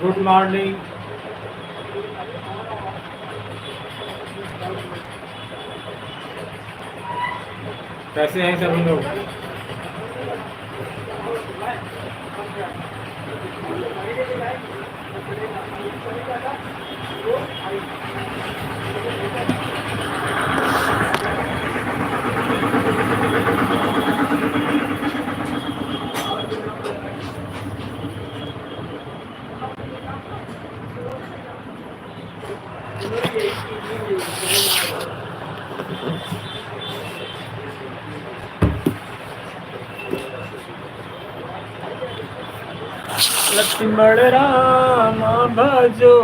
Good morning. कैसे हैं सभी लोग? लक्ष्मण राम भजो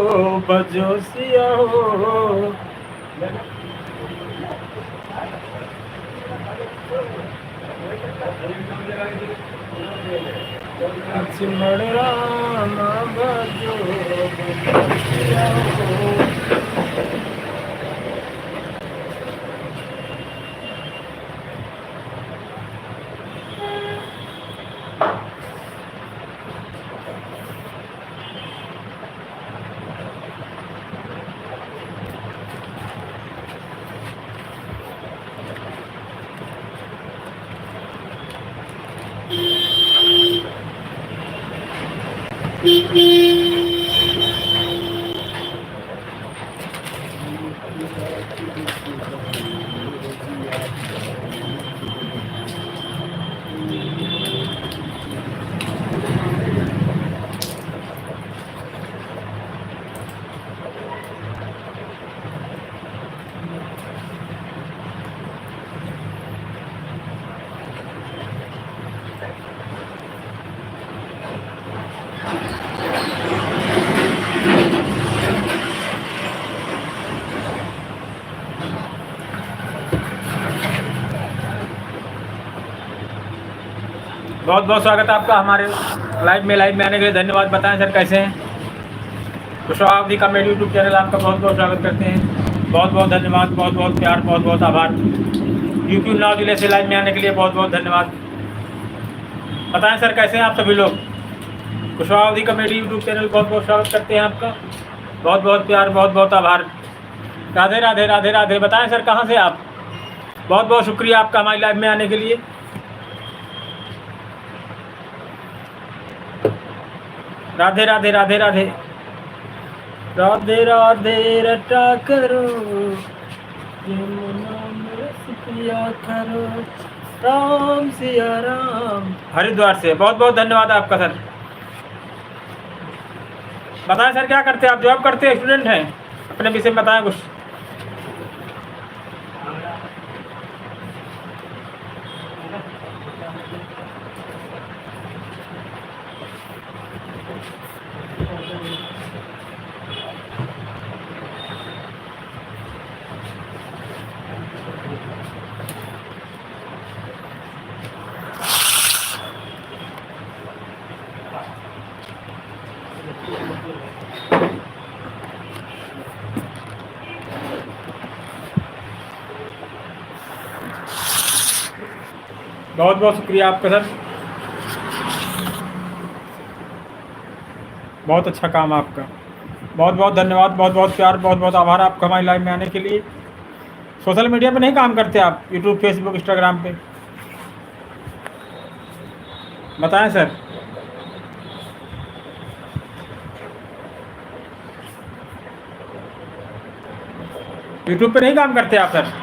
भजो सिया हो। लक्ष्मण राम भजो भजो सिया हो। बहुत बहुत स्वागत है आपका हमारे लाइव में आने के लिए धन्यवाद। बताएं सर कैसे हैं? कुशवाहा अवधी का मेरे यूट्यूब चैनल आपका बहुत बहुत स्वागत करते हैं। बहुत बहुत धन्यवाद, बहुत बहुत प्यार, बहुत बहुत आभार। यूपी उन्नाव जिले से लाइव में आने के लिए बहुत बहुत धन्यवाद। बताएं सर कैसे हैं आप सभी लोग? कुशवाहा अवधी का मेरे यूट्यूब चैनल बहुत बहुत स्वागत करते हैं आपका। बहुत बहुत प्यार, बहुत बहुत आभार। राधे राधे राधे राधे। बताएं सर कहाँ से आप? बहुत बहुत शुक्रिया आपका हमारी लाइव में आने के लिए। राधे राधे राधे राधे राधे राधे रटा करो, पिया करो, राम सिया राम। हरिद्वार से बहुत बहुत धन्यवाद आपका सर। बताएं सर क्या करते हैं आप? जॉब करते हैं, स्टूडेंट हैं? अपने विषय में बताएं कुछ। बहुत बहुत शुक्रिया आपका सर। बहुत अच्छा काम आपका। बहुत बहुत धन्यवाद, बहुत बहुत प्यार, बहुत बहुत आभार आपका हमारी लाइव में आने के लिए। सोशल मीडिया पे नहीं काम करते आप? यूट्यूब, फेसबुक, इंस्टाग्राम पे? बताएं सर। यूट्यूब पे नहीं काम करते आप सर?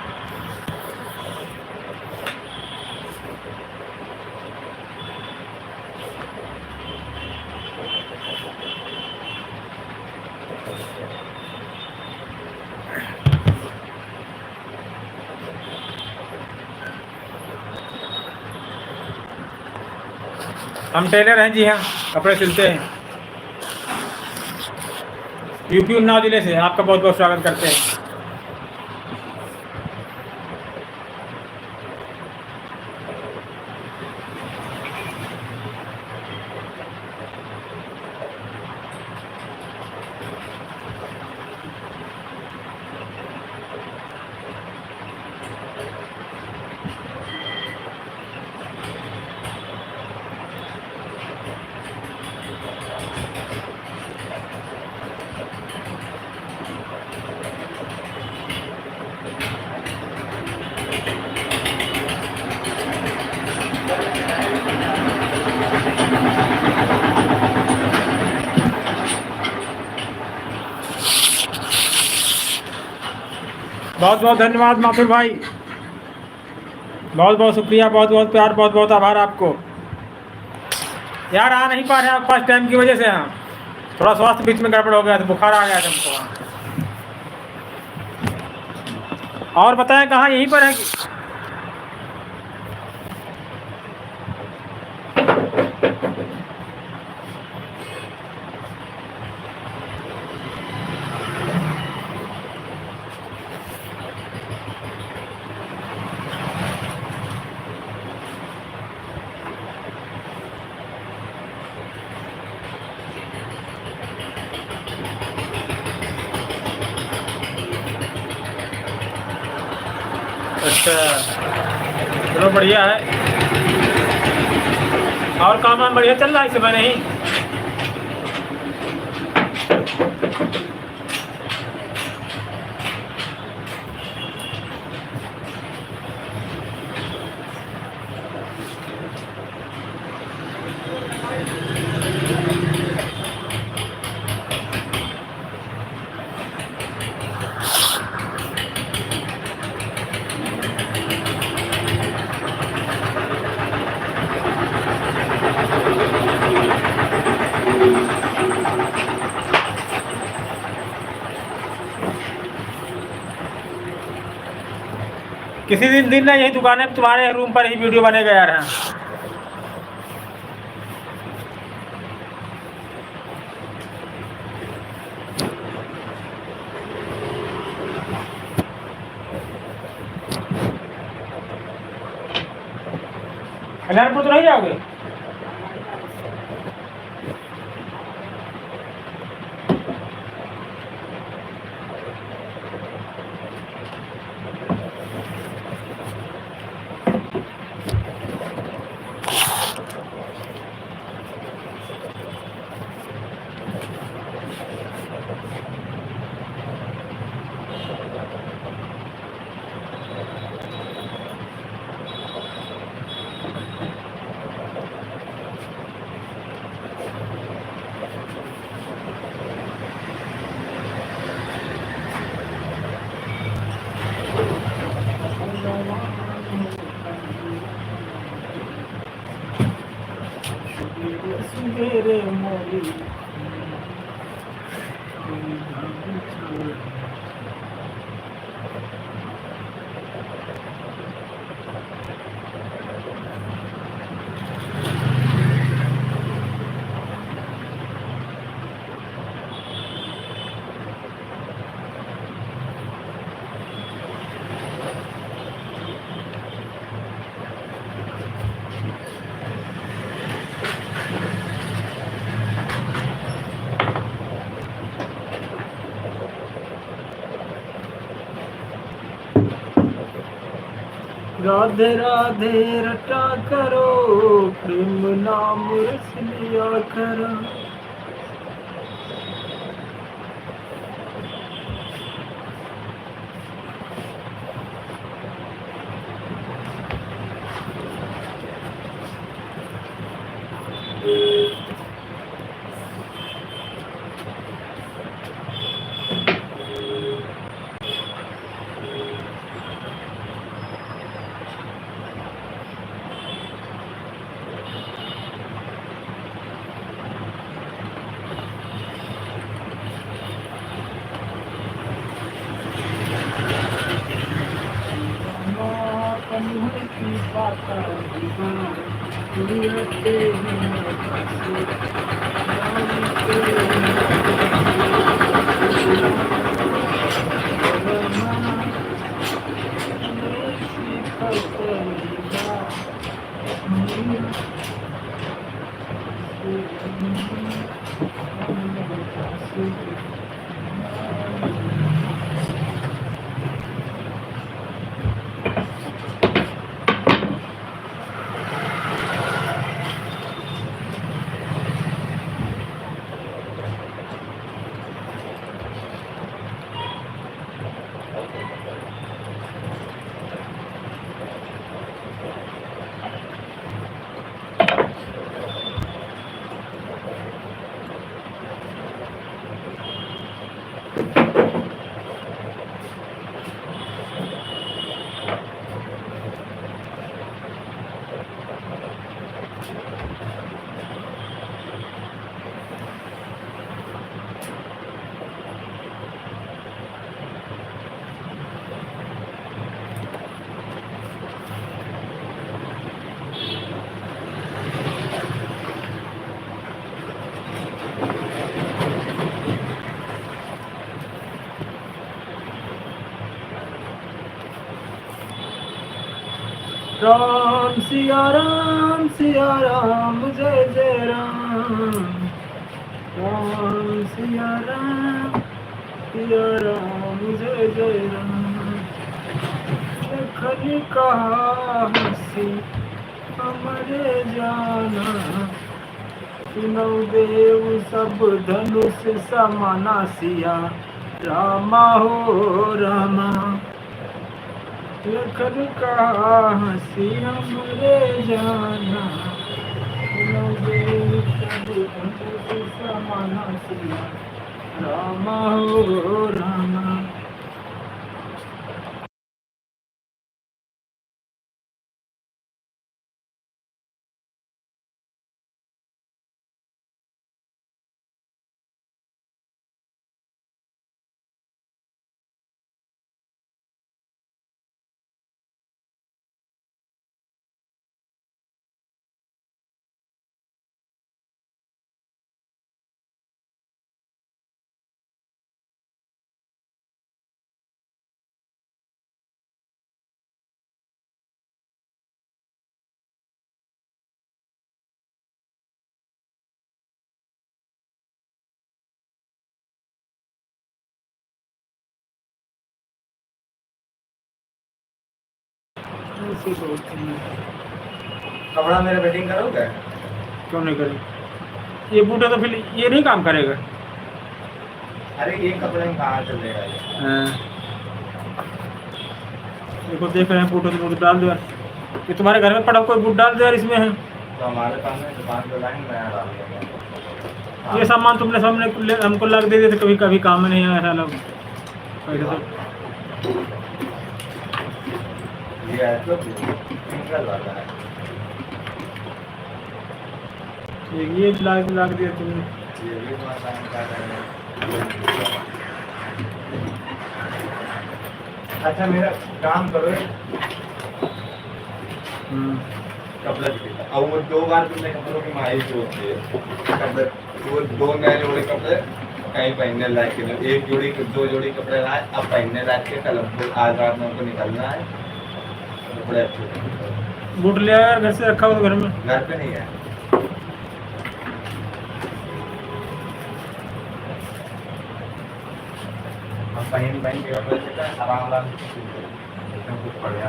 हम टेलर हैं जी, हाँ, कपड़े सिलते हैं। यूपी उन्नाव जिले से आपका बहुत बहुत स्वागत करते हैं। बहुत बहुत धन्यवाद माथुर भाई, बहुत बहुत शुक्रिया, बहुत बहुत प्यार, बहुत बहुत आभार आपको। यार आ नहीं पा रहे हैं फर्स्ट टाइम की वजह से, हाँ थोड़ा स्वास्थ्य बीच में गड़बड़ हो गया था, बुखार आ गया था हमको। और बताएं कहाँ, यहीं पर है कि अच्छा, चलो बढ़िया है। और काम वाम बढ़िया चल रहा है इस समय? नहीं किसी दिन ना यही दुकान है, तुम्हारे रूम पर ही वीडियो बनेगा यार। हाँ कल्याणपुर तो नहीं जाओगे? मेरे मोरी राधे राधे रटा करो, प्रेम नाम रस लिया करो। राम सिया राम जय जय राम। राम सिया राम जय जय राम। खली कहा हसी हमरे जाना, सुनो देव सब धनुष समाना। सिया रामा हो रामा, लखन कहा हसी हमरे जाना, सुनो देव सब धनुष समाना। सिया रामा हो रामा। कपड़ा मेरे फिटिंग करोगे? क्यों नहीं करें? ये बूटा तो फिर ये नहीं काम करेगा। अरे ये कपड़े में कहाँ चलेगा ये? देखो देख रहे हैं बूटा तो बूट डाल दो यार। ये तुम्हारे घर में पड़ा कोई बूट डाल दो यार इसमें है। तो हमारे सामने दुकान पे लाएंगे, मैं डाल दूंगा। ये सामान तुमने सामने हमको लग दे देते, कभी कभी काम में नहीं आया ऐसा लोग। ये है तो सिंगल वाला है। ये लाग दिया तुमने। ये भी मकान का है। अच्छा मेरा काम करो, कपड़ा दिखेगा और वो 2 बार तुमने कपड़ों की माई होती है। कपड़े वो 2 नए जोड़े कपड़े कहीं पहनने लायक के नहीं, 1 जोड़ी 2 जोड़ी कपड़े लाए, अब पहनने लायक के कल हमको आज रात में हमको निकलना है। कपड़े अच्छे बूट ले आया घर से, रखा हो घर में? घर पे नहीं है। हम पहन के कपड़े से आराम एकदम कुछ बढ़िया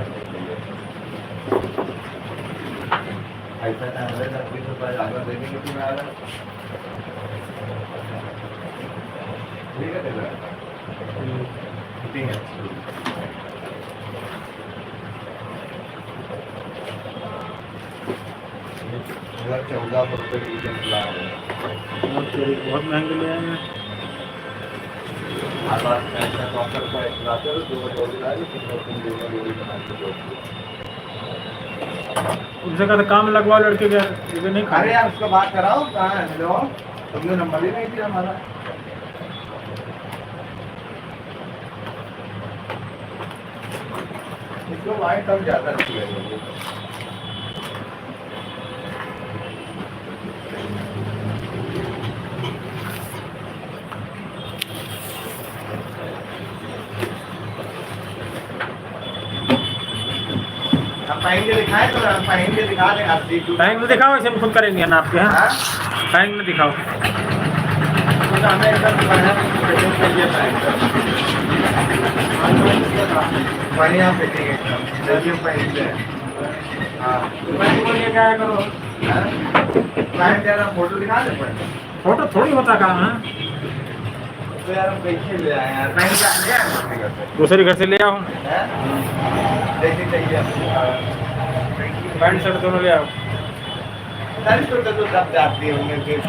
ऐसा टाइम है 20 रुपये ज़्यादा दे देंगे तुम्हें आधा। ठीक है तेरा फिटिंग है। 1400 रुपये की जींस ला रहे हैं। बहुत महंगे ले आए हैं। आप ऐसा डॉक्टर का एक लाते हो 2 जोड़ी ला ली, 3 जोड़ी बना के उनसे कहते काम लगवाओ लड़के का, ये नहीं खा। अरे यार उसको बात कराओ, कहाँ है? हेलो, तुमने नंबर ही नहीं दिया हमारा। इसको वाइट कम ज़्यादा अच्छी लगेगी। पहन के दिखाए तो हम पहन के दिखा दें असली जूता। बैंक में दिखाओ, ऐसे हम खुद करेंगे ना आपके यहाँ। हाँ? बैंक में दिखाओ। तो हमें एकदम बढ़िया फिटिंग चाहिए पैंट। बढ़िया फिटिंग एकदम जैसे पहनते हैं। हाँ बैंक को लेके आया करो। पैंट यार हम फोटो दिखा दें पैंट? फोटो थोड़ी होता काम है। तो यार हम कैसे ले आए यार, पैंट क्या ले आए अपने घर से? दूसरे घर से ले आओ, हैं? जैसी चाहिए पैंट शर्ट दोनों ले आओ। सारी तो दब जाती है उन्हें फिर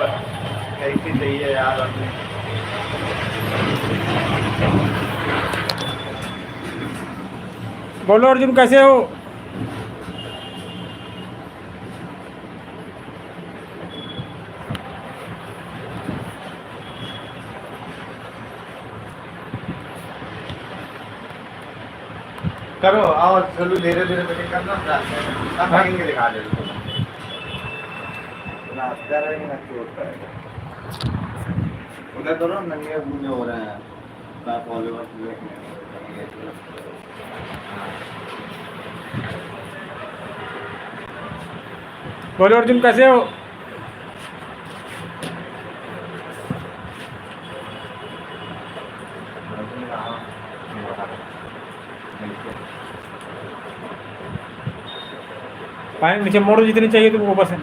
कैसी चाहिए यार अपने। बोलो अर्जुन, कैसे हो? करो आओ चलो धीरे धीरे फिटिंग करना अब पहन के दिखा दे दो ना इधर है ना छोटा है उधर दोनों नंगे मुंगे हो रहे हैं ना फॉलोअर्स देखने। बोलो अर्जुन, कैसे हो? पैंट नीचे मोड़ो जितनी चाहिए तुमको बस है।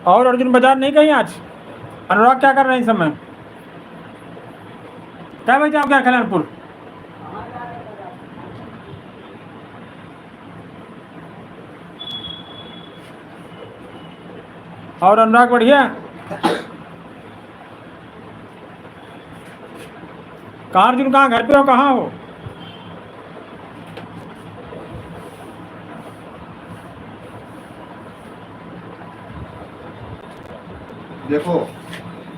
और अर्जुन बाजार नहीं गई आज? अनुराग क्या कर रहे हैं इस समय? क्या बजे आओ क्या कल्याणपुर? और अनुराग बढ़िया? कहाँ अर्जुन, कहाँ घर पे हो, कहाँ हो? देखो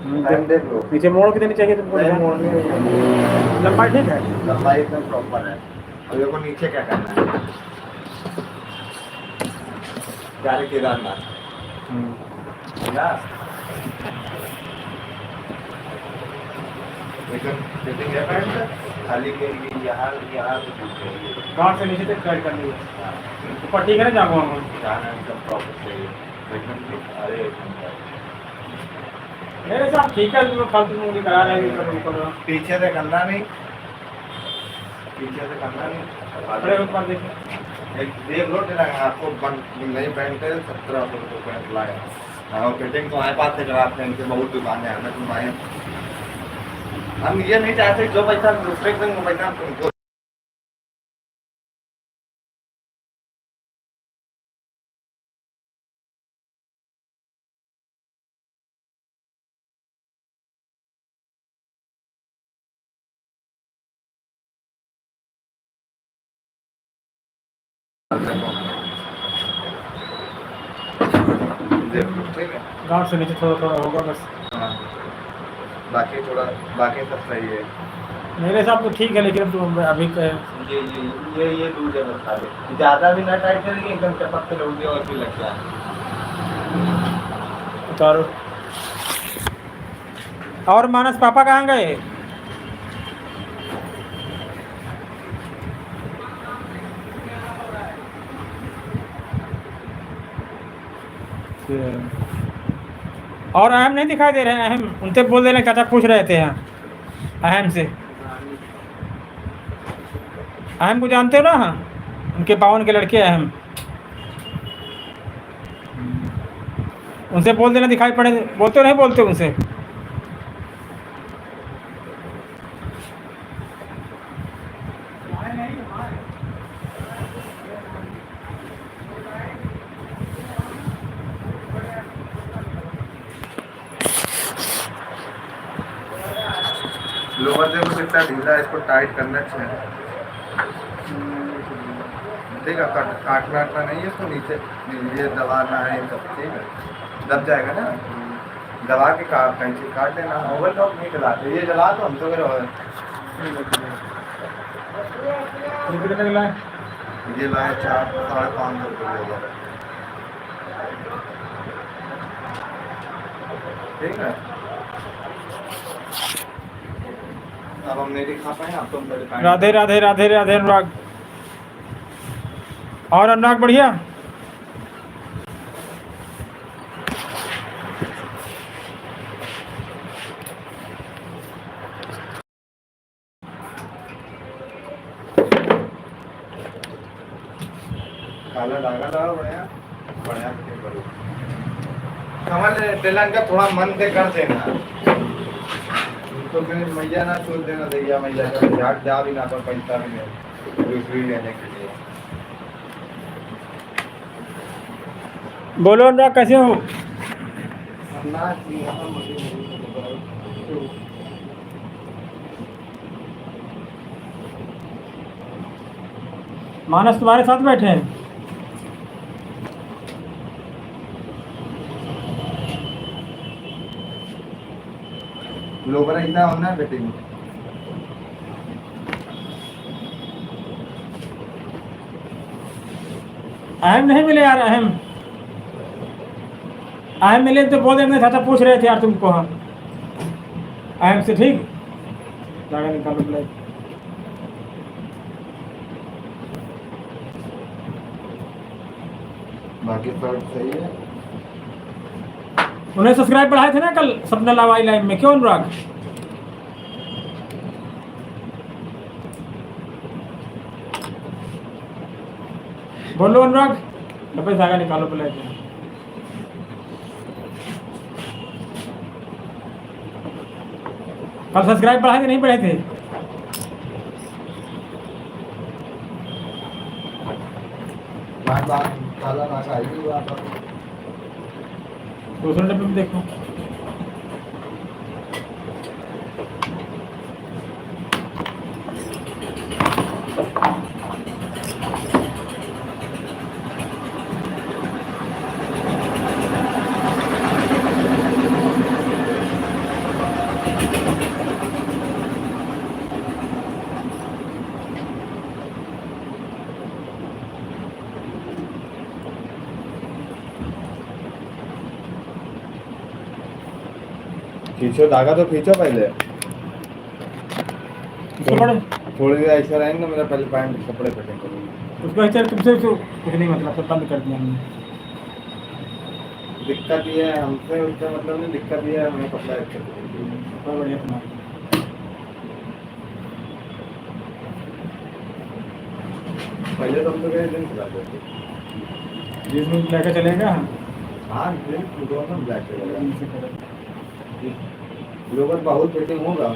पैंट देख लो नीचे मोड़ कितनी चाहिए तुमको? लंबाई ठीक है, लंबाई एकदम प्रॉपर है। और देखो नीचे क्या करना है, प्यारे केदारनाथ या एकदम फिटिंग है पैंट खाली के लिए यहाँ गांव से नीचे तक गाइड करनी है। ऊपर ठीक है ना, जागो हम जाना एकदम प्रॉपर चाहिए एकदम। अरे मेरे साथ ठीक है, तुम फालतू मूवी करा रहे हैं। पीछे से करना नहीं, पीछे से करना खड़े नहीं। ऊपर देखिए, एक देख लो तेरा आपको नई पैंट है 1700 पैंट लाए। हाँ फिटिंग तो हमारे पास से कराते हैं, इनके बहुत दुकानें हैं, तुम आए। हम ये नहीं चाहते जो पैसा दूसरे दिन पैसा तुमको देख लो ठीक है। गांव से नीचे थोड़ा थोड़ा होगा बस। हाँ बाकी थोड़ा बाकी सब सही है। मेरे हिसाब तो ठीक है, लेकिन अब तुम अभी ये लूज है बता दे, ज़्यादा भी ना टाइट करेंगे एकदम चपक के लोगे और भी लग जाए। उतारो। और मानस पापा कहाँ गए? और अहम नहीं दिखाई दे रहे हैं? अहम उनसे बोल देना, चाचा पूछ रहे थे यहाँ अहम से। अहम को जानते हो ना? हाँ, उनके पावन के लड़के अहम, उनसे बोल देना दिखाई पड़े। बोलते हो नहीं बोलते उनसे? लोअर देखो कितना ढीला है, इसको टाइट करना चाहिए। ठीक है, काटना नहीं है इसको, नीचे ये दबाना है सब, ठीक है दब जाएगा ना। दबा के कैंची काट लेना। ओवरलॉक नहीं जलाते, ये जला तो हम तो फिर ये लाए 400-550 रुपये। ठीक है अब हम नहीं दिखा पाए, आप तो हम पहले राधे राधे राधे राधे अनुराग। और अनुराग बढ़िया। काला धागा डालो, बढ़िया बढ़िया फिटिंग करो। कमल तेलन का थोड़ा मन से कर देना, तो फिर मैया ना सोच देना दैया मैया का झाट जा भी ना, पर पैसा भी नहीं दूसरी लेने के लिए। बोलो अनुराग कैसे हो? ना चाहिए हम मुझे मानस तुम्हारे साथ बैठे हैं? लोग इतना होना है बेटे। अहम नहीं मिले यार, अहम मिले तो बोल देंगे, चाचा पूछ रहे थे यार तुमको। हम अहम से ठीक जाएगा, निकालो ब्लैक। बाकी सब सही है। उन्हें सब्सक्राइब बढ़ाए थे ना कल सपना लावाई लाइव में, क्यों अनुराग? बोलो अनुराग, डब्बे जाएगा, निकालो ब्लैक। कल सब्सक्राइब बढ़ाए थे नहीं बढ़ाए थे? काला नाका आएगी वहाँ पर। दूसरे डब्बे में देखो। खींचो धागा तो खींचो पहले। थोड़ी देर ऐसा रहेंगे, मेरा पहले पैंट कपड़े फिटिंग करूँगा। उसको ऐसे तुमसे तो कुछ नहीं मतलब, सब बंद कर दिया हमने। दिक्कत ये है हमसे, उसका मतलब नहीं, दिक्कत ये है हमें कपड़ा अच्छा बहुत बढ़िया तुम्हारा। पहले तो हम तो कहीं दिन खिलाते थे। जिस दिन लेकर चलेगा। हाँ दिन दोनों ब्लैक चलेगा, लोगों बहुत फिटिंग होगा।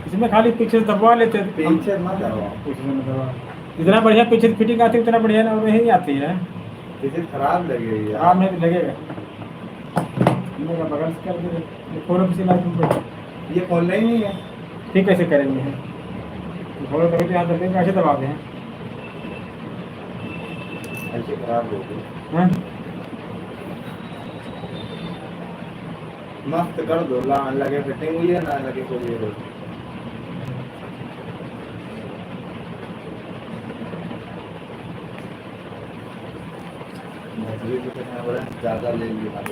इसमें खाली पीछे दबवा लेते थे, पीछे मत दबाओ, पीछे में दबा। जितना बढ़िया पीछे फिटिंग आती है उतना बढ़िया ना, नहीं आती है। पीछे खराब लगेगी यार। हाँ नहीं लगेगा, लगेगा बगल से कर दे, फोटो किसी लाइट में। ये खोलना ही नहीं है। ठीक कैसे करेंगे? फोटो करके यहाँ दबेंगे, कैसे दबा दें? ऐसे खराब होगी। हाँ मस्त कर दो, लगे फिटिंग हुई है ना लगे कोई ये ज्यादा ले लिया।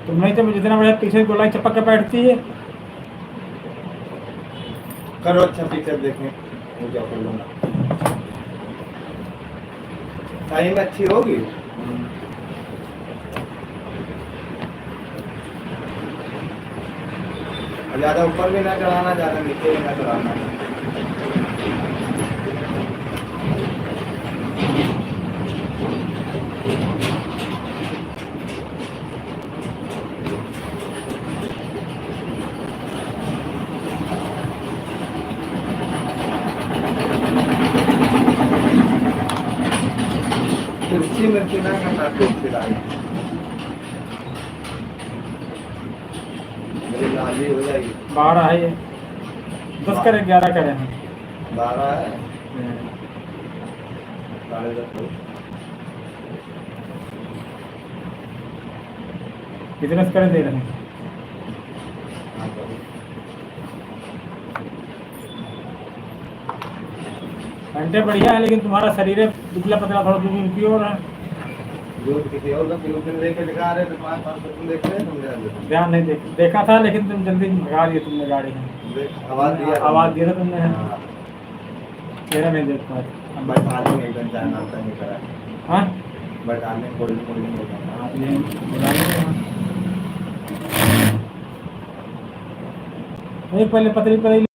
तुम नहीं तो जितना बढ़िया पीछे गोलाई चपक के बैठती है। करो अच्छा पिक्चर देखें, मुझे खोलूंगा। सही में अच्छी होगी। ज्यादा ऊपर भी ना चढ़ाना, ज्यादा नीचे भी ना चढ़ाना। कुर्सी मिर्ची ना करना, कुर्सी डाल मेरी लाली हो जाएगी। 12 है ये, 10 करें 11 करें हम। 12 है, 10:30 हो। बिजनेस करें दे रहे हैं। हाँ, करो। घंटे बढ़िया है, लेकिन तुम्हारा शरीर है दुबला पतला, थोड़ा दूर प्योर है। दूध किसी और का किलो लेके दिखा रहे तो 500 तुम देख रहे तुम ध्यान नहीं देखा था, लेकिन तुम जल्दी भगा दिए तुमने गाड़ी में। आवाज़ दिया था तुमने। मेरा नहीं देख पाया। बैठा देंगे एकदम चाय नाश्ता नहीं करा। हाँ बैठा देंगे कोल्ड ड्रिंक होगा। आप नहीं बुला लीजिए। नहीं पहले पतली पतली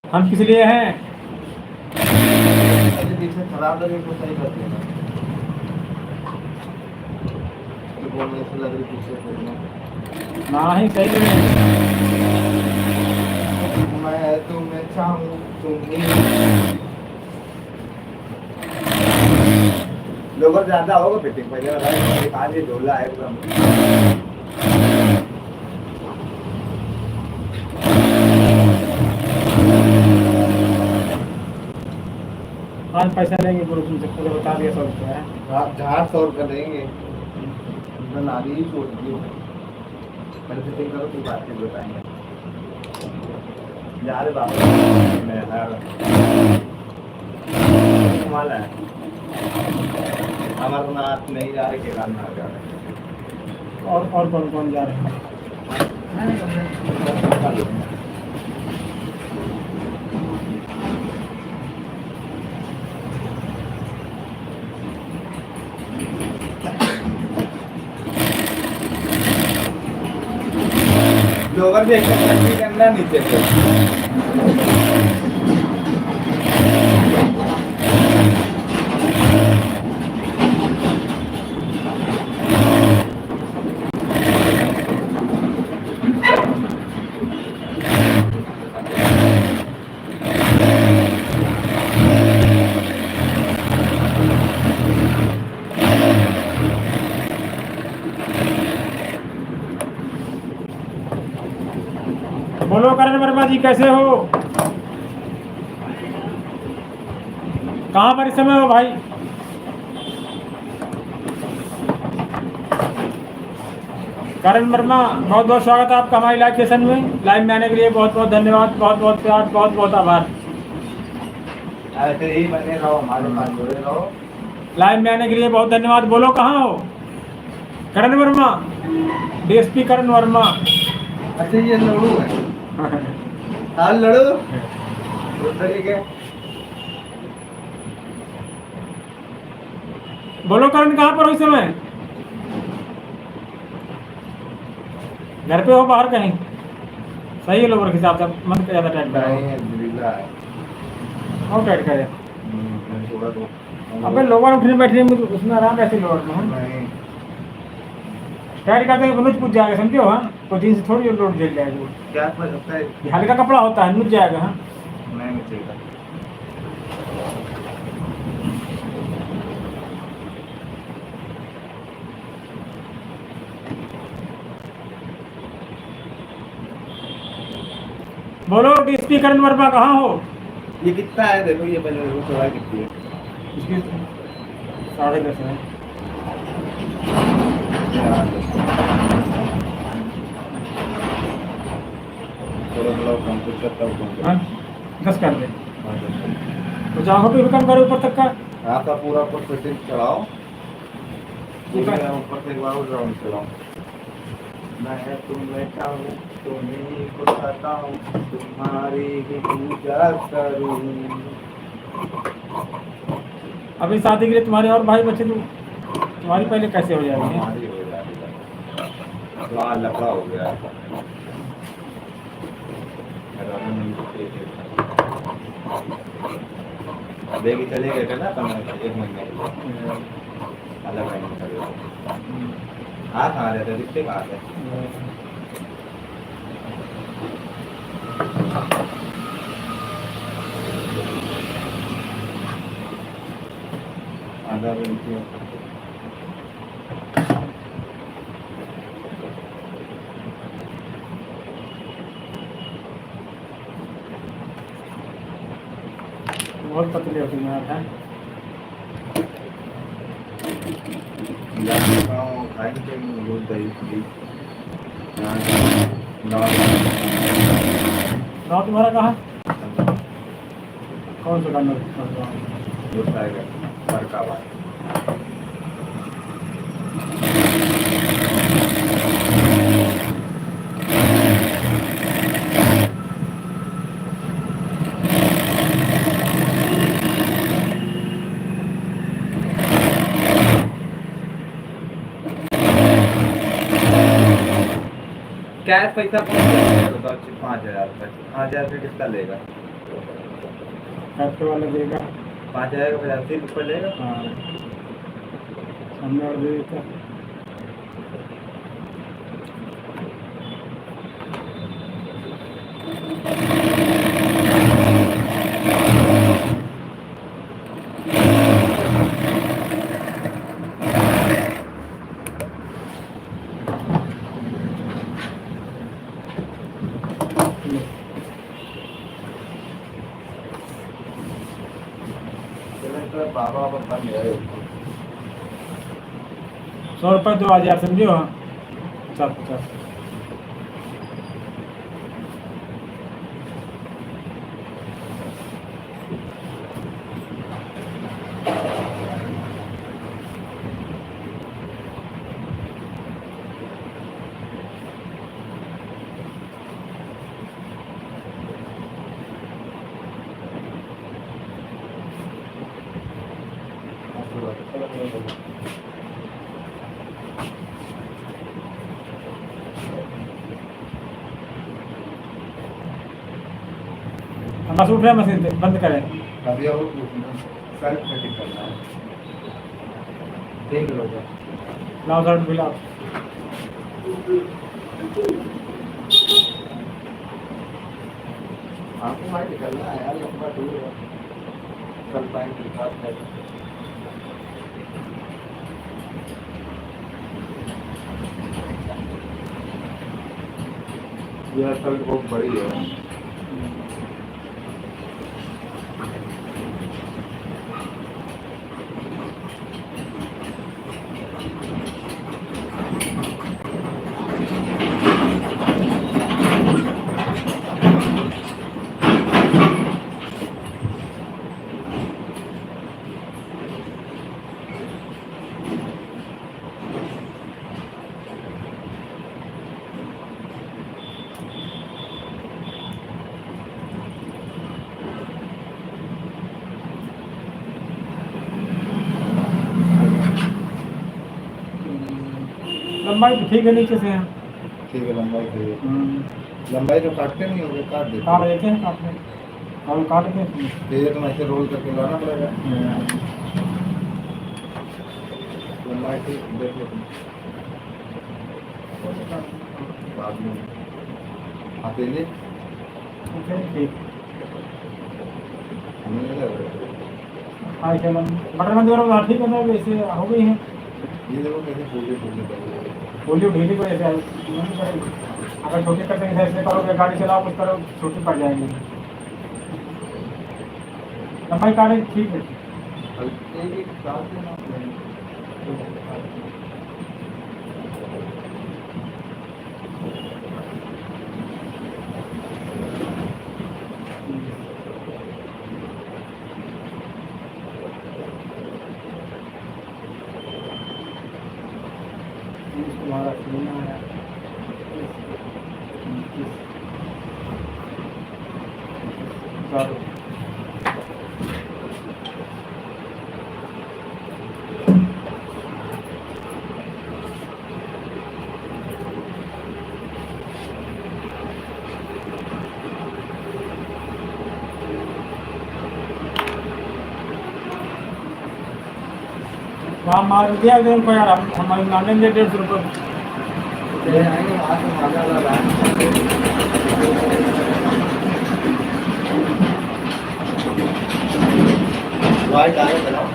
हम किस लिए हैं? खराब लगे तो सही कर देना। तो बोलने से लग रही पीछे ना ही सही नहीं। मैं तुम्हें चाहूँ तुम ही लोगों ज्यादा होगा फिटिंग पहले बताइए आज ये ढोला है एकदम। आज पैसा लेंगे गुरु तुमसे, पूरा बता दिया 100 रुपया है। जहाँ 100 रुपये देंगे नाली ही छोड़ दियो। पहले फिटिंग करो फिर बात कर बताएंगे। जा रहे बाबा मैं माला है अमरनाथ नहीं जा रहे, केदारनाथ जा रहे। और कौन कौन जा रहे हैं? लोअर भी एक करना नीचे से वर्मा जी कैसे हो? कहाँ पर इस समय हो भाई? करण वर्मा, बहुत बहुत स्वागत है आपका हमारी लाइव सेशन में। लाइव में आने के लिए बहुत बहुत धन्यवाद, बहुत बहुत प्यार, बहुत बहुत आभार। ऐसे ही बने रहो, हमारे पास जुड़े रहो। लाइव में आने के लिए बहुत धन्यवाद। बोलो कहाँ हो? करण वर्मा, डीएसपी करण वर्मा। अच्छा ये लड़ू है। हाँ लड़ू ठीक है। बोलो करण, कहाँ पर हो इस समय? घर पे हो, बाहर कहीं? सही है लोगों के हिसाब से, मन का ज़्यादा टाइट करा नहीं बिल्ला है। और टाइट करे। थोड़ा तो अबे लोअर उठने बैठने में तो उसमें आराम ऐसे लोअर में है। नहीं टाइट करते हैं नुच पूछ जाएगा, समझो। हाँ, कोई दिन से थोड़ी लोड झेल जाएगा वो। क्या पता लगता है। ये हल्का कपड़ा होता है, नुच जाएगा। हाँ, नहीं चाहिए। बोलो डीएसपी करण वर्मा कहाँ हो? ये कितना है देखो, ये पहले देखो चौड़ाई कितनी है। इसकी 10.5 है। थोड़ा थोड़ा कम कुछ करता हूँ। हाँ, 10 कर दे। तो जाओ पे भी कम करो ऊपर तक का। हाँ तो पूरा ऊपर फिटिंग चढ़ाओ। ठीक है। ऊपर से एक बार और राउंड चढ़ाओ। मैं तुम बैठा हूँ तुम्हें को खाता हूँ, तुम्हारी ही पूजा करूँ। अभी शादी के लिए तुम्हारे और भाई बच्चे तो तुम्हारी पहले कैसे हो जाएगी? हमारी हो जाएगी। लाल लफड़ा हो गया। बेबी चले गए थे ना तो मैं 1 महीने के लिए अलग महीने चले। हाँ कहाँ रहते दिखते कहाँ थे? आधा घंटे बहुत पतली होती है यार। खाएंगे दूध दही। गाँव तुम्हारा कहाँ? कौन सा गाँव? फरकाबाद। कैश पैसा 5,000 रुपये। 5,000 रुपये कितना लेगा? कैप्टे वाला देगा 5,000 का 85 रुपये लेगा। हाँ, सामने और दे देता। बाबा बता मेरा 100 रुपये दो आज यार, समझो। हाँ, 50-50। बस उठ रहा है, मशीन से बंद करें। अभी और सेल्फ कटिंग करना है। देख लो लाओ शर्ट भी लाओ। आपको भाई निकलना है यार, लंबा दूर है। कल टाइम के साथ है। यह शर्ट बहुत बड़ी है। लंबाई तो ठीक है, नीचे से है। ठीक है, लंबाई सही है। लंबाई तो काटते नहीं होंगे, काट देते काट देते हैं, काटते हैं और काट के तो ये तो ऐसे रोल करके लाना पड़ेगा। लंबाई ठीक देख लो तुम। बाद में अकेले ठीक। हमें नहीं लग रहा। हाँ चलो बटन बंद करो, ठीक है ना, वैसे हो गई है। ये देखो कैसे फूले फूले कर रहे हैं। बोलिए ढीली को ऐसे नहीं करेगी। अगर छोटी करते हैं ऐसे करोगे, गाड़ी चलाओ कुछ करो, छोटी पड़ जाएगी। लंबाई काटे ठीक है। हल्के की काट देना। तुम्हारा सुनना है। चलो वहाँ मार दिया उनको यार, हम मान लेंगे 150 रुपये। ले आएंगे वहाँ से माला लगा। वाइट आगे चलाओ।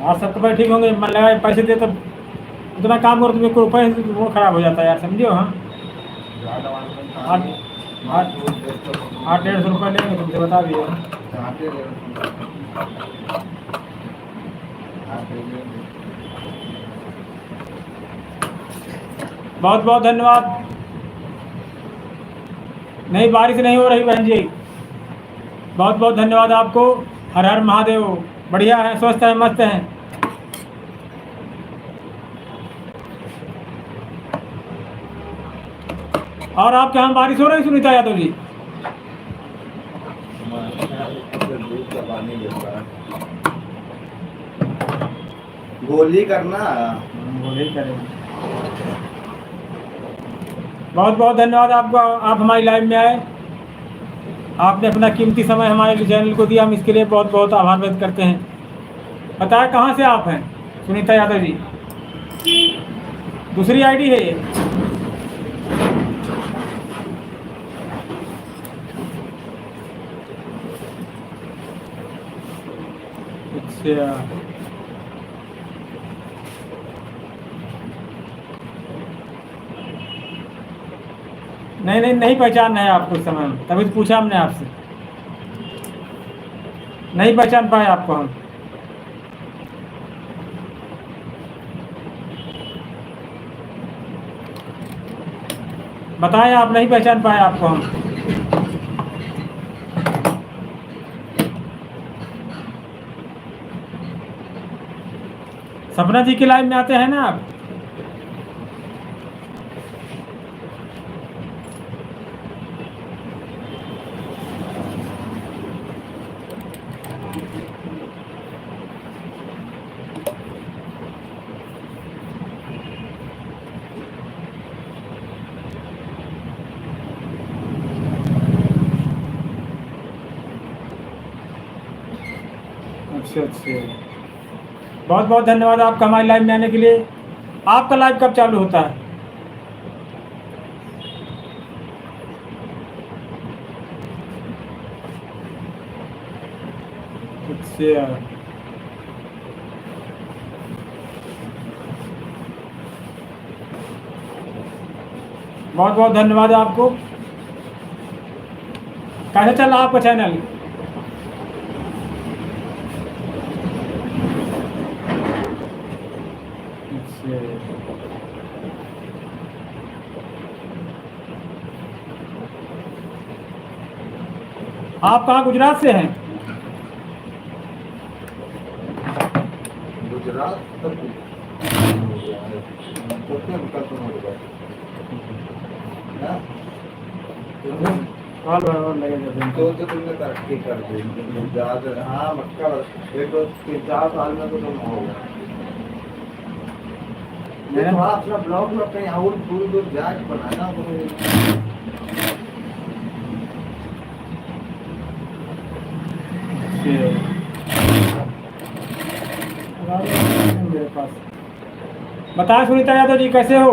हाँ सबके पैसे ठीक होंगे, मन लगा पैसे दे तो उतना काम करो, तुम्हें कोई पैसे वो खराब हो जाता है यार, समझियो। हाँ 800-150 रुपये लेंगे, तुमसे बता दिए। बहुत बहुत धन्यवाद। नहीं बारिश नहीं हो रही बहन जी, बहुत बहुत धन्यवाद आपको। हर हर महादेव। बढ़िया है, स्वस्थ है, मस्त है। और आपके यहाँ बारिश हो रही सुनीता यादव जी? गोली करना। गोली करेंगे। बहुत बहुत धन्यवाद आपको, आप हमारी लाइव में आए, आपने अपना कीमती समय हमारे चैनल को दिया, हम इसके लिए बहुत बहुत आभार व्यक्त करते हैं। बताएं कहाँ से आप हैं सुनीता यादव जी? दूसरी आईडी है ये? अच्छा नहीं नहीं पहचान है आपको इस समय, तभी तो पूछा हमने आपसे, नहीं पहचान पाए आपको हम। बताएं, आप नहीं पहचान पाए आपको हम। सपना जी की लाइव में आते हैं ना आप? अच्छा अच्छा, बहुत बहुत धन्यवाद आपका हमारे लाइव में आने के लिए। आपका लाइव कब चालू होता है? अच्छा बहुत बहुत धन्यवाद आपको। कैसे चल रहा आपका चैनल? आप कहाँ गुजरात से हैं? गुजरात तक तो तुमने तरक्की कर दी ज्यादा। हाँ मक्का एक दो 3-4 साल में तो तुम हो गया। ये थोड़ा अपना ब्लॉग में कहीं और दूर दूर जाके बनाना मेरे पास। बताएं सुनीता यादव जी, कैसे हो?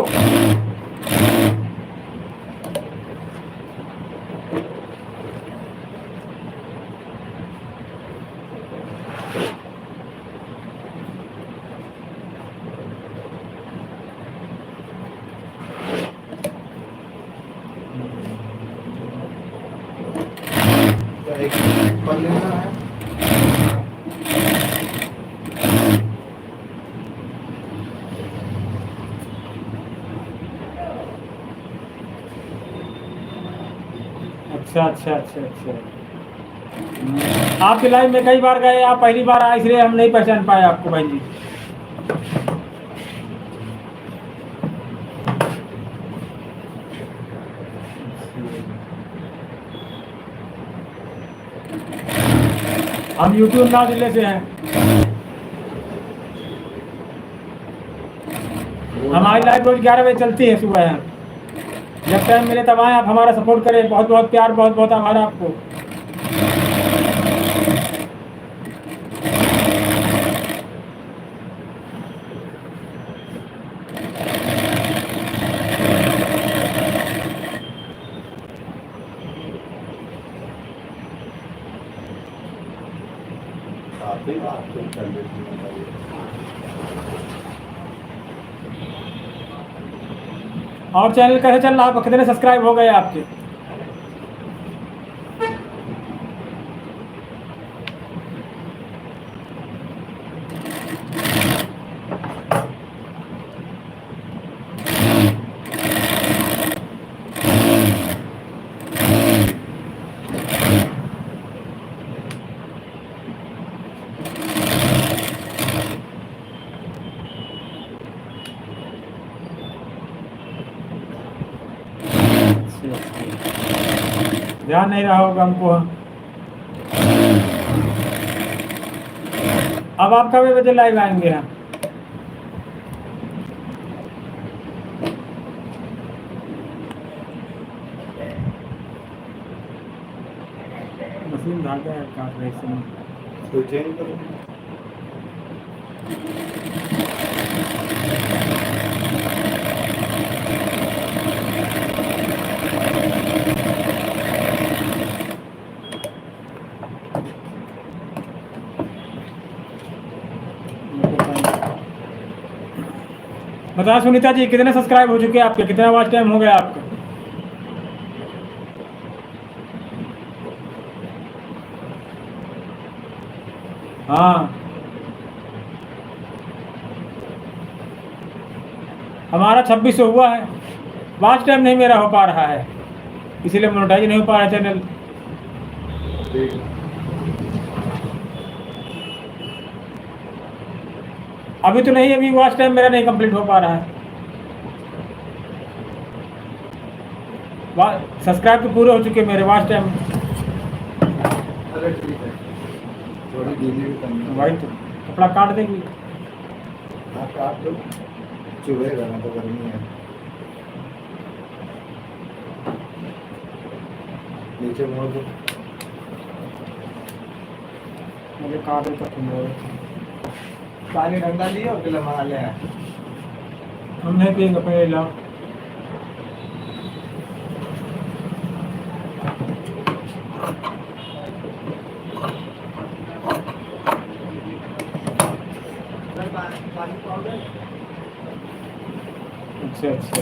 पढ़ लेना है। अच्छा अच्छा अच्छा अच्छा। आपके लाइव में कई बार गए, आप पहली बार आए इसलिए हम नहीं पहचान पाए आपको भाई जी। हम यूट्यूब नौ जिले से हैं। हमारी लाइव रोज 11 बजे चलती है सुबह यहाँ। जब टाइम मिले तब आए, आप हमारा सपोर्ट करें। बहुत बहुत प्यार, बहुत बहुत आभार आपको। काफी बात तो कर लेती हूँ। और चैनल कैसे चल रहा है? कितने सब्सक्राइब हो गए आपके? ध्यान नहीं रहा होगा हमको। अब आप कब बजे लाइव आएंगे? हम मशीन धागा काट रही समय तो चेंज करो। बताओ सुनीता जी, कितने सब्सक्राइब हो चुके हैं आपके? कितना वॉच टाइम हो गया आपका? हाँ, हमारा 2600 हुआ है। वॉच टाइम नहीं मेरा हो पा रहा है, इसीलिए मोनेटाइज नहीं हो पा रहा है चैनल। अभी तो नहीं, अभी वॉच टाइम मेरा नहीं कंप्लीट हो पा रहा है। सब्सक्राइब तो पूरे हो चुके मेरे, वॉच टाइम। अरे ठीक है, थोड़ी गीली भी करनी है। वही तो, कपड़ा काट देगी। हाँ काट दो, चुभेगा ना तो गर्मी है। नीचे मोड़ दो। मुझे काट दे तो पानी ठंडा लिया और फिर मंगा ले आए। हम नहीं पिएंगे, पहले लाओ। अच्छा अच्छा,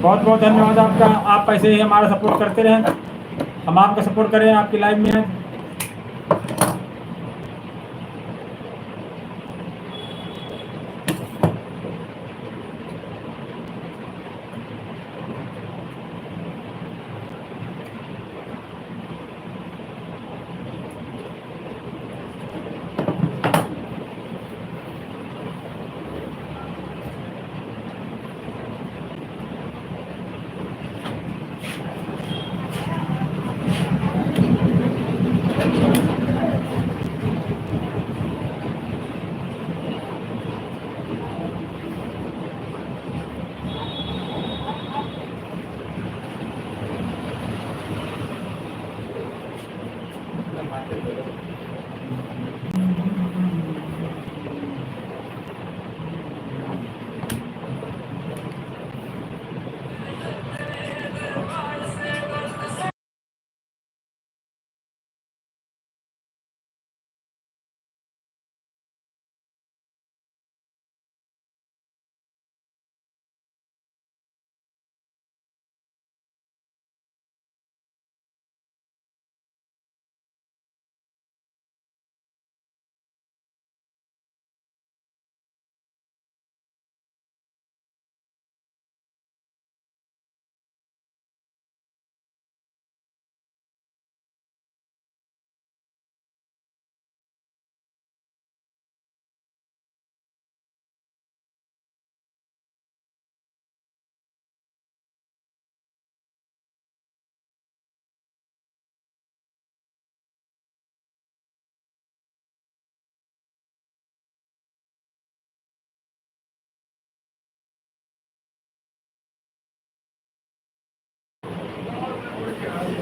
बहुत बहुत धन्यवाद आपका। आप ऐसे ही हमारा सपोर्ट करते रहें, हम आपका सपोर्ट करें, आपकी लाइफ में।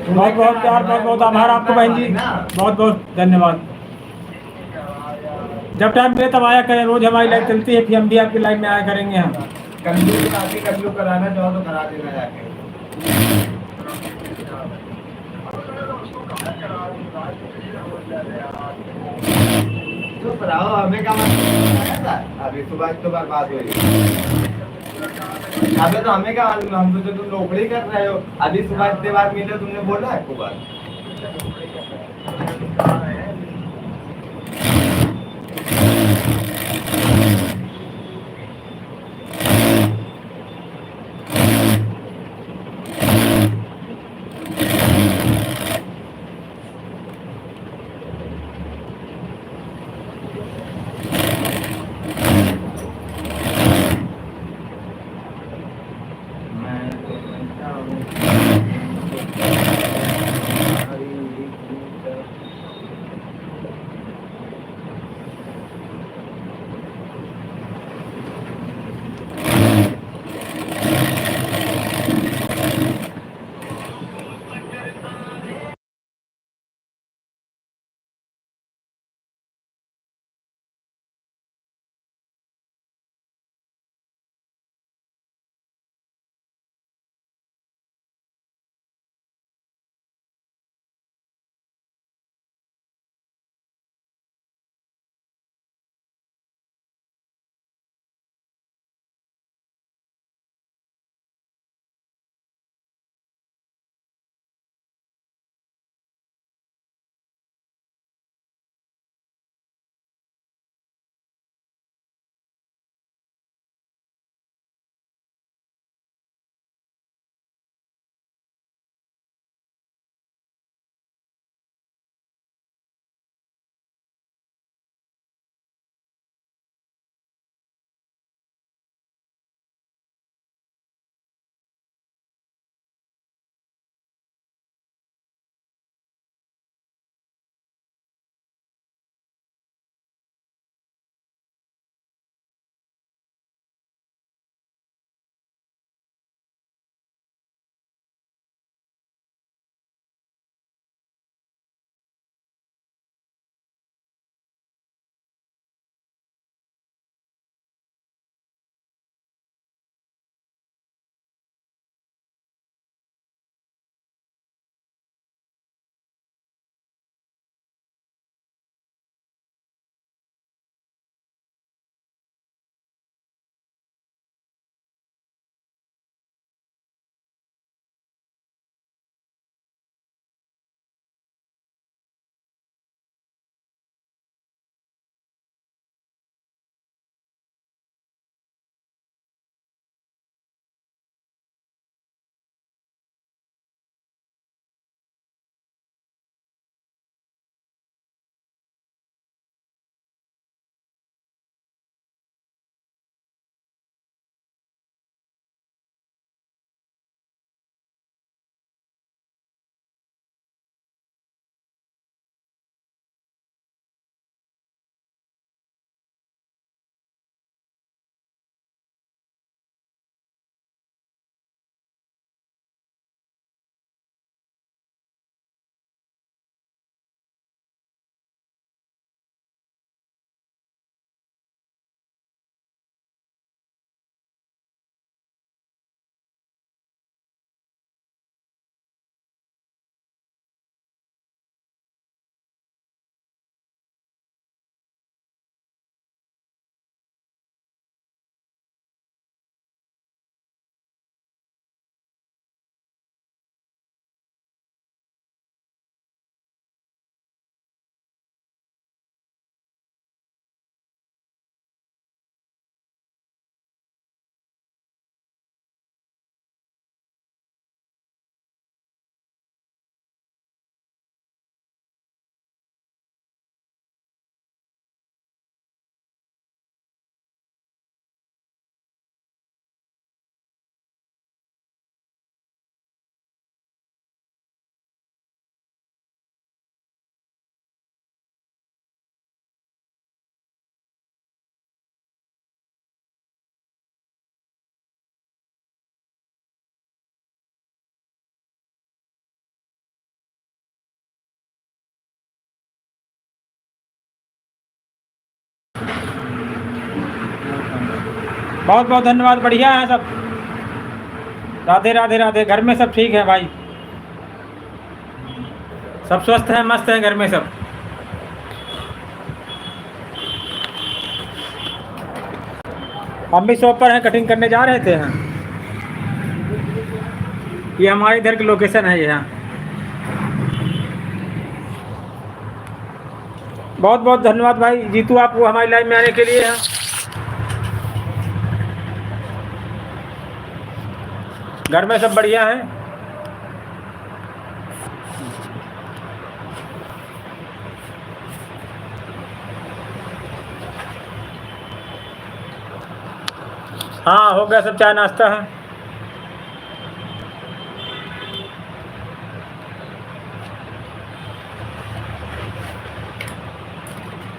बहुत बहुत प्यार, बहुत बहुत आभार आपको बहन जी, बहुत बहुत धन्यवाद। जब टाइम मिले तब आया करें, रोज हमारी लाइफ चलती है, फिर हम भी आपकी लाइफ में आया करेंगे। हम कल्लू कराना चाहो तो करा देना जाके। तो रहो, हमें क्या मतलब, अभी सुबह तो बर्बाद हुई। अबे तो हमें क्या मालूम, हम तो जो तुम नौकरी कर रहे हो, अभी सुबह इतने बार मिले, तुमने बोला है को बार। बहुत बहुत धन्यवाद, बढ़िया है सब। राधे राधे राधे। घर में सब ठीक है भाई, सब स्वस्थ हैं, मस्त हैं घर में सब। हम भी शॉप पर हैं, कटिंग करने जा रहे थे हैं। ये हमारे इधर की लोकेशन है यहाँ। बहुत बहुत धन्यवाद भाई जीतू, आपको हमारी लाइव में आने के लिए। घर में सब बढ़िया हैं। हाँ हो गया सब, चाय नाश्ता है।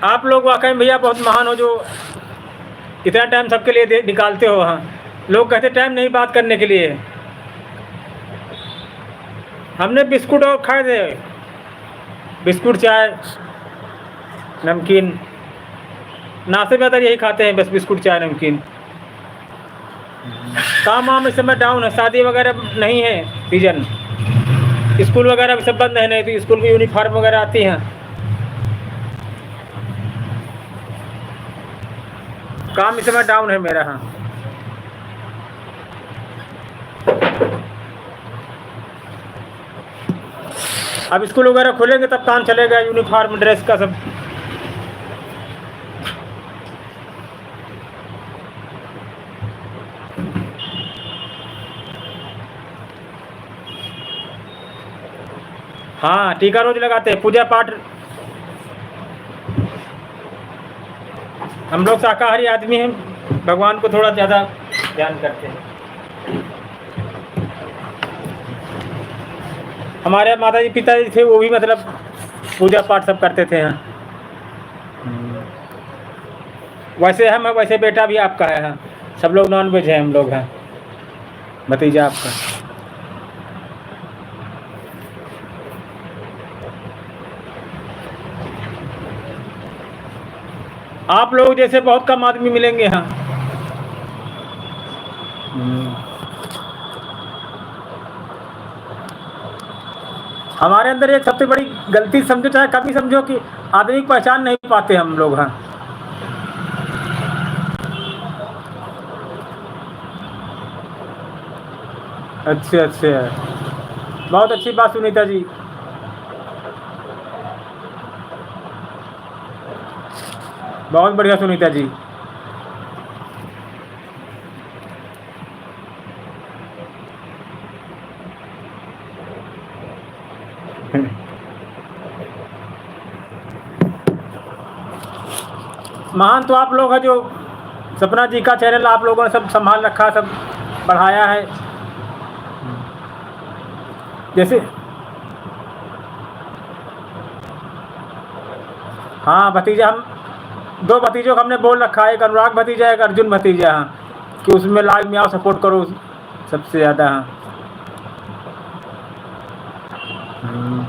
आप लोग वाकई भैया बहुत महान हो जो इतना टाइम सबके लिए निकालते हो। हाँ, लोग कहते टाइम नहीं बात करने के लिए। हमने बिस्कुट और खाए थे, बिस्कुट, चाय, नमकीन। नाश्ते में ज़्यादा यही खाते हैं, बस बिस्कुट, चाय, नमकीन। काम वाम इस समय डाउन है, शादी वगैरह नहीं है सीजन। स्कूल वगैरह भी सब बंद है, नहीं तो स्कूल की यूनिफॉर्म वगैरह आती हैं। काम इस समय डाउन है मेरा। हाँ, अब स्कूल वगैरह खुलेंगे तब काम चलेगा, यूनिफॉर्म ड्रेस का सब। हाँ, टीका रोज लगाते हैं, पूजा पाठ। हम लोग शाकाहारी आदमी हैं, भगवान को थोड़ा ज़्यादा ध्यान करते हैं। हमारे माताजी पिताजी थे, वो भी मतलब पूजा पाठ सब करते थे। हाँ, वैसे हम, वैसे बेटा भी आपका है। हाँ, सब लोग नॉन वेज हैं हम लोग। हैं भतीजा आपका। आप लोग जैसे बहुत कम आदमी मिलेंगे। हाँ, हमारे अंदर एक सबसे बड़ी गलती समझो, चाहे कभी समझो, कि आदमी की पहचान नहीं पाते हम लोग। हाँ, अच्छा अच्छा, बहुत अच्छी बात सुनीता जी। बहुत बढ़िया सुनीता जी। महान तो आप लोग हैं जो सपना जी का चैनल आप लोगों ने सब संभाल रखा, सब बढ़ाया है। जैसे हाँ, भतीजा, हम 2 भतीजों को हमने बोल रखा है, एक अनुराग भतीजा, एक अर्जुन भतीजा। हाँ, कि उसमें लाइव में आओ, सपोर्ट करो सबसे ज़्यादा। हाँ,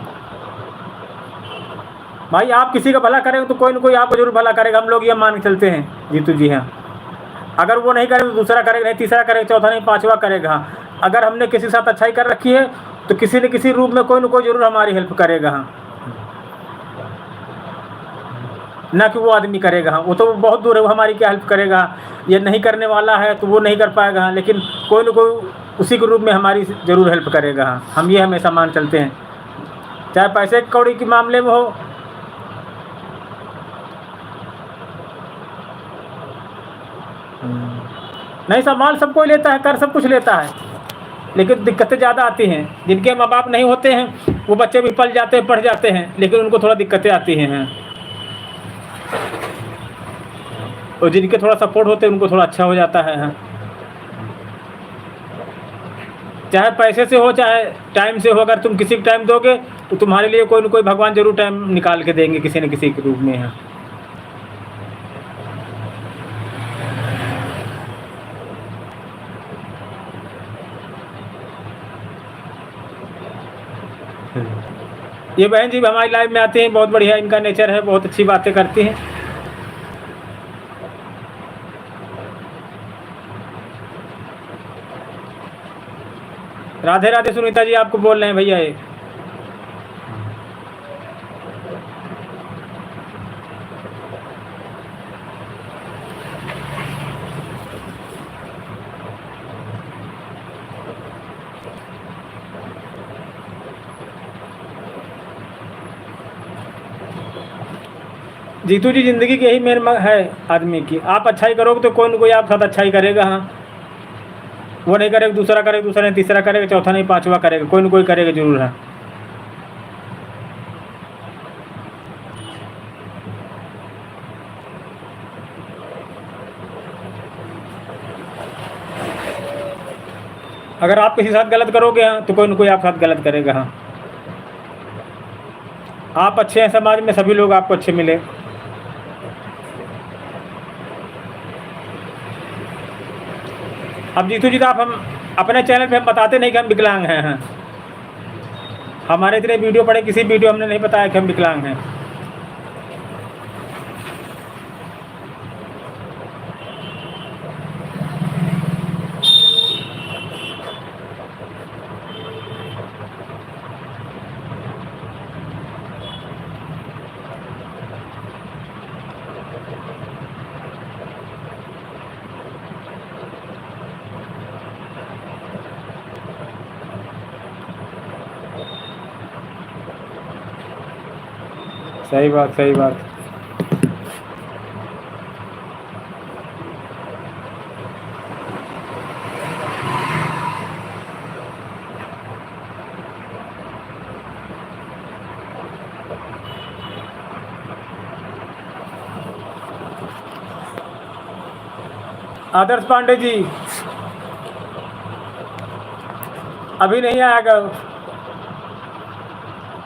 भाई आप किसी का भला करेंगे तो कोई ना कोई आपको जरूर भला करेगा, हम लोग ये मान के चलते हैं जीतू जी। हाँ, अगर वो नहीं करेगा तो दूसरा करेगा, नहीं तीसरा करेगा, चौथा नहीं पांचवा करेगा। हाँ, अगर हमने किसी के साथ अच्छाई कर रखी है तो किसी न किसी रूप में कोई ना कोई जरूर हमारी हेल्प करेगा। हाँ, ना कि वो आदमी करेगा। हाँ, वो तो बहुत दूर है, वो हमारी क्या हेल्प करेगा। ये नहीं करने वाला है तो वो नहीं कर पाएगा। हाँ, लेकिन कोई ना कोई उसी के रूप में हमारी ज़रूर हेल्प करेगा। हाँ, हम ये हमेशा मान चलते हैं, चाहे पैसे कौड़ी के मामले में हो। नहीं, संभाल सब कोई लेता है, कर सब कुछ लेता है, लेकिन दिक्कतें ज़्यादा आती हैं। जिनके माँ बाप नहीं होते हैं वो बच्चे भी पल जाते हैं, पढ़ जाते हैं, लेकिन उनको थोड़ा दिक्कतें आती हैं। और जिनके थोड़ा सपोर्ट होते हैं उनको थोड़ा अच्छा हो जाता है। हाँ, चाहे पैसे से हो चाहे टाइम से हो, अगर तुम किसी को टाइम दोगे तो तुम्हारे लिए कोई ना कोई भगवान जरूर टाइम निकाल के देंगे किसी न किसी के रूप में। हाँ, ये बहन जी भी हमारी लाइफ में आती हैं, बहुत बढ़िया इनका नेचर है, बहुत अच्छी बातें करती हैं। राधे राधे सुनीता जी, आपको बोल रहे हैं भैया ये। जीतू जी, ज़िंदगी की यही मेन है आदमी की, आप अच्छाई करोगे तो कोई न कोई आपके साथ अच्छाई करेगा। हाँ, वो नहीं करेगा दूसरा करेगा, दूसरा नहीं तीसरा करेगा, चौथा नहीं पांचवा करेगा, कोई न कोई करेगा जरूर है। अगर आप किसी साथ गलत करोगे हाँ तो कोई न कोई आपके साथ गलत करेगा। हाँ, आप अच्छे हैं, समाज में सभी लोग आपको अच्छे मिले। अब जीतू जी, तो आप हम अपने चैनल पे हम बताते नहीं कि हम विकलांग हैं। हाँ, हमारे इतने वीडियो पड़े, किसी वीडियो हमने नहीं बताया कि हम विकलांग हैं। सही बात, सही बात। आदर्श पांडे जी अभी नहीं आएगा।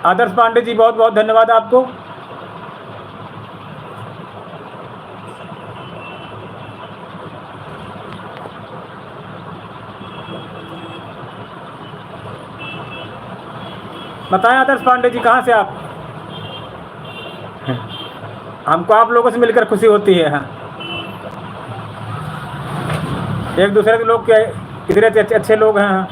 आदर्श पांडे जी, बहुत बहुत धन्यवाद आपको। बताएं आदर्श पांडे जी, कहाँ से आप? हमको आप लोगों से मिलकर खुशी होती है। हाँ, एक दूसरे के लोग के इतने अच्छे अच्छे लोग हैं। हाँ,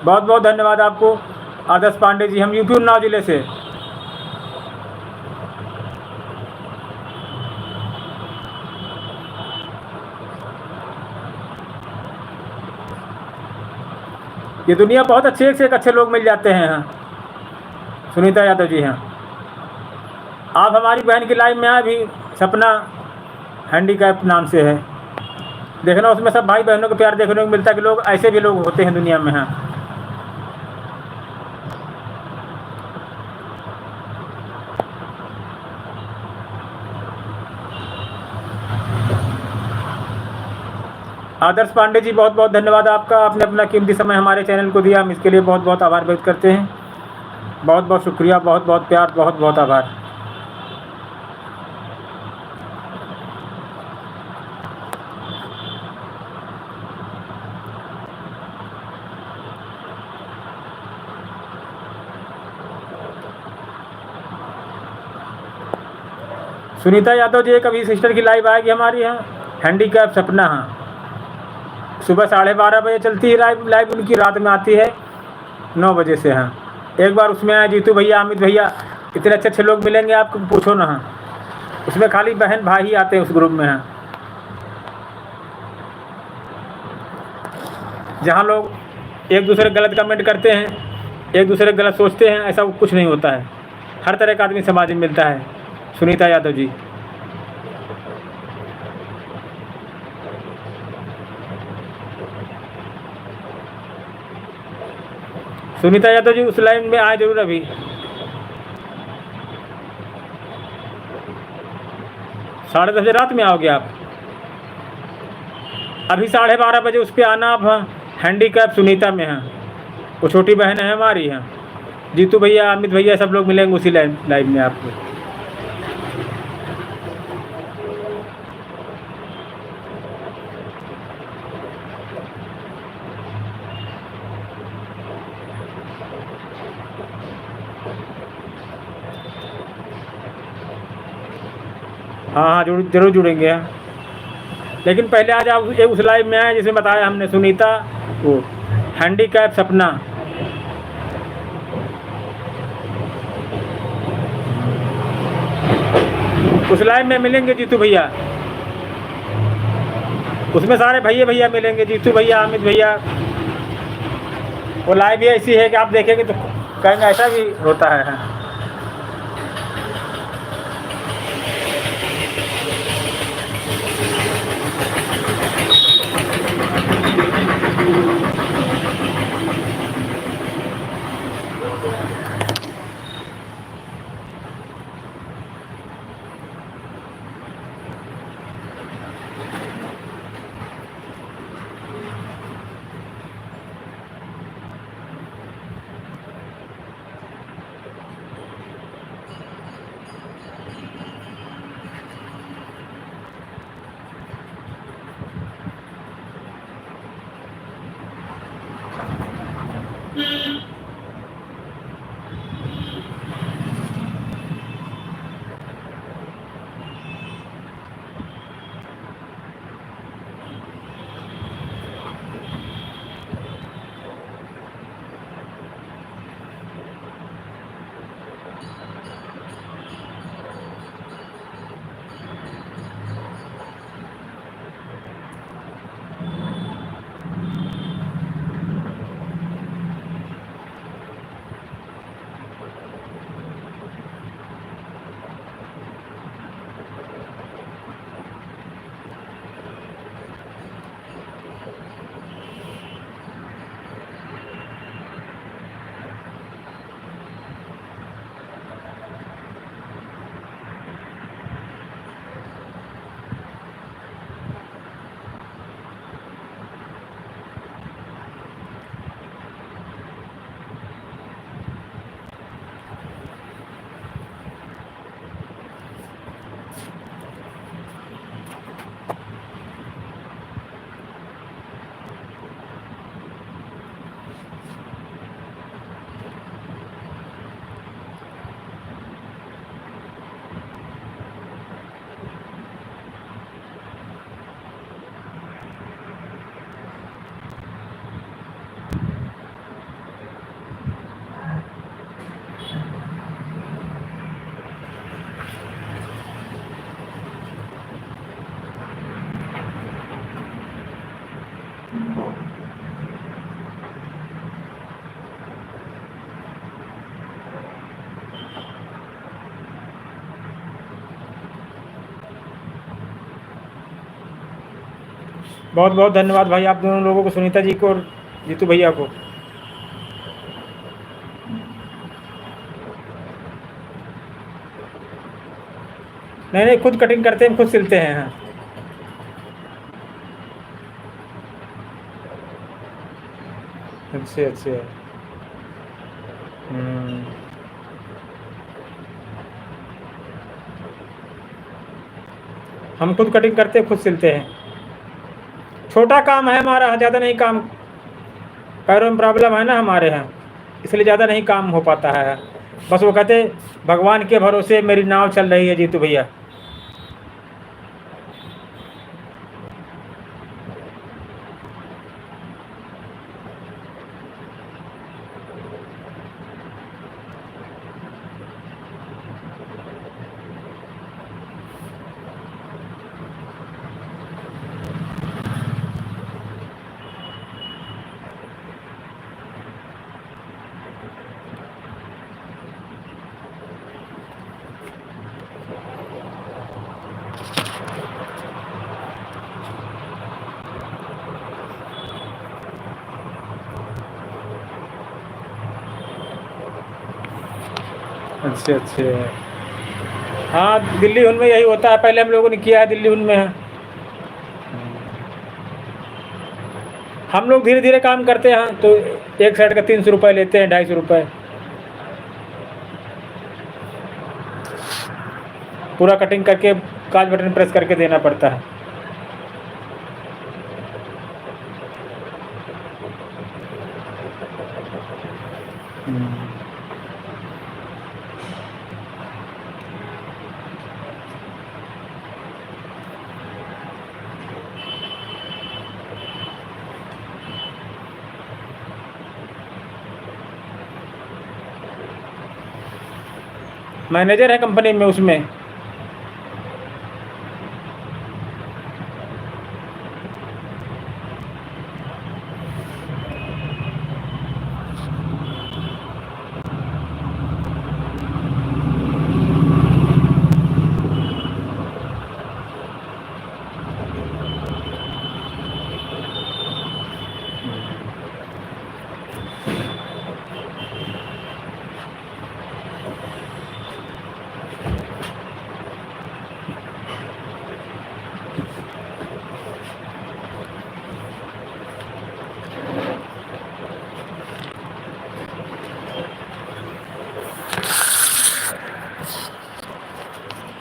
बहुत बहुत धन्यवाद आपको आदर्श पांडे जी। हम यूपी उन्नाव जिले से। ये दुनिया बहुत अच्छे से एक अच्छे लोग मिल जाते हैं। हाँ, सुनीता यादव जी। हाँ, आप हमारी बहन की लाइफ में आए भी, सपना हैंडीकैप नाम से है, देखना उसमें सब भाई बहनों को प्यार देखने को मिलता है कि लोग ऐसे भी लोग होते हैं दुनिया में। हाँ, आदर्श पांडे जी, बहुत बहुत धन्यवाद आपका। आपने अपना कीमती समय हमारे चैनल को दिया, हम इसके लिए बहुत बहुत आभार व्यक्त करते हैं। बहुत बहुत शुक्रिया, बहुत बहुत प्यार, बहुत बहुत आभार। सुनीता यादव जी, एक अभी सिस्टर की लाइव आएगी हमारी यहाँ, हैंडीकैप सपना। हाँ, सुबह 12:30 बजे चलती है लाइव उनकी, रात में आती है 9 बजे से। हाँ, एक बार उसमें आए जीतू भैया, अमित भैया, इतने अच्छे अच्छे लोग मिलेंगे आपको, पूछो ना। हाँ, उसमें खाली बहन भाई ही आते हैं उस ग्रुप में। हाँ, जहाँ लोग एक दूसरे गलत कमेंट करते हैं, एक दूसरे गलत सोचते हैं, ऐसा कुछ नहीं होता है। हर तरह का आदमी समाज में मिलता है। सुनीता यादव जी, सुनीता यादव जी उस लाइन में आए जरूर। अभी 10:30 बजे रात में आओगे आप? अभी 12:30 बजे उस पर आना आप। हाँ, हैंडीकैप सुनीता में। हाँ, वो छोटी बहन है हमारी। हाँ, जीतू भैया, अमित भैया, सब लोग मिलेंगे उसी लाइव में आपको। हाँ हाँ जरूर जुड़ेंगे। लेकिन पहले आज आप उस लाइव में आए जिसमें बताया हमने सुनीता वो हैंडीकैप सपना। उस लाइव में मिलेंगे जीतू भैया, उसमें सारे भैया मिलेंगे, जीतू भैया, अमित भैया। वो लाइव भी ऐसी है कि आप देखेंगे तो कहेंगे ऐसा भी होता है। बहुत बहुत धन्यवाद भाई आप दोनों लोगों को, सुनीता जी को और जीतू भैया को। नहीं खुद कटिंग करते हैं, खुद सिलते हैं। हाँ अच्छे। हम खुद कटिंग करते हैं, खुद सिलते हैं। छोटा काम है हमारा, ज़्यादा नहीं काम, पैरों में प्रॉब्लम है ना हमारे यहाँ, इसलिए ज़्यादा नहीं काम हो पाता है। बस वो कहते भगवान के भरोसे मेरी नाव चल रही है जीतू भैया। अच्छे। हाँ दिल्ली हुन में यही होता है, पहले हम लोगों ने किया है दिल्ली हुन में। हम लोग धीरे धीरे काम करते हैं तो एक शर्ट का 300 रुपये लेते हैं, 250 रुपये। पूरा कटिंग करके काज बटन प्रेस करके देना पड़ता है। मैनेजर है कंपनी में उसमें।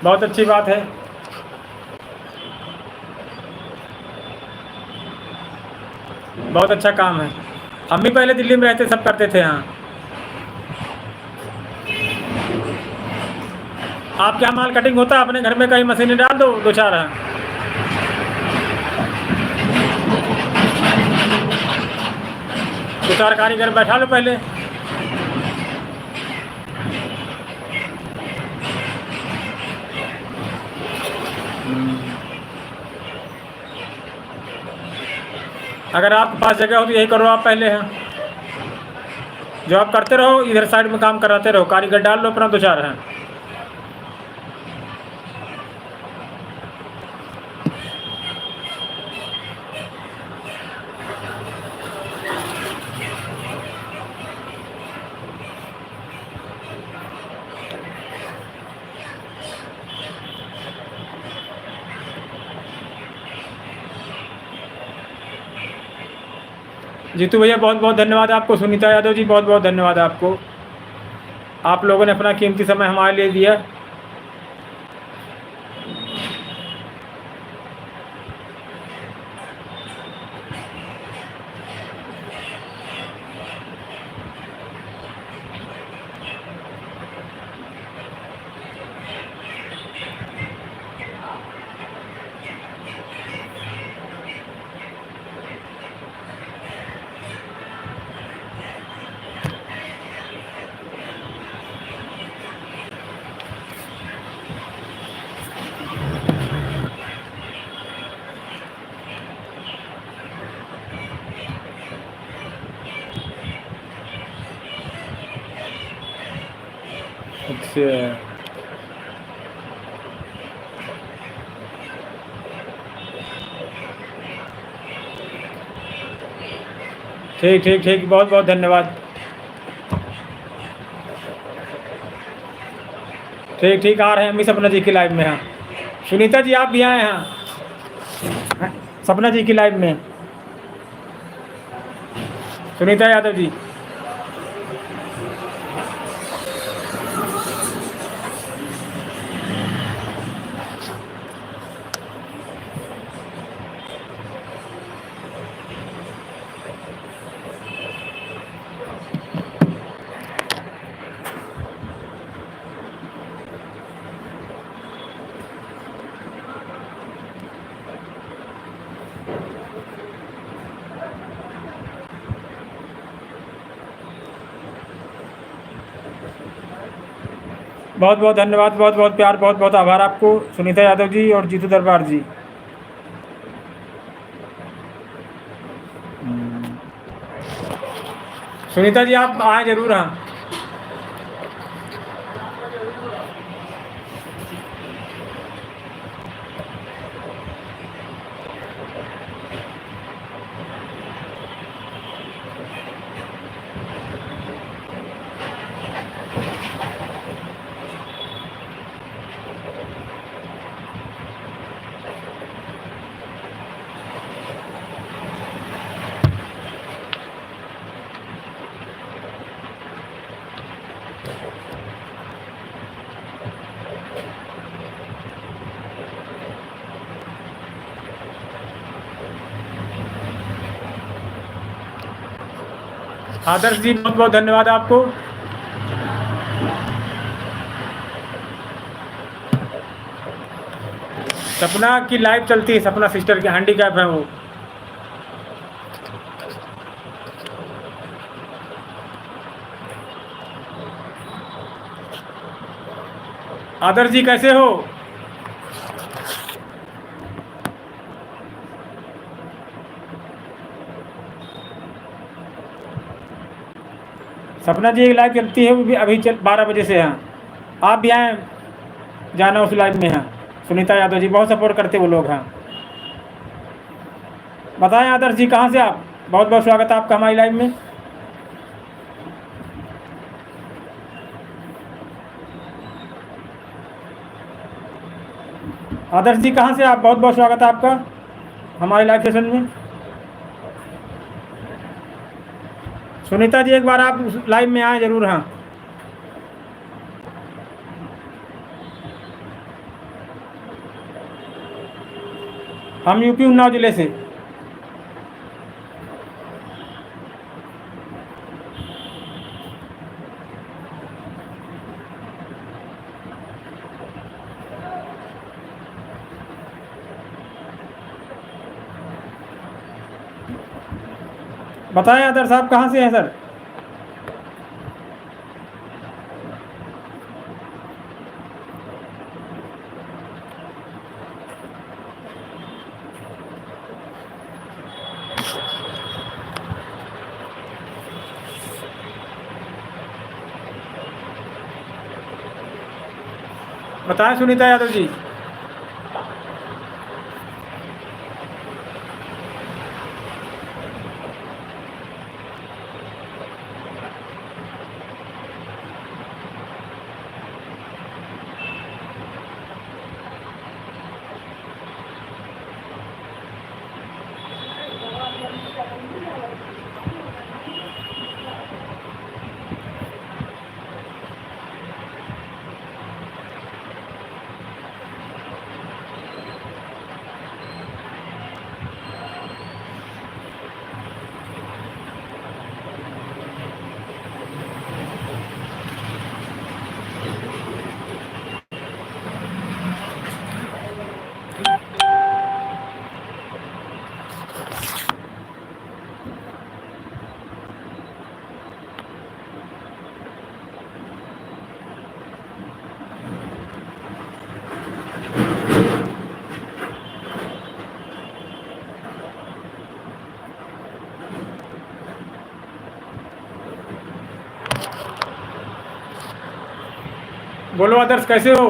बहुत अच्छी बात है। बहुत अच्छा काम है। हम भी पहले दिल्ली में रहते, सब करते थे यहाँ। आप क्या माल कटिंग होता है अपने घर में कहीं मशीनें डाल दो, दो चार हैं, दो चार कारीगर बैठा लो पहले। अगर आपके पास जगह हो तो यही करो आप पहले। हैं जो आप करते रहो, इधर साइड में काम कराते रहो, कारीगर डाल लो अपना, दो चार हैं। जीतू भैया बहुत बहुत धन्यवाद आपको। सुनीता यादव जी बहुत बहुत धन्यवाद आपको। आप लोगों ने अपना कीमती समय हमारे लिए दिया। अच्छा, ठीक ठीक ठीक, बहुत बहुत धन्यवाद। ठीक ठीक, आ रहे हैं हम भी सपना जी की लाइव में। हाँ सुनीता जी आप भी आए हैं सपना जी की लाइव में। सुनीता यादव जी बहुत बहुत धन्यवाद, बहुत बहुत प्यार, बहुत बहुत आभार आपको सुनीता यादव जी और जीतू दरबार जी। सुनीता जी आप आए जरूर। हाँ आदर्श जी बहुत बहुत धन्यवाद आपको। सपना की लाइव चलती है, सपना सिस्टर के हैंडीकैप है वो। आदर्श जी कैसे हो? सपना जी एक लाइव चलती है, वो भी अभी 12 बजे से। हैं आप भी आए जाना उस लाइव में। हैं सुनीता यादव जी बहुत सपोर्ट करते वो लोग हैं। बताएं आदर्श जी कहाँ से आप? बहुत बहुत स्वागत है आपका हमारी लाइव में। आदर्श जी कहाँ से आप? बहुत बहुत स्वागत है आपका हमारे लाइव सेशन में। सुनीता जी एक बार आप उस लाइव में आए जरूर। हाँ हम यूपी उन्नाव जिले से। बताएं आदर्श साहब कहाँ से हैं सर? बताएं सुनीता यादव जी। बोलो आदर्श कैसे हो?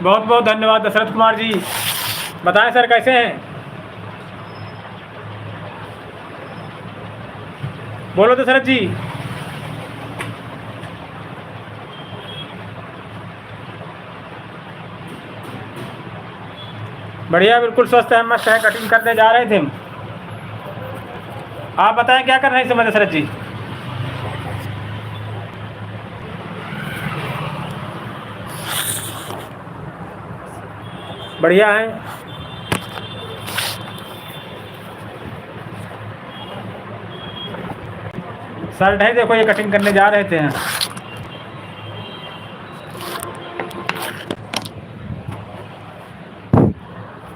बहुत बहुत धन्यवाद दशरथ कुमार जी। बताएं सर कैसे हैं? बोलो दशरथ जी। बढ़िया, बिल्कुल स्वस्थ है, मस्त है। कटिंग करने जा रहे थे हम। आप बताएं क्या कर रहे हैं इस समय दशरथ जी? बढ़िया है। शर्ट है, देखो ये कटिंग करने जा रहे थे।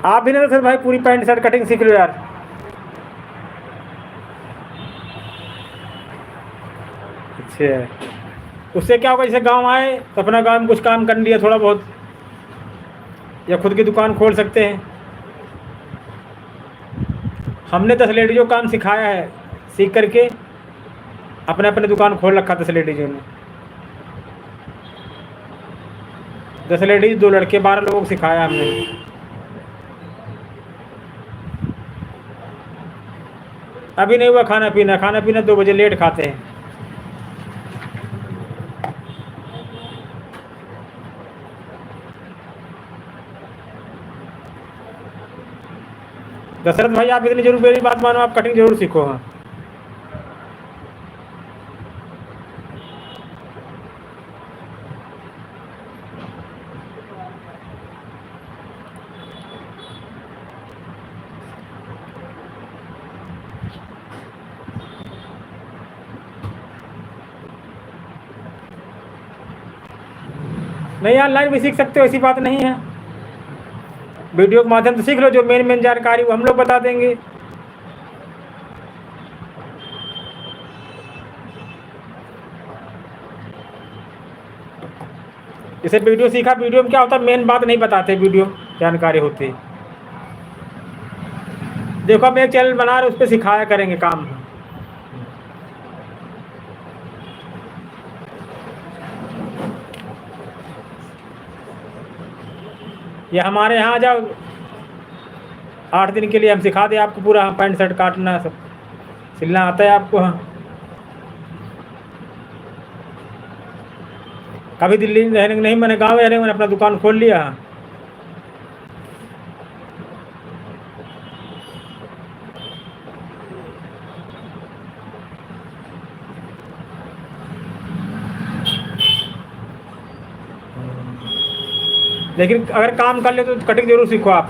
आप भी ना सर भाई पूरी पैंट शर्ट कटिंग सीख लो यार। अच्छा, उससे क्या होगा, जैसे गांव आए तो अपना गांव में कुछ काम कर लिया थोड़ा बहुत, या खुद की दुकान खोल सकते हैं। हमने 10 लेडीज़ों को काम सिखाया है, सीख करके अपने अपने दुकान खोल रखा 10 लेडीज़ों ने। 10 लेडीज़ 2 लड़के 12 लोगों को सिखाया हमने। अभी नहीं हुआ खाना पीना, खाना पीना 2 बजे लेट खाते हैं। दशरथ भाई आप इतनी जरूर मेरी बात मानो, आप कटिंग जरूर सीखो। हाँ नहीं, ऑनलाइन भी सीख सकते हो, ऐसी बात नहीं है। वीडियो के माध्यम से सीख लो, जो मेन जानकारी वो हम लोग बता देंगे। जैसे वीडियो सीखा, वीडियो में क्या होता है मेन बात नहीं बताते, वीडियो जानकारी होती। देखो हम एक चैनल बना रहे, उस पर सिखाया करेंगे काम। ये हमारे यहाँ जाओ 8 दिन के लिए, हम सिखा दें आपको पूरा पैंट शर्ट काटना, सब सिलना आता है आपको। हाँ कभी दिल्ली रहने नहीं, मैंने गाँव रहने, मैंने अपना दुकान खोल लिया। लेकिन अगर काम कर ले तो कटिंग जरूर सीखो आप।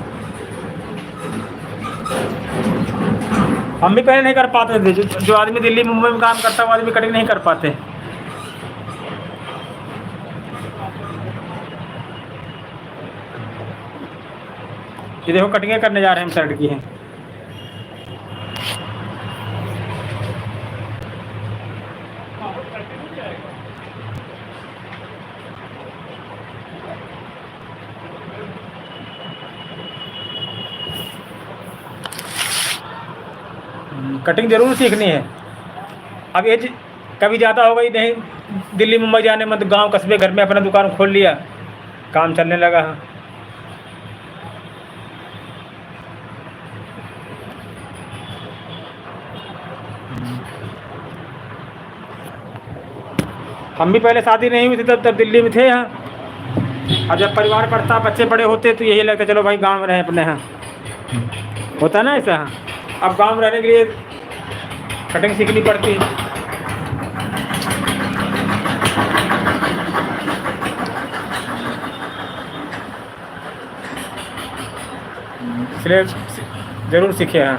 हम भी पहले नहीं कर पाते थे, जो आदमी दिल्ली मुंबई में काम करता है वो आदमी कटिंग नहीं कर पाते। ये देखो कटिंगें करने जा रहे हैं हम, शर्ट की हैं। कटिंग जरूर सीखनी है। अब एज कभी ज़्यादा हो गई नहीं, दिल्ली मुंबई जाने में, तो गांव कस्बे घर में अपना दुकान खोल लिया, काम चलने लगा। हम भी पहले शादी नहीं हुई थी तब दिल्ली में थे। यहाँ अब जब परिवार बढ़ता, बच्चे बड़े होते, तो यही लगता चलो भाई गांव में रहें अपने। यहाँ होता ना ऐसा। अब गांव में रहने के लिए कटिंग सीखनी पड़ती है। इसलिए ज़रूर सीखे। हाँ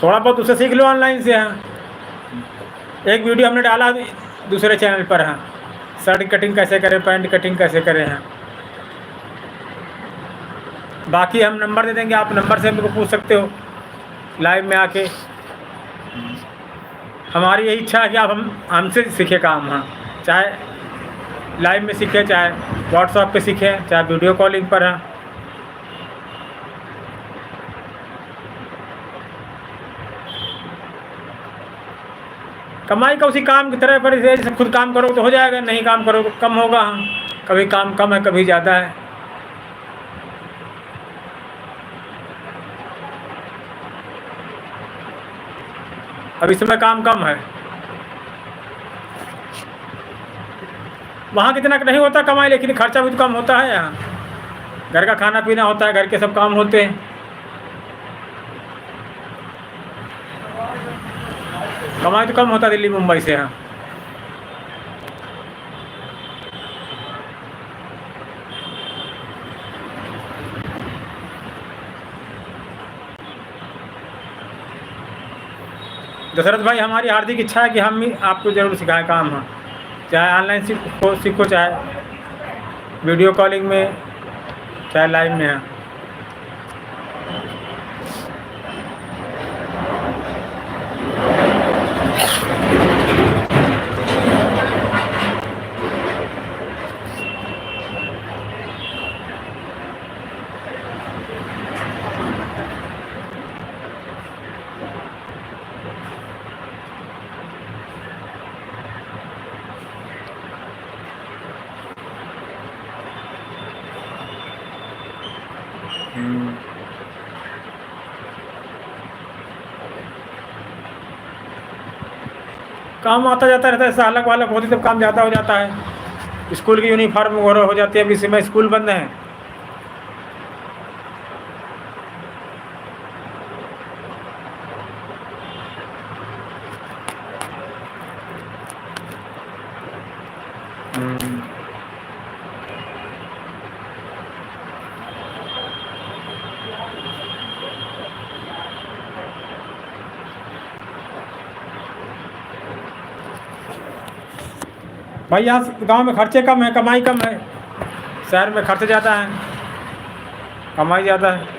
थोड़ा बहुत उसे सीख लो ऑनलाइन से। हाँ एक वीडियो हमने डाला दूसरे चैनल पर। हाँ शर्ट कटिंग कैसे करें, पैंट कटिंग कैसे करें। हाँ बाकी हम नंबर दे देंगे, आप नंबर से हमको पूछ सकते हो लाइव में आके। हमारी यही इच्छा है कि आप हमसे सीखें काम। हाँ चाहे लाइव में सीखें, चाहे व्हाट्सएप पे सीखें, चाहे वीडियो कॉलिंग पर। हाँ कमाई का उसी काम की तरह, पर जैसे खुद काम करो तो हो जाएगा, नहीं काम करो तो कम होगा। कभी काम कम है, कभी ज़्यादा है। अब इस समय काम कम है। वहाँ कितना नहीं होता कमाई, लेकिन खर्चा भी तो कम होता है। यहाँ घर का खाना पीना होता है, घर के सब काम होते हैं। कमाई तो कम होता दिल्ली मुंबई से। यहाँ दशरथ भाई, हमारी हार्दिक इच्छा है कि हम भी आपको ज़रूर सिखाएं काम। हाँ, चाहे ऑनलाइन सीखो, चाहे वीडियो कॉलिंग में, चाहे लाइव में। हाँ, काम आता जाता रहता है। सालक वालक होती तब काम ज़्यादा हो जाता है। स्कूल की यूनिफॉर्म वगैरह हो जाती है। अभी इस समय स्कूल बंद है। भाई यहाँ गांव में खर्चे कम है, कमाई कम है। शहर में खर्चे ज़्यादा है, कमाई ज़्यादा है।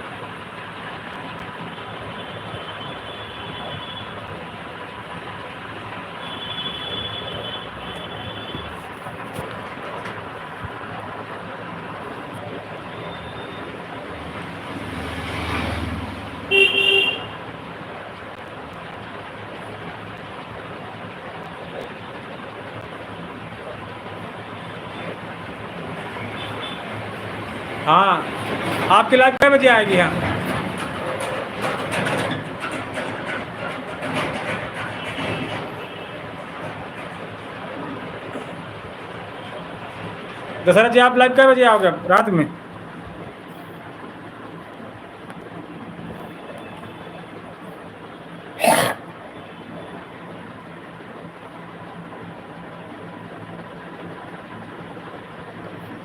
हाँ, आपकी लाइफ कै बजे आएगी? हाँ, दशरथ जी, आप लाइव कै बजे आओगे रात में?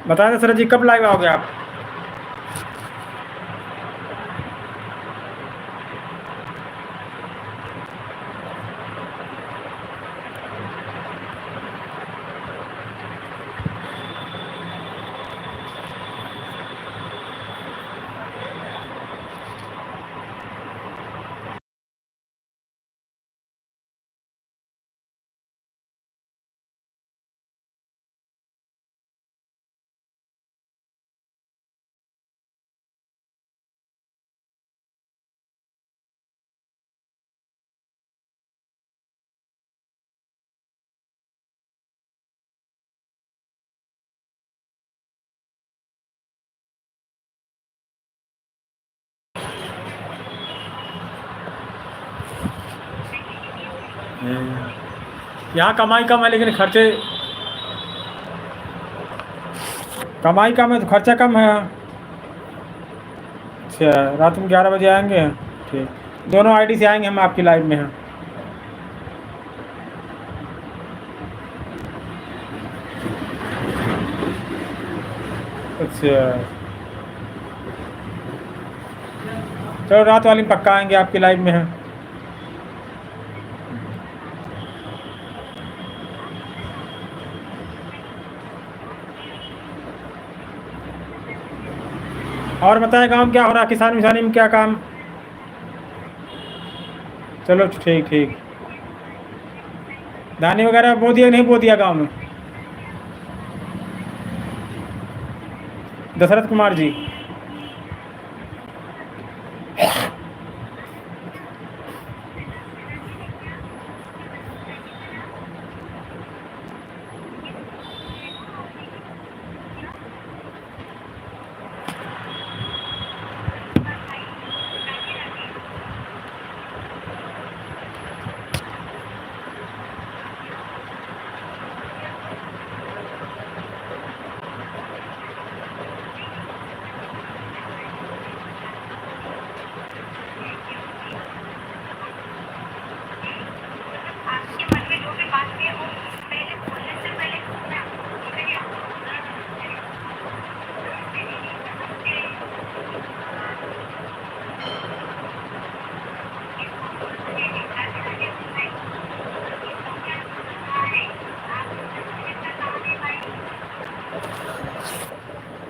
बताएं दशरथ जी, कब लाइव आओगे आप? यहाँ कमाई कम है, लेकिन खर्चे, कमाई कम है तो खर्चा कम है। अच्छा, रात में 11 बजे आएंगे? ठीक, दोनों आईडी से आएंगे हम आपकी लाइव में। हैं अच्छा, चलो रात वाली पक्का आएंगे आपकी लाइव में। हैं और बताएं गाँव क्या हो रहा है, किसान विसानी में क्या काम? चलो ठीक ठीक। धानी वगैरह बो दिया नहीं बो दिया गाँव में? दशरथ कुमार जी,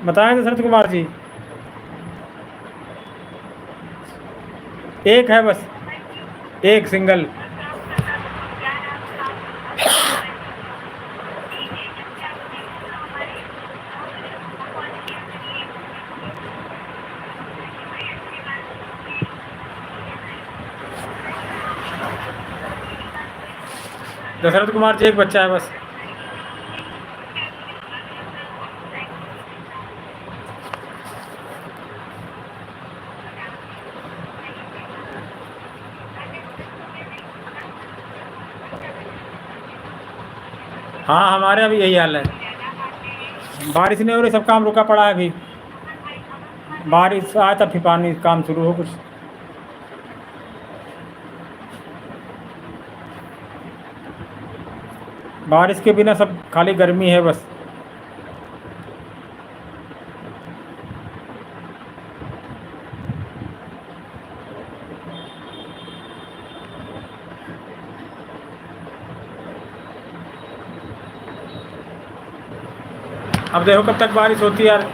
बताएं दशरथ कुमार जी। एक है बस, एक सिंगल। दशरथ कुमार जी एक बच्चा है बस। हाँ हमारे अभी यही हाल है, बारिश नहीं हो रही, सब काम रुका पड़ा है अभी। बारिश आया तब फिर पानी काम शुरू हो कुछ। बारिश के बिना सब खाली गर्मी है बस। अब देखो कब तक बारिश होती है यार।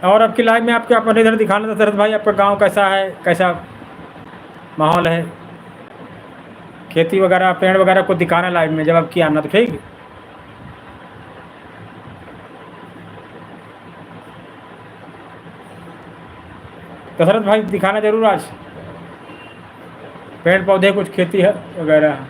और आपकी लाइफ में आपके अपने इधर दिखाना दशरथ भाई, आपका गांव कैसा है, कैसा माहौल है, खेती वगैरह पेड़ वगैरह को दिखाना लाइव में जब आपकी आना, तो ठीक। दशरथ भाई दिखाना जरूर आज, पेड़ पौधे कुछ खेती है वगैरह।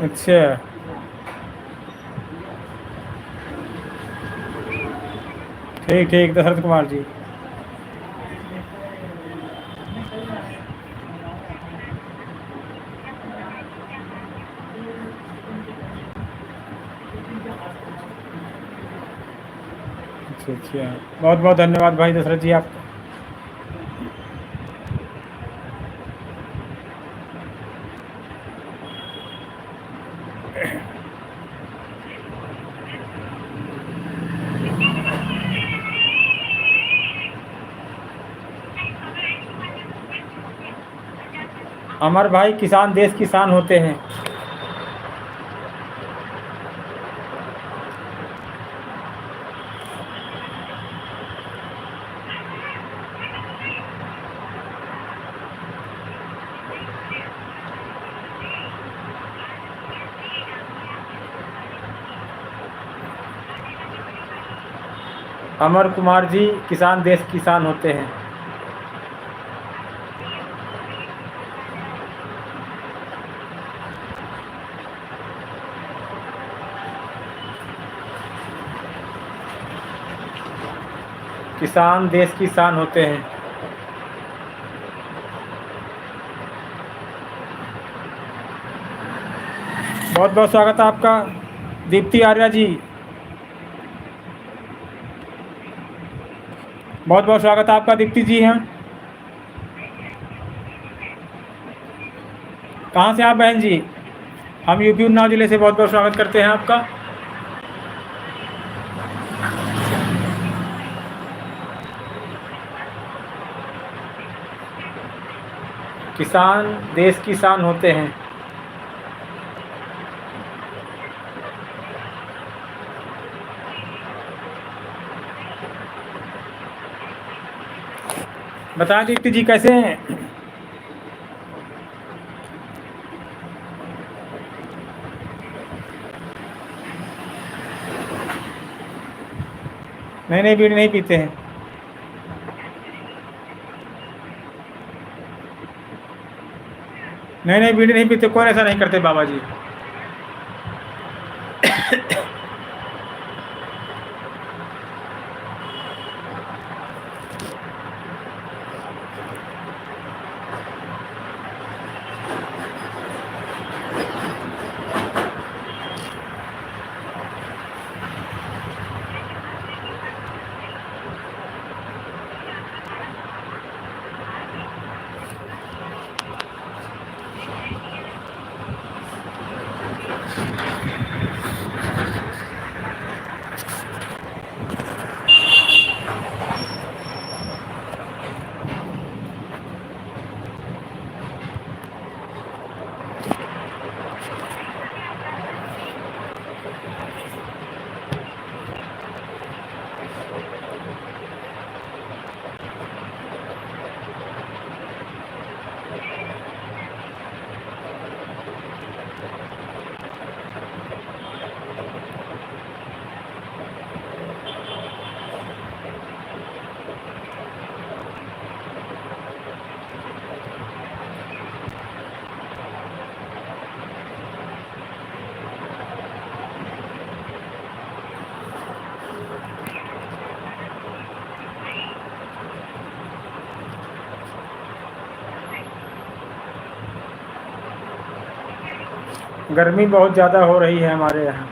अच्छा ठीक ठीक दशरथ कुमार जी। अच्छा अच्छा, बहुत बहुत धन्यवाद भाई दशरथ जी आपका। अमर भाई, किसान देश किसान होते हैं। अमर कुमार जी, किसान देश किसान होते हैं। किसान देश किसान होते हैं। बहुत बहुत स्वागत है आपका दीप्ति आर्या जी, बहुत बहुत स्वागत है आपका दीप्ति जी। हैं कहाँ से आप बहन जी? हम यूपी उन्नाव जिले से बहुत बहुत स्वागत करते हैं आपका। किसान देश किसान होते हैं। बताएं दीप्ति जी कैसे हैं? नहीं बीड़ी नहीं पीते हैं। नहीं बीड़ी नहीं पीते, कौन ऐसा नहीं करते बाबा जी। गर्मी बहुत ज़्यादा हो रही है हमारे यहाँ।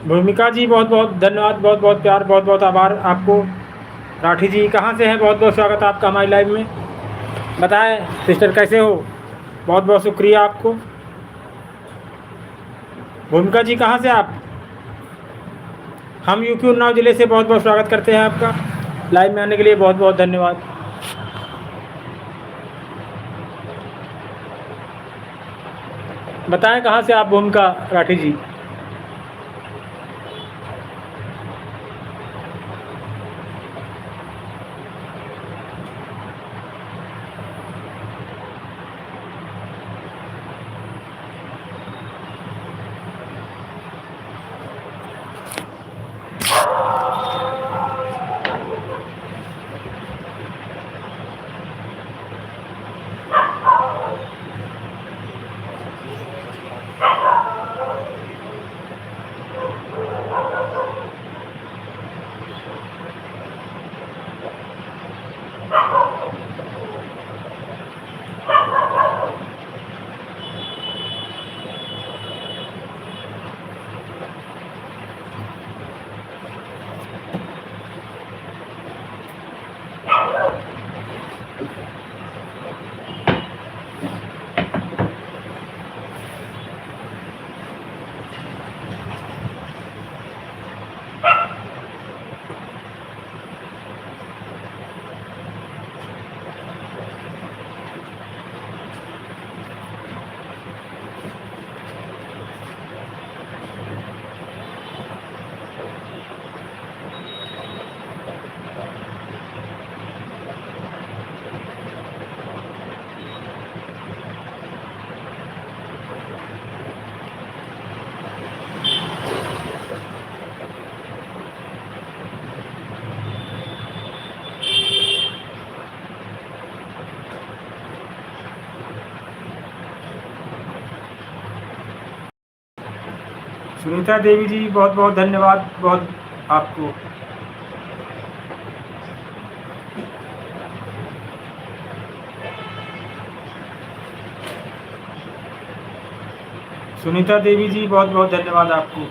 भूमिका जी बहुत बहुत धन्यवाद, बहुत बहुत प्यार, बहुत बहुत आभार आपको। राठी जी कहाँ से हैं, बहुत बहुत स्वागत है आपका हमारी लाइव में। बताएं सिस्टर कैसे हो, बहुत बहुत शुक्रिया आपको। भूमिका जी कहाँ से आप? हम यूपी उन्नाव ज़िले से बहुत बहुत स्वागत करते हैं आपका। लाइव में आने के लिए बहुत बहुत धन्यवाद। बताएं कहाँ से आप भूमिका राठी जी? सुनीता देवी जी बहुत बहुत धन्यवाद, बहुत आपको। सुनीता देवी जी बहुत बहुत धन्यवाद आपको।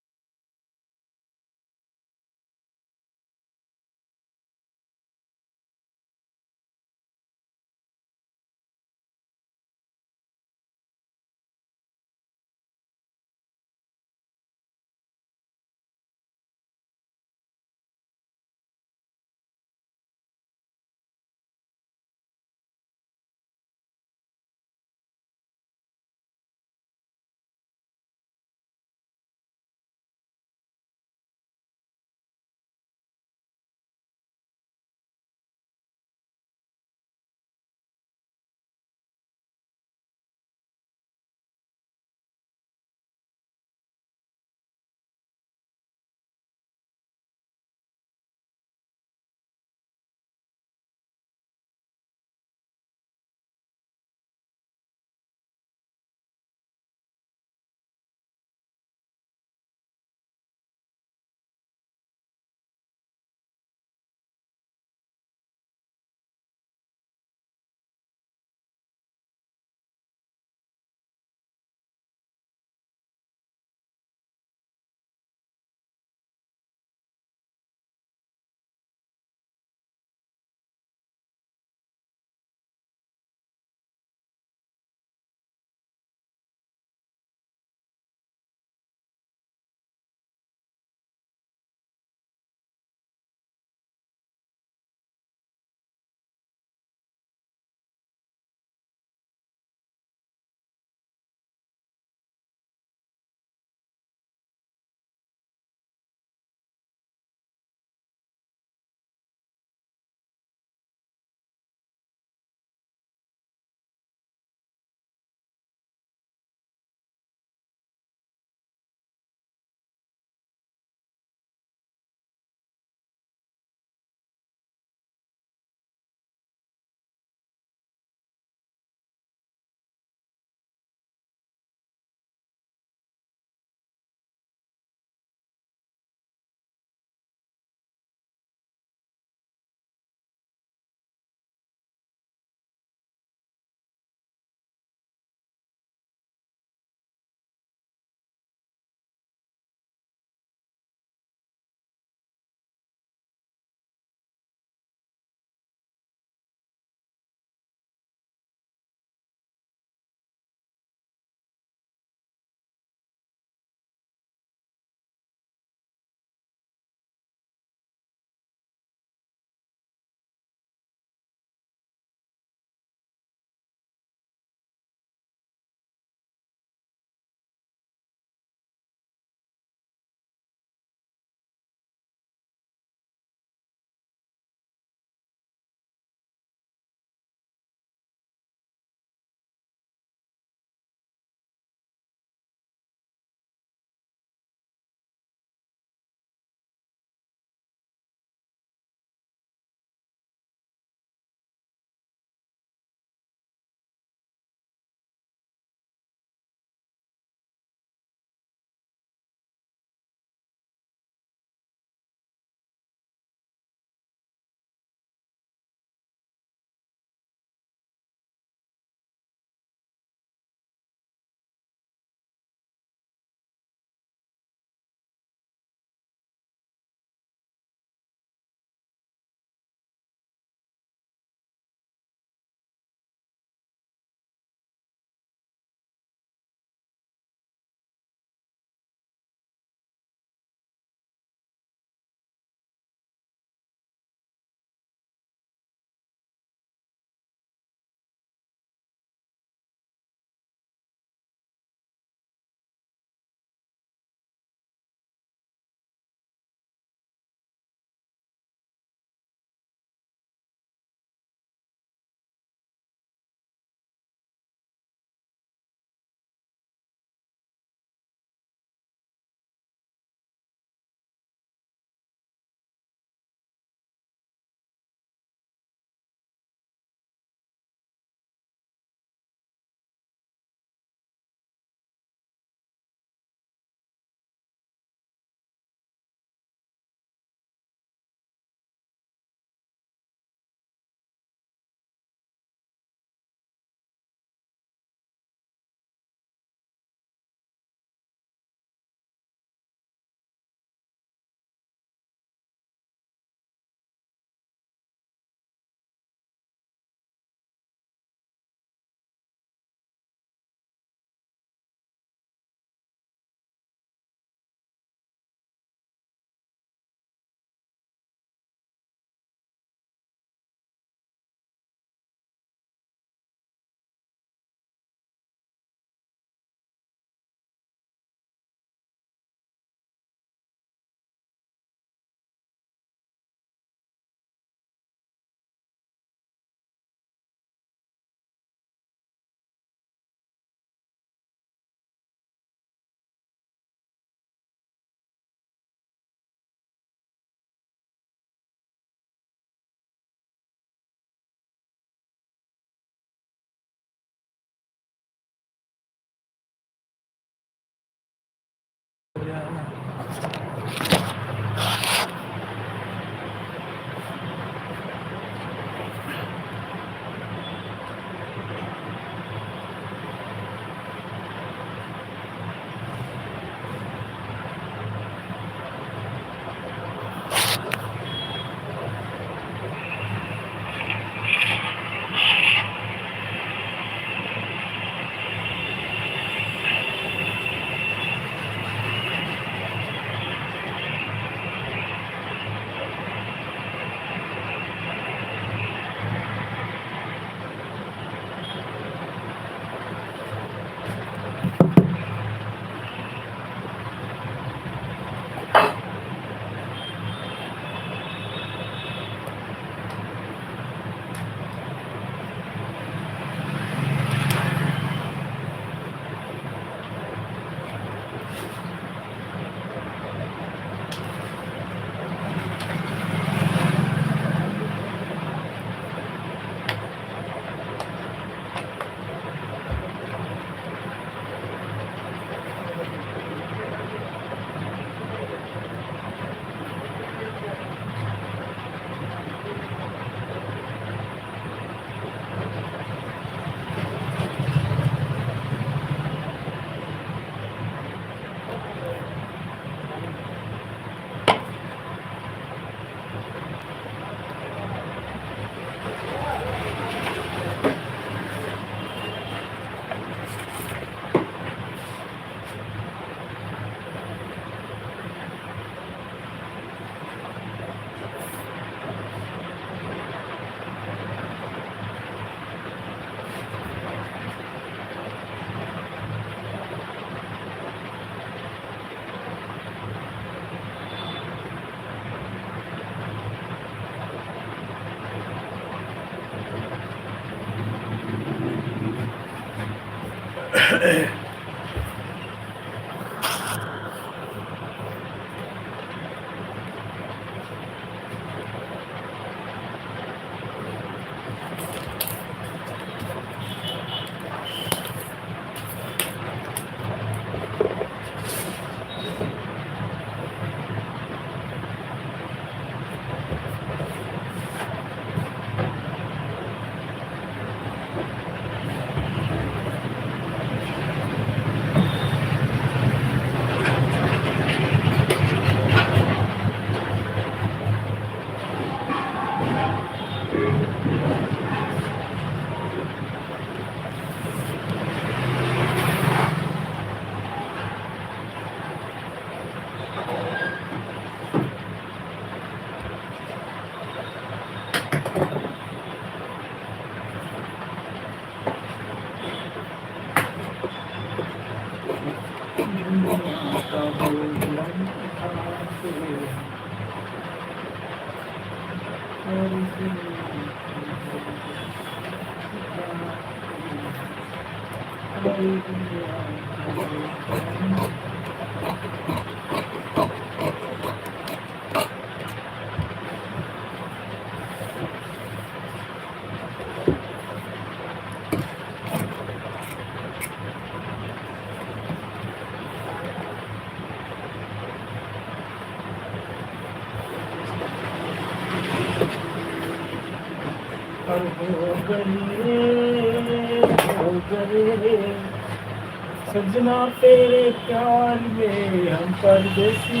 सजना तेरे प्यार में हम परदेसी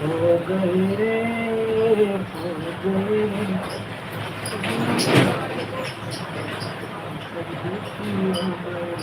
हो गए रे, हो गए परदेसी हो गए।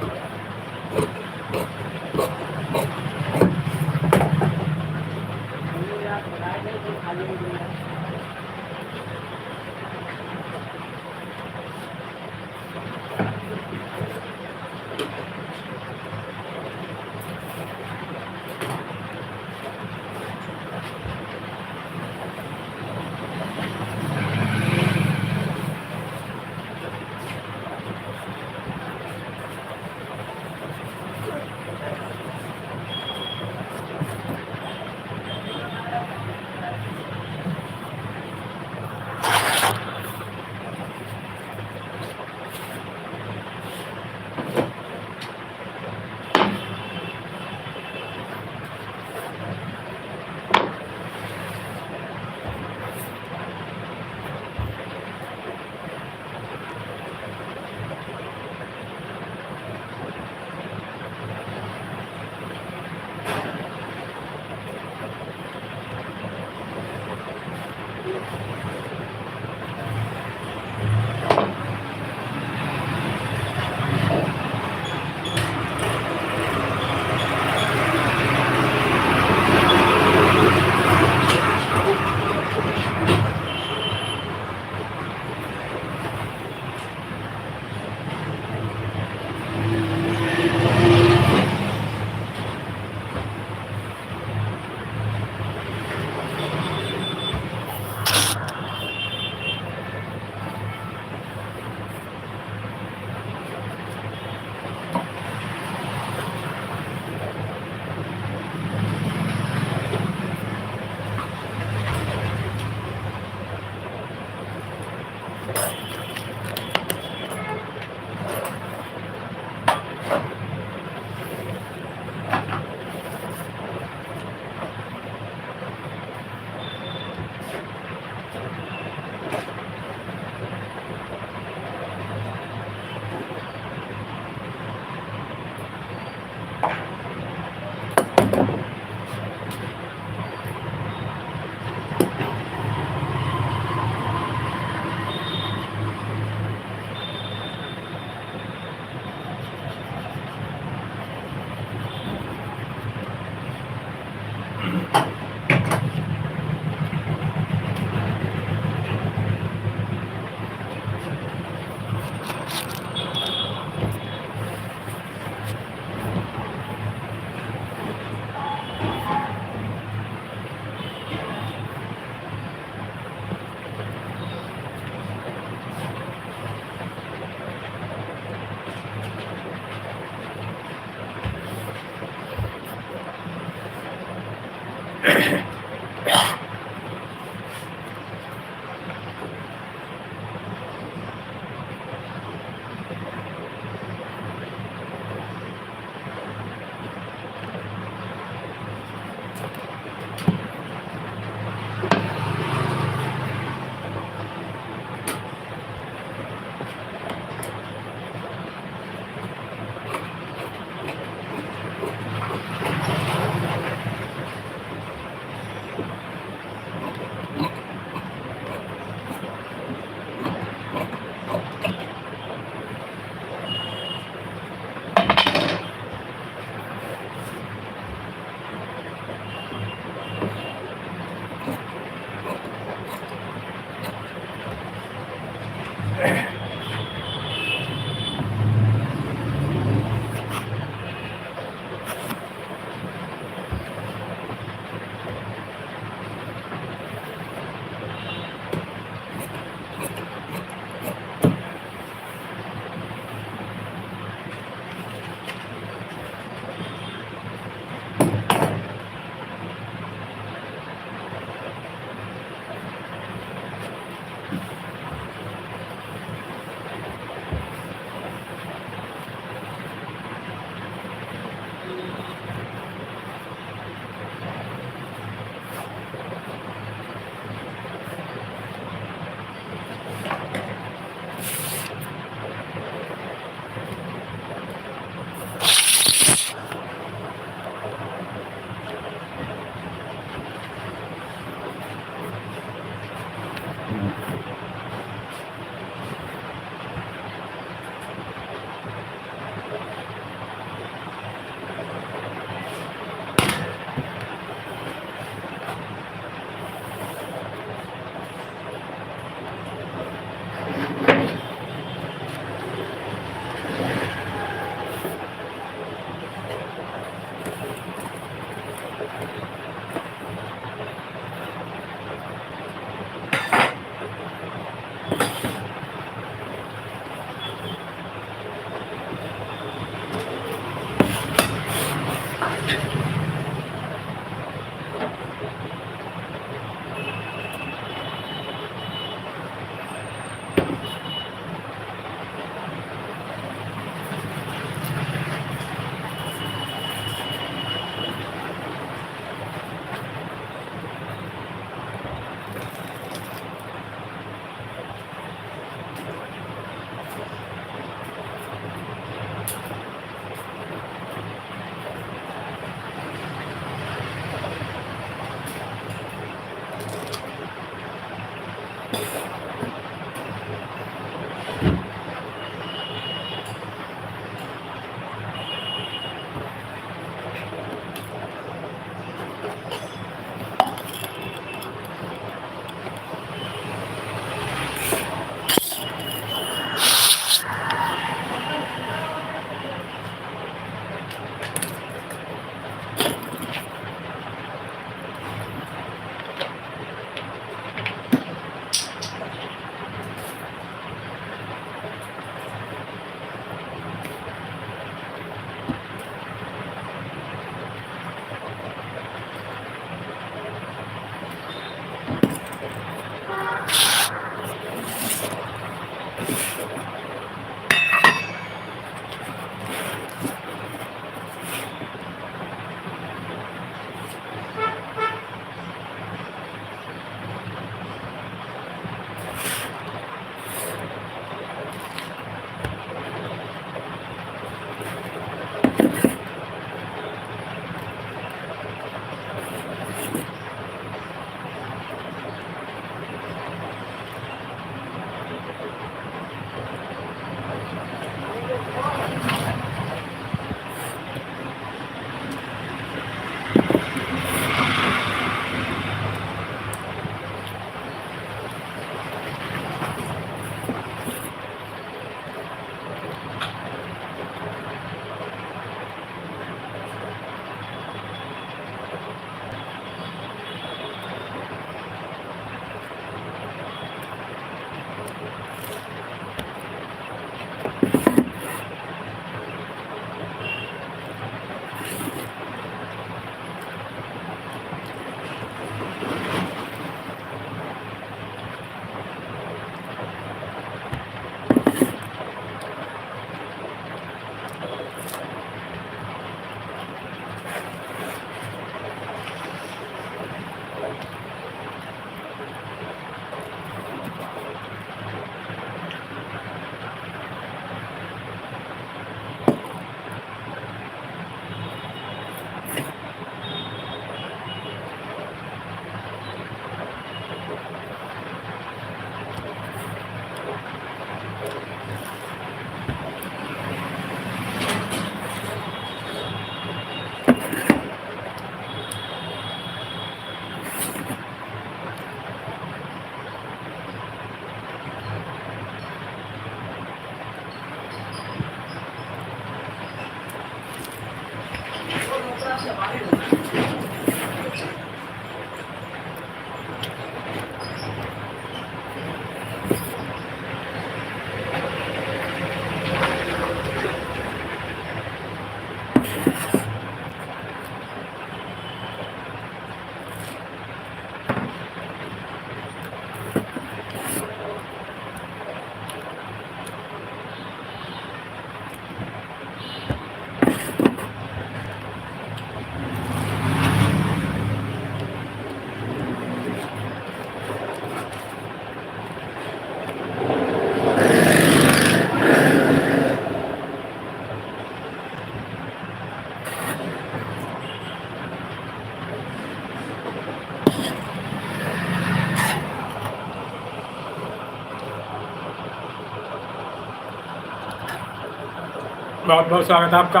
बहुत बहुत स्वागत है आपका।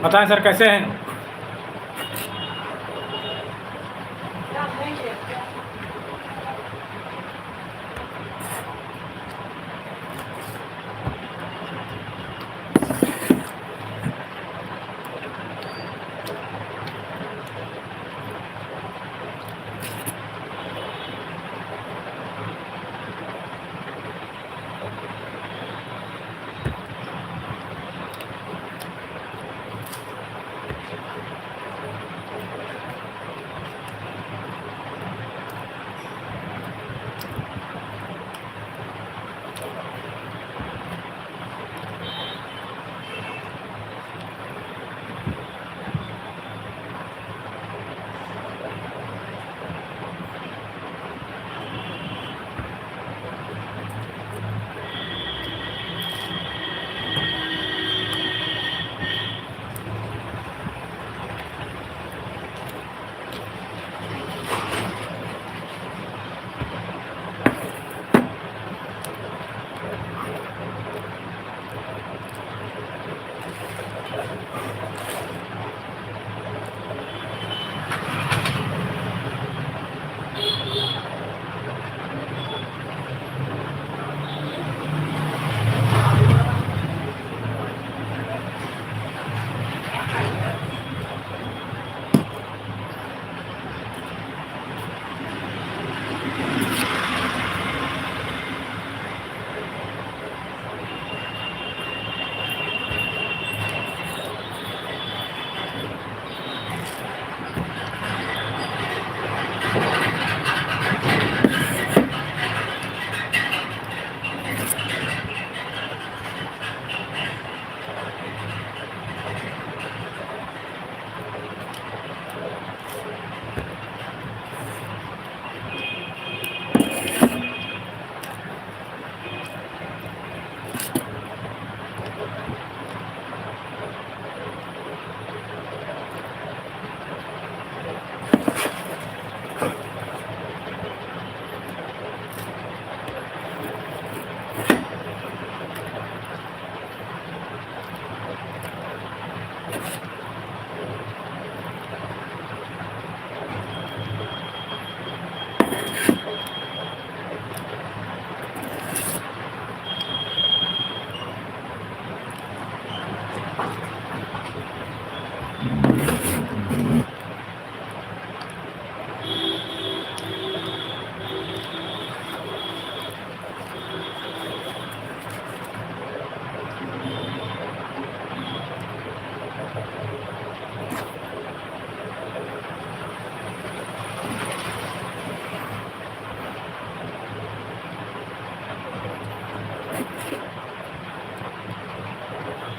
बताएं सर कैसे हैं?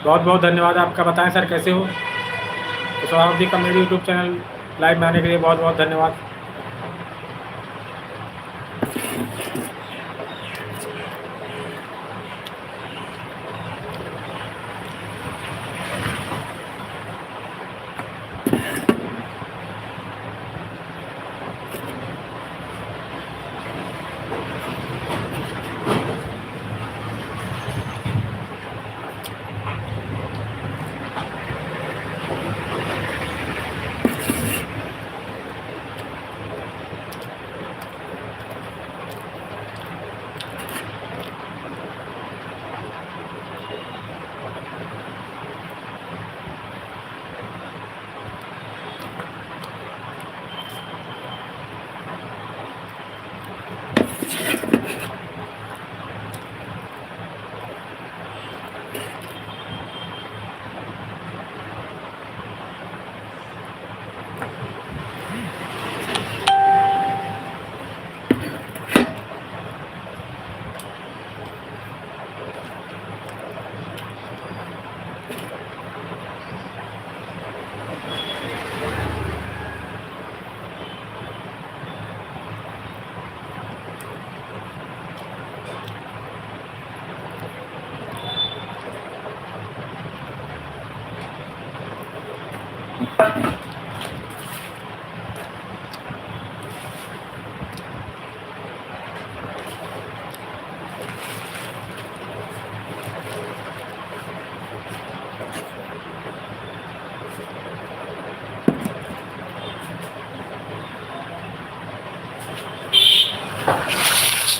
बहुत बहुत धन्यवाद आपका। बताएं सर कैसे हो? तो स्वागत जी का मेरे यूट्यूब चैनल लाइव में आने के लिए बहुत बहुत धन्यवाद।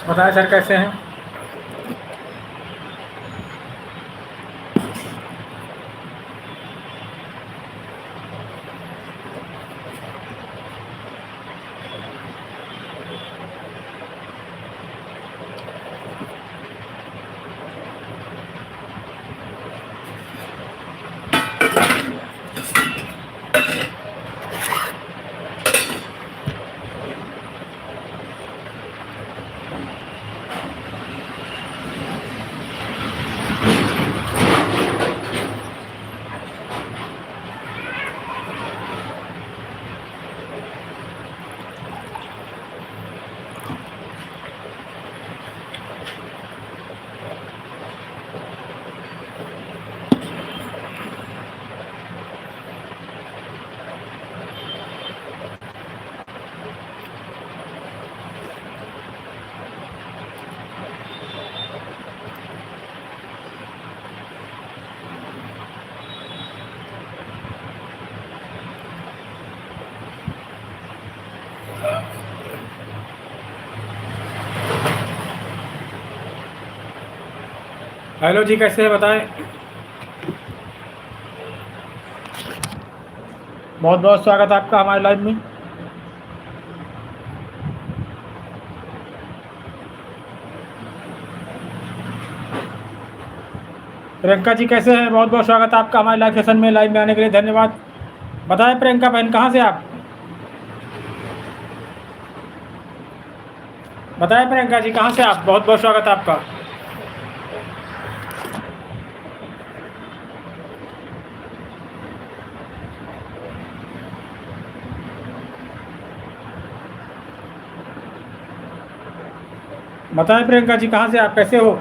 बताएं सर कैसे हैं? हेलो जी, कैसे हैं बताएं? बहुत बहुत स्वागत है आपका हमारे लाइव में। प्रियंका जी कैसे हैं? बहुत बहुत स्वागत है आपका हमारे लाइव सेशन में। लाइव में आने के लिए धन्यवाद। बताएं प्रियंका बहन, कहाँ से आप? बताएं प्रियंका जी, कहाँ से आप? बहुत बहुत स्वागत है आपका। बताएं प्रियंका जी, कहाँ से आप, कैसे हो?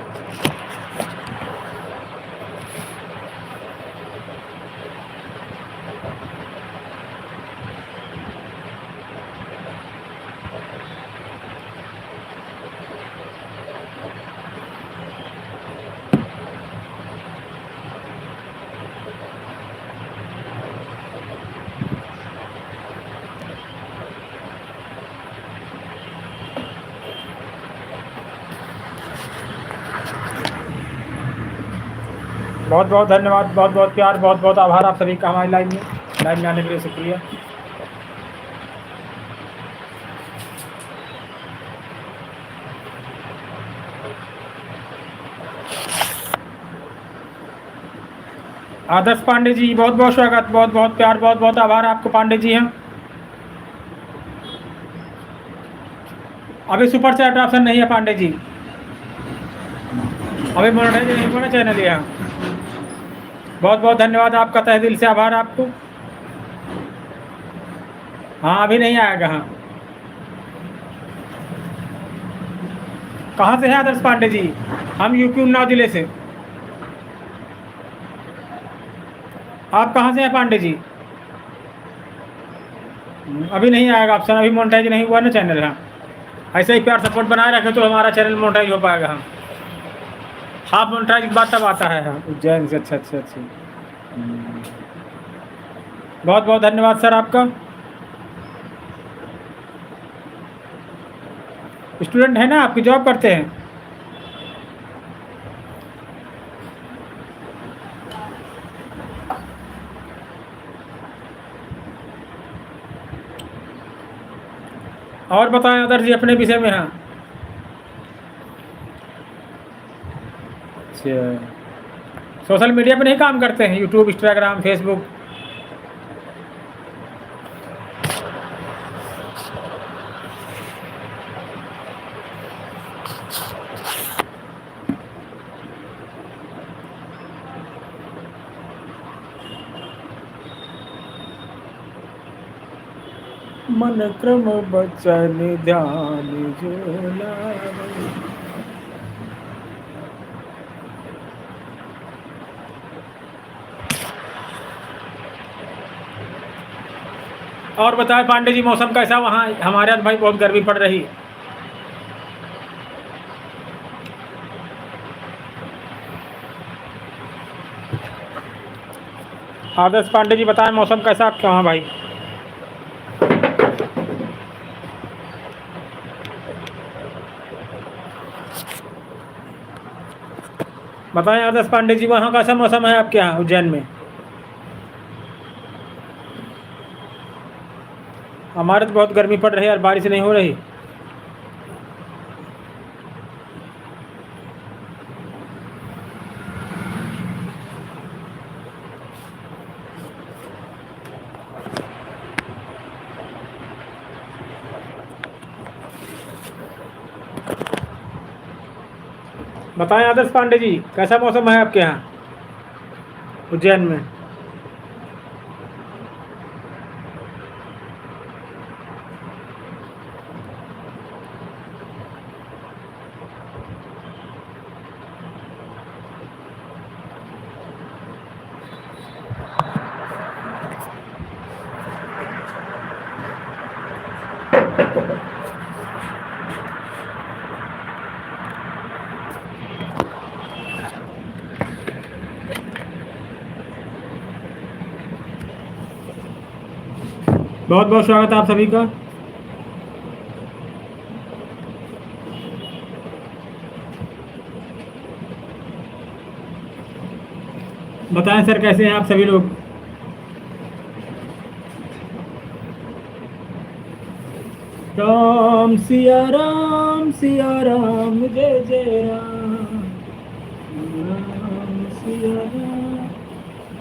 बहुत बहुत धन्यवाद, बहुत बहुत प्यार, बहुत बहुत आभार आप सभी का हमारे लाइव में आने के लिए शुक्रिया। आदर्श पांडे जी, बहुत बहुत स्वागत, बहुत बहुत प्यार, बहुत बहुत आभार आपको पांडे जी हैं। अभी सुपर चैट ऑप्शन नहीं है पांडे जी, अभी मोनेटाइज नहीं हुआ ना चैनल यहाँ। बहुत बहुत धन्यवाद आपका, तहे दिल से आभार आपको। हाँ, अभी नहीं आएगा। हाँ, कहाँ से हैं आदर्श पांडे जी? हम यूपी उन्नाव जिले से। आप कहाँ से हैं पांडे जी? अभी नहीं आएगा ऑप्शन, अभी मोनेटाइज नहीं हुआ ना चैनल। हाँ, ऐसे ही प्यार सपोर्ट बनाए रखें तो हमारा चैनल मोनेटाइज हो पाएगा। हाँ, हाफ मोनेटाइज की बात तब आता है। हाँ, उज्जैन से। अच्छा अच्छा अच्छा। बहुत बहुत धन्यवाद सर आपका। स्टूडेंट है ना आपकी, जॉब करते हैं? और बताएं अदर जी अपने विषय में। हाँ, अच्छा, सोशल मीडिया पे नहीं काम करते हैं? YouTube, Instagram, Facebook? मन क्रम बचन ध्यान जो लावे। और बताएं पांडे जी, मौसम कैसा वहाँ? हमारे यहाँ भाई बहुत गर्मी पड़ रही। आदर्श पांडे जी बताएं मौसम कैसा आपके वहाँ भाई? बताएं आदर्श पांडे जी, वहाँ कैसा मौसम है आपके यहाँ उज्जैन में? हमारे तो बहुत गर्मी पड़ रही है और बारिश नहीं हो रही। बताएं आदर्श पांडे जी, कैसा मौसम है आपके यहाँ उज्जैन में? बहुत बहुत स्वागत है आप सभी का। बताएं सर, कैसे हैं आप सभी लोग? राम सिया राम, सिया राम, जय जय राम। राम सिया राम,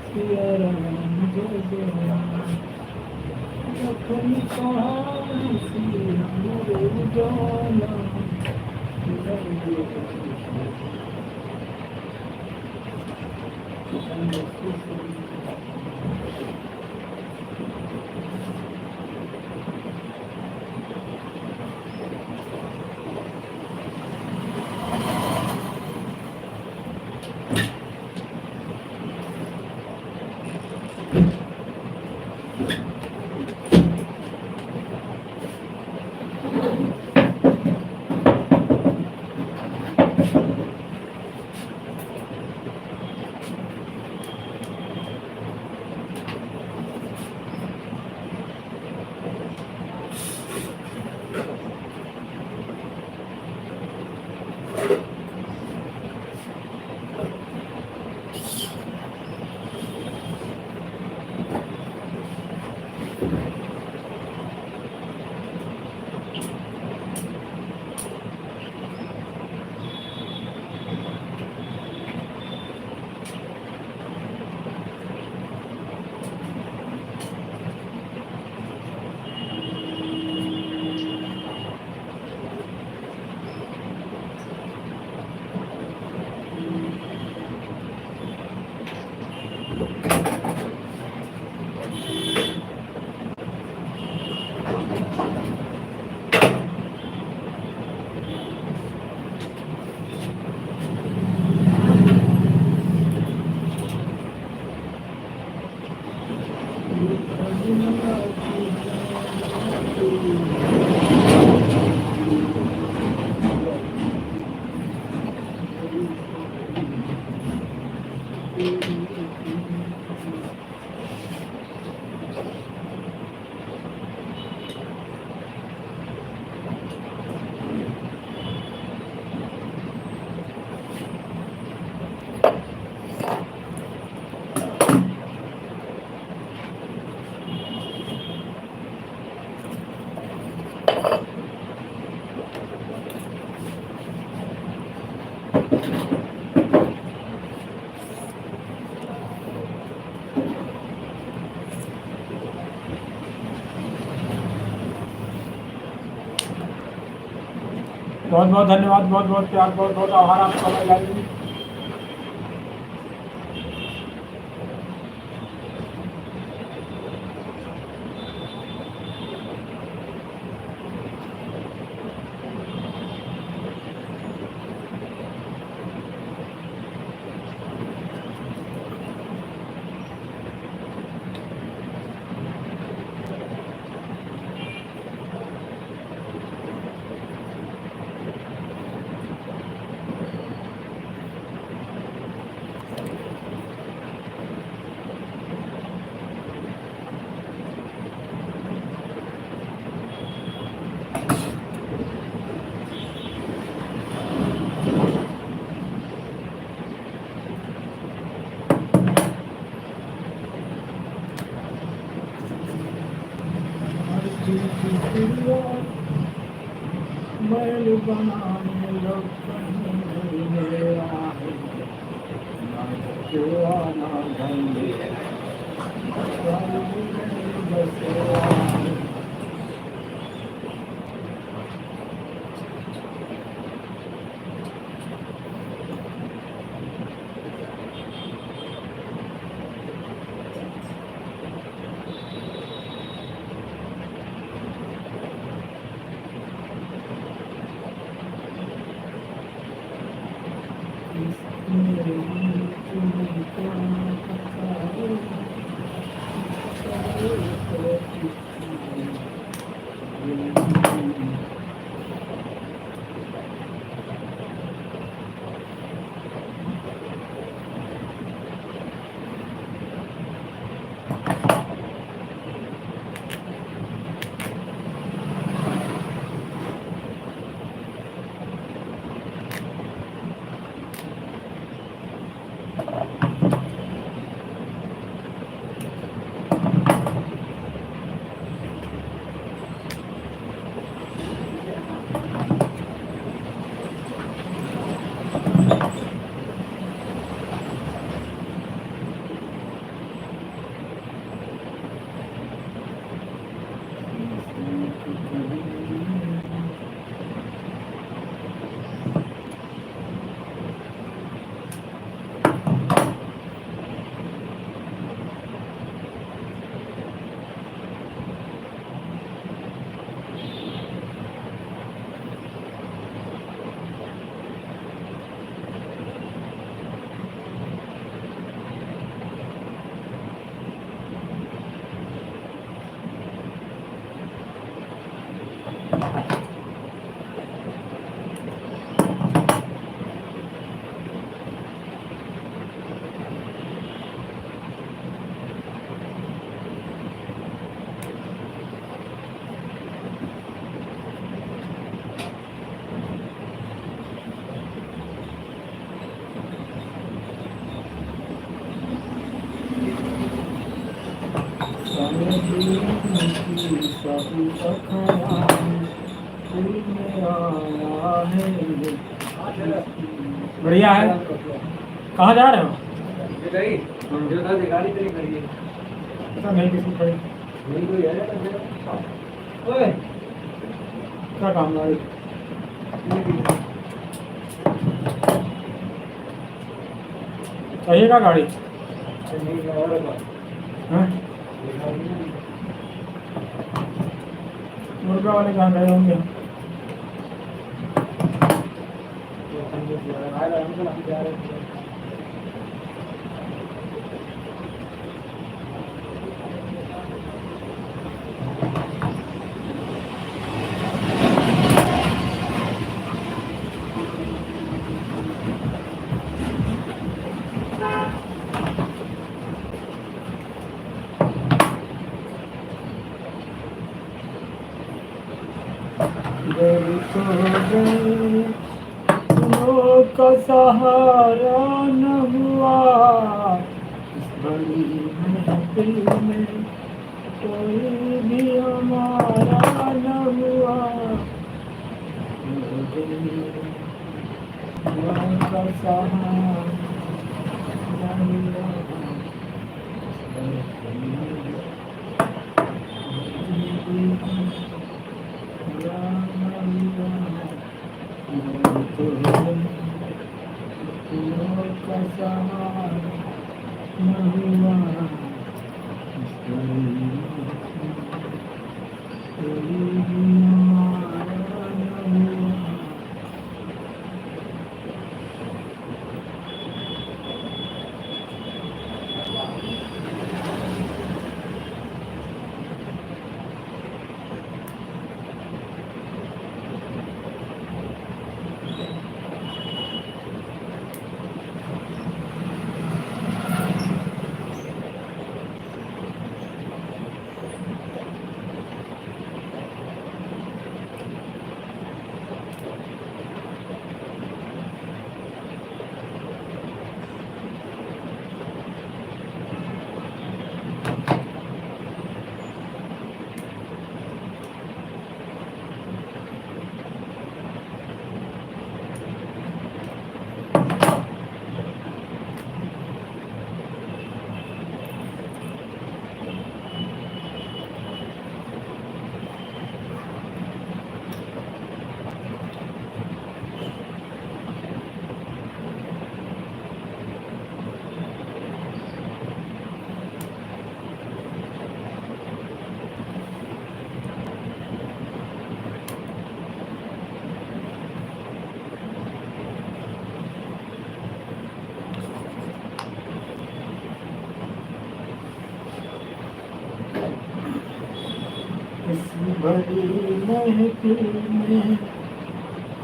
सिया राम, जय जय राम। लखन कहाँ सिया मोरे जाना, बहुत बहुत धन्यवाद, बहुत बहुत प्यार, बहुत बहुत आभार आपका। मैल बनाने लोग कहीं नहीं मेरा है ना जुआ ना धंधे बसेरा बढ़िया है। कहाँ जा रहे हो? पता नहीं किसी खड़ी क्या काम गाड़ी चाहिए क्या गाड़ी? हाँ? मुर्गा वाले कहाँ गए होंगे? का सहारा न हुआ इस बड़ी महफिल में कोई भी हमारा न हुआ का सहारा न हुआ इस भरी महफिल में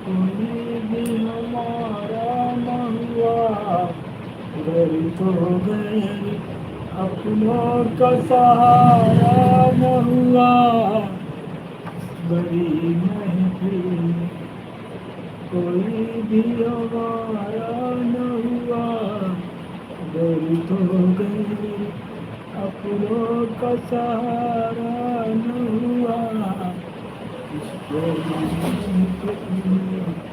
कोई भी हमारा न हुआ, घर तो गए अपनों का सहारा न हुआ। बड़ी महफिल में कोई भी हमारा न हुआ, घर तो गए अपनों का सहारा न हुआ। इस बड़ी महफिल में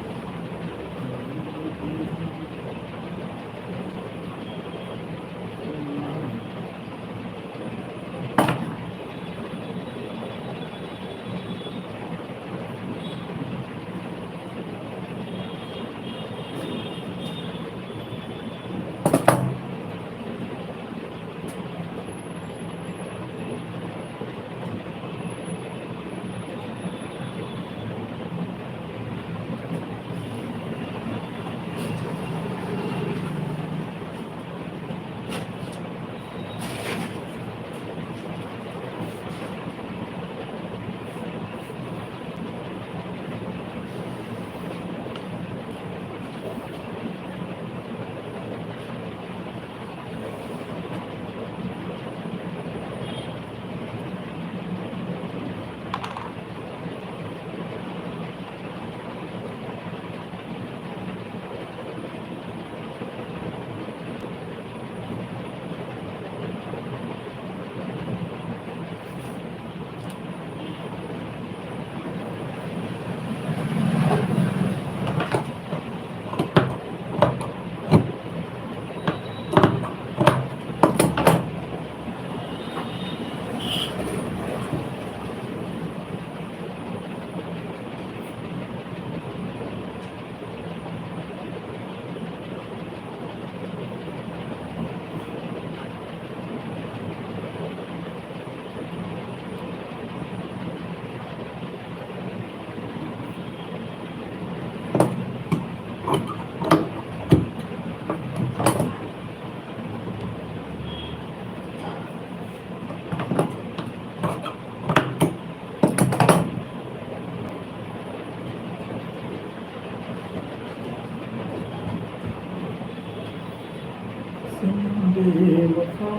बेवफा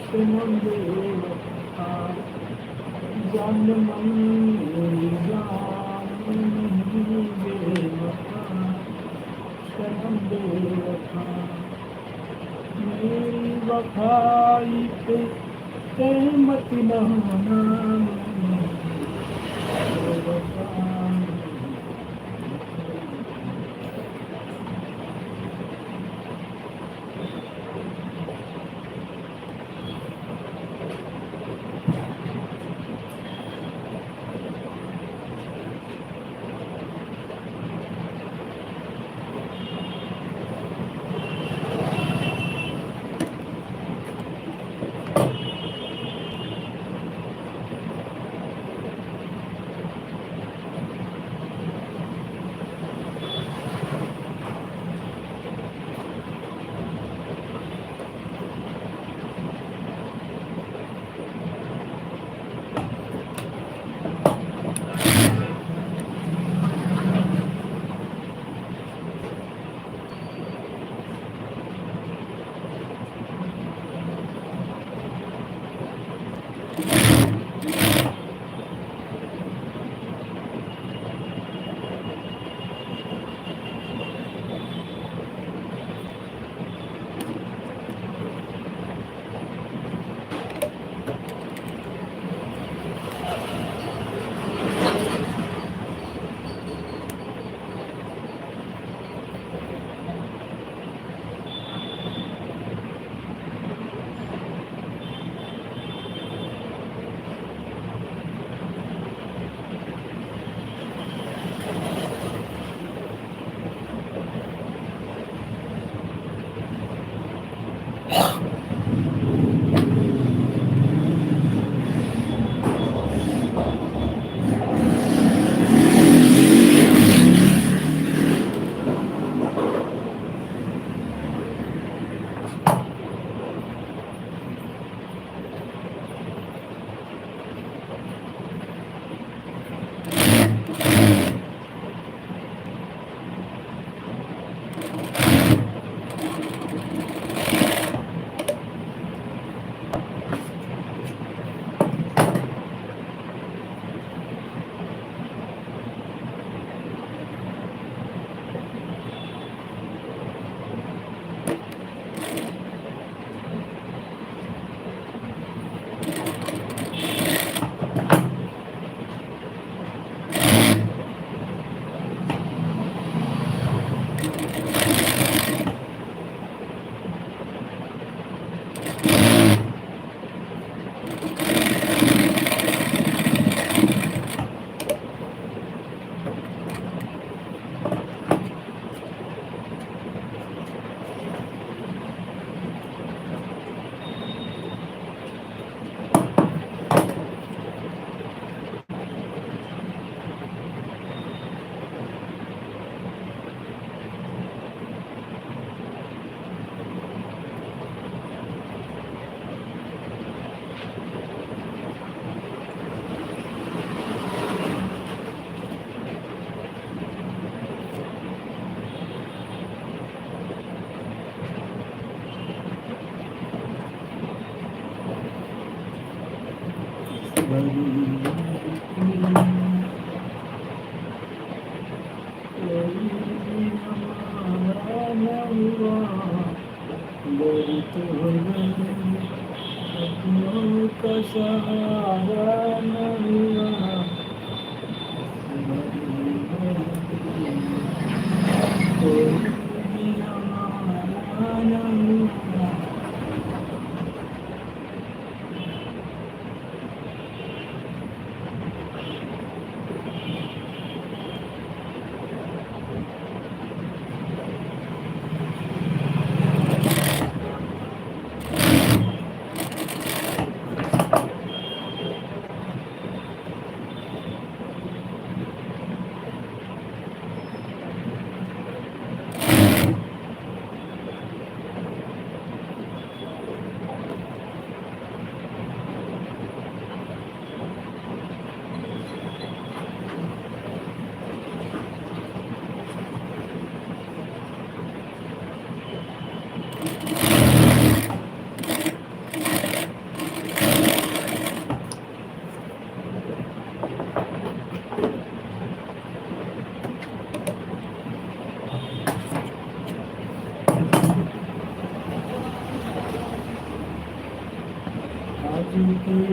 सनम बेवफा, जान मन मेरी जान नहीं बेवफा, सनम बेवफा। मेरी वफाई पे सहमत न होना, बेवफा।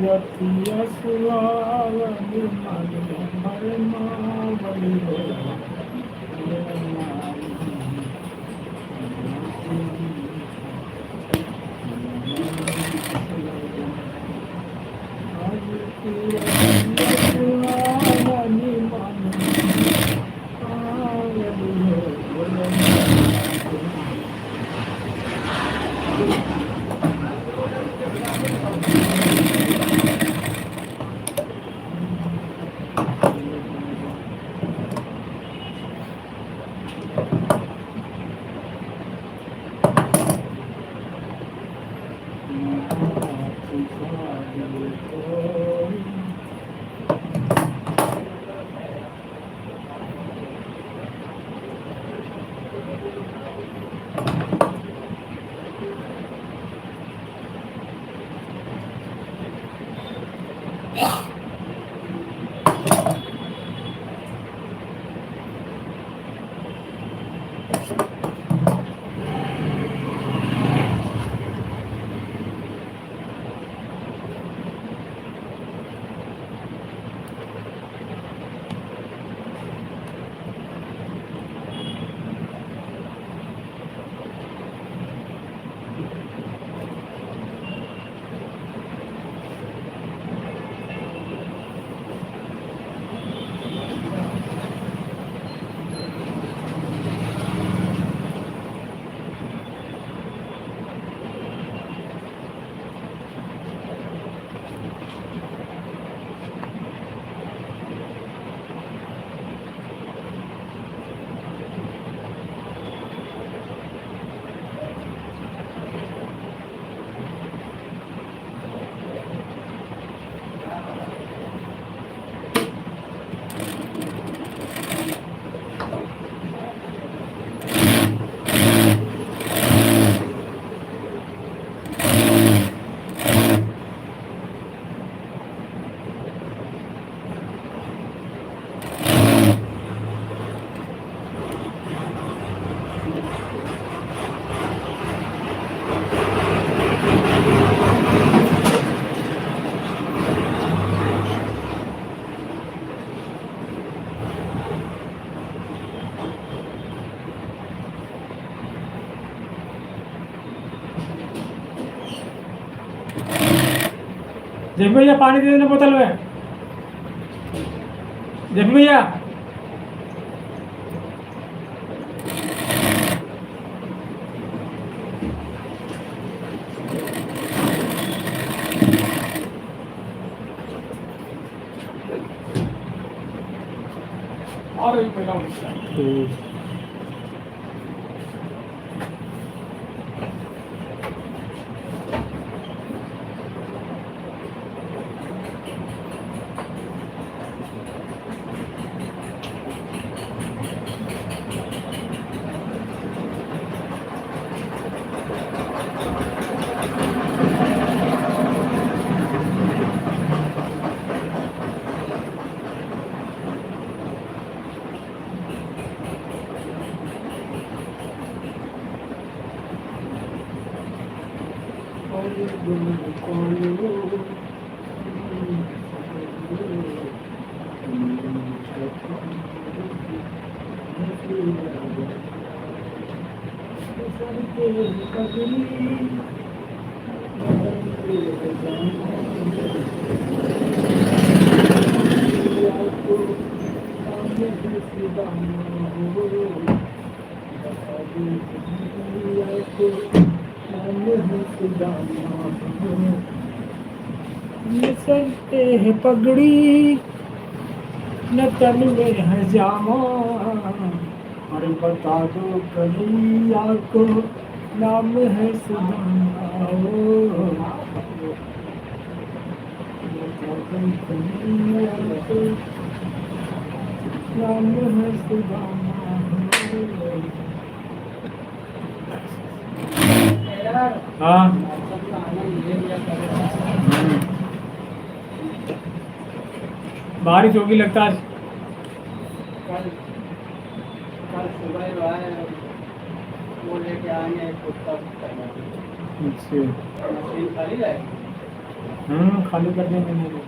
रतिया सुहावनी मन भरमावनी आज की रतिया सुहावनी मन जब भैया पानी दे देना बोतल में। जब भैया और एक महिला सर है पगड़ी न तन में है जामा, अरे बता दो कन्हैया को नाम है सुदामा। कन्हैया को नाम है सुदामा। हाँ बारिश होगी लगता है। कल सुबह जो है वो लेके आएंगे कुत्ता अच्छा मशीन खाली है। खाली कर देंगे मेरे।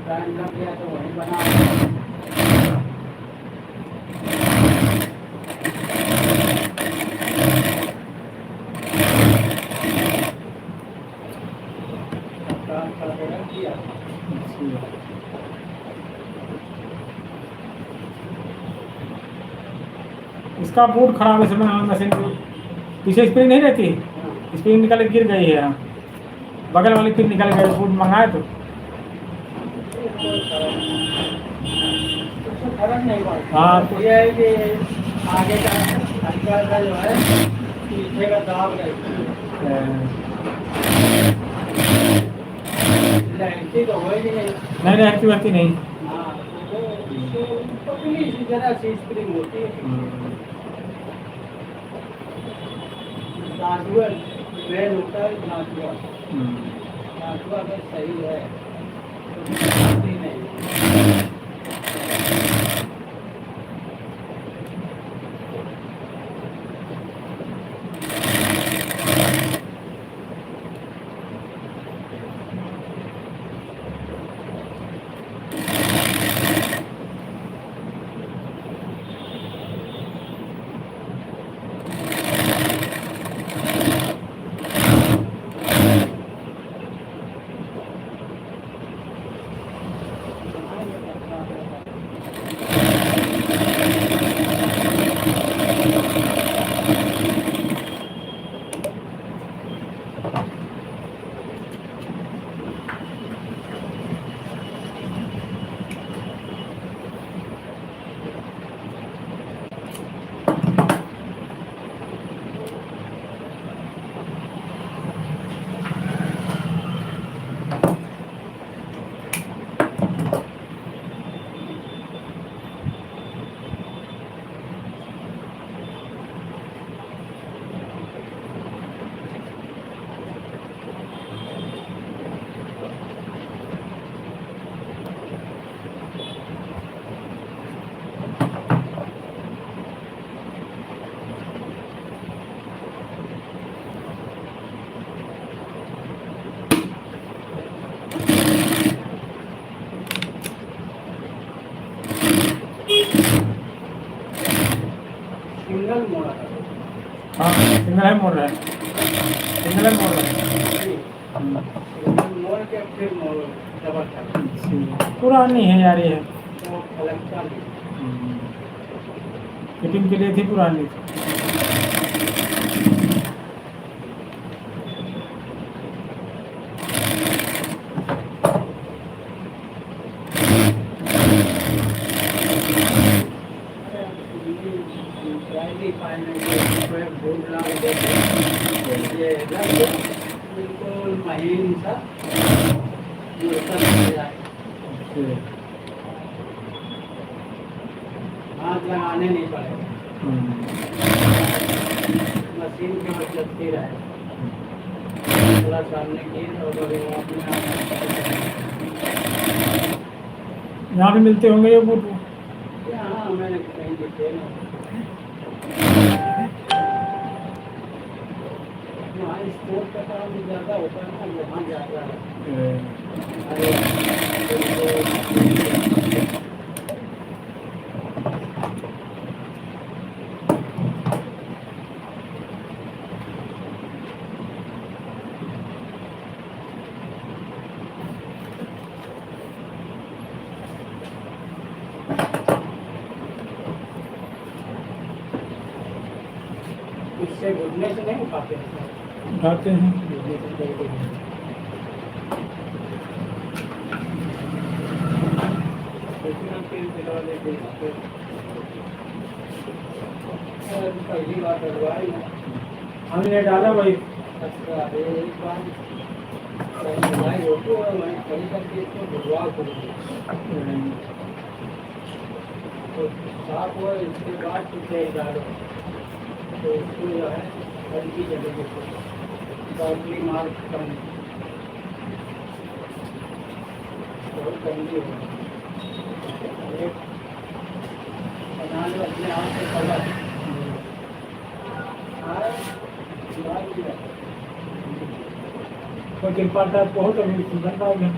टाइम लग गया तो वही बना इसका बोर्ड खराब है इसमें। मशीन की पीछे स्प्रिंग नहीं रहती, स्प्रिंग निकल के गिर गई है। यहाँ बगल वाली फिर निकल गई। बोर्ड मंगाए तो फर्क नहीं पड़ता। हाँ तो ये है कि आगे का हल्का सा जो है पीछे का दाब रहती तो होगी नहीं। नहीं रहती वहती नहीं। हाँ तो पतली सी जरा सी स्प्रिंग होती है। नाजुआ मेन होता है नाजुआ। नाजुआ अगर सही है तो नहीं। सिंगल मोड़ा था। हाँ सिंगल है मोड़ रहा है, सिंगल है मोड़ रहा है। सिंगल मोड़ के फिर मोड़ डबल था। पुरानी है यार ये। तो लगता नहीं। फिटिंग के लिए थी पुरानी। बिल्कुल महीन सा हाथ लगाने नहीं पड़ेगा, मशीन के वक्त चलती रहे। थोड़ा सामने की और अपने यहाँ भी मिलते होंगे ये बूट। यहाँ मैंने कहीं देखे ना, वहाँ स्पोर्ट का काम भी ज़्यादा होता है ना, वहाँ ज़्यादा है। इससे घुटने से नहीं उठाते हैं। उठाते हैं। पहली बार डलवाई ना, हमने डाला वही। अच्छा एक बार डलवाई होती और वहीं खड़ी करके इसको ढुलवा करूँगी तो साफ हो। इसके बाद फिर तेल डालो तो इसको जो है हल्की जगह प्रॉब्ली मार्क कम बहुत गंदी हो बना लो अपने हाथ से कलर कोई कृपा टाइप को हो तो भी सुंदर पाओगे।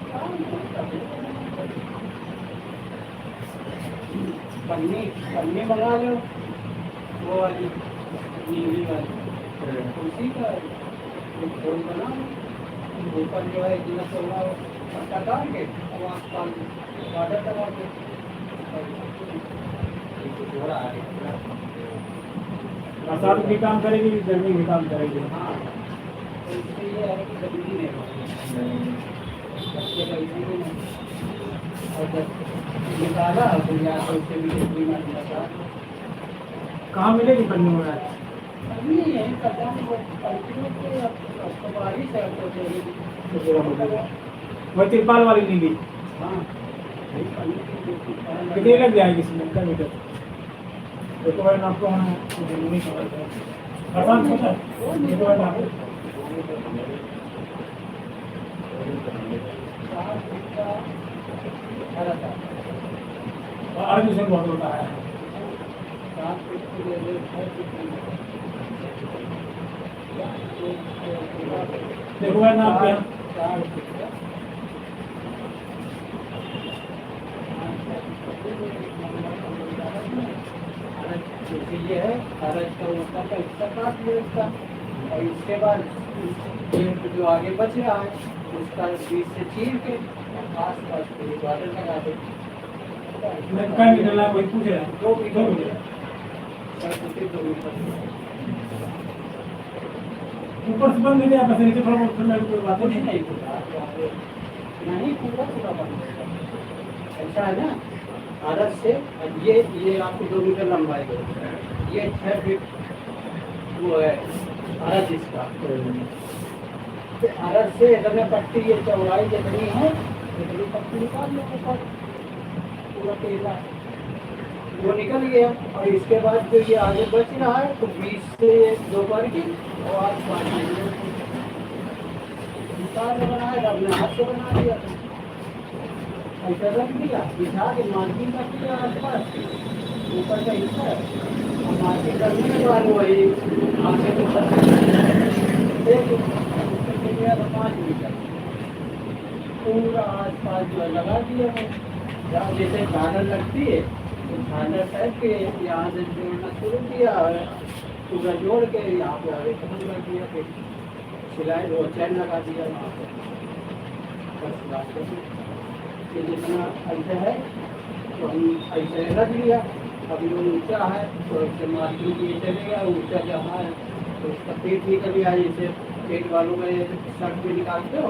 पन्नी पन्नी मंगा लो, वो वाली नीली वाली उसी का एक फूल बना ऊपर जो है इतना सोना पत्ता डाल के और आसपास बॉर्डर लगा के जोड़ा आ गया। बरसात भी काम करेगी, गर्मी भी काम करेगी। हाँ तो इससे ये है कि गंदी नहीं होगी, बच्चे का इसी में और जब निकाला तो या तो उससे भी कितनी मत लगा कहाँ मिलेगी पन्नी में? अभी यही करता हूँ वो कंटिन्यू के अब बारिश है तो वही तिरपाल वाली नीली हाँ कितनी लग जाएगी इसमें का मीटर? देखो भाई आपको नहीं खबर है आसान होता है। देखो भाई आपको आज दूसरे बहुत होता है। देखो भाई ना आपके यहाँ ये है अरज का उसका का इसका काट लो इसका और इसके बाद ये जो आगे बच रहा है उसका बीच से चीर के आस पास पूरी बॉर्डर लगा दो। कहीं मीटर ला वही पूछ रहा है 2 मीटर ऊपर से बंद नहीं आप नीचे थोड़ा बहुत ठंडा कोई बात कुछ नहीं। नहीं पूरा नहीं पूरा पूरा बंद ऐसा है ना। अरज से ये आपको 2 मीटर लंबाई है, ये 6 फीट वो है अरज इसका। तो अरज से इतने पट्टी ये चौड़ाई जितनी है इतनी पट्टी निकाल लो ऊपर पूरा केला वो निकल गया। और इसके बाद जो ये आगे बच रहा है तो 20 से 2 करके और आस पास बनाया अपने हाथ से बना दिया ऐसा रख दिया बिछा के मार्किंग कर दिया आस पास ऊपर का हिस्सा और मार्किंग करने के बाद वही आगे तो 5 मीटर पूरा आस पास जो लगा दिया है जहाँ जैसे गार्डन लगती है झालर टाइप के यहाँ से जोड़ना शुरू किया और पूरा जोड़ के यहाँ पे आगे खत्म कर दिया, फिर सिलाई वो चैन लगा दिया वहाँ पे। बस बात ये जितना ऐसे है तो हम ऐसे रख लिया। अभी वो ऊँचा है तो इससे मार्किंग किए चलेगा, ऊँचा जहाँ है तो उसका पेट भी कभी आए, जैसे पेट वालों में शर्ट भी निकालते हो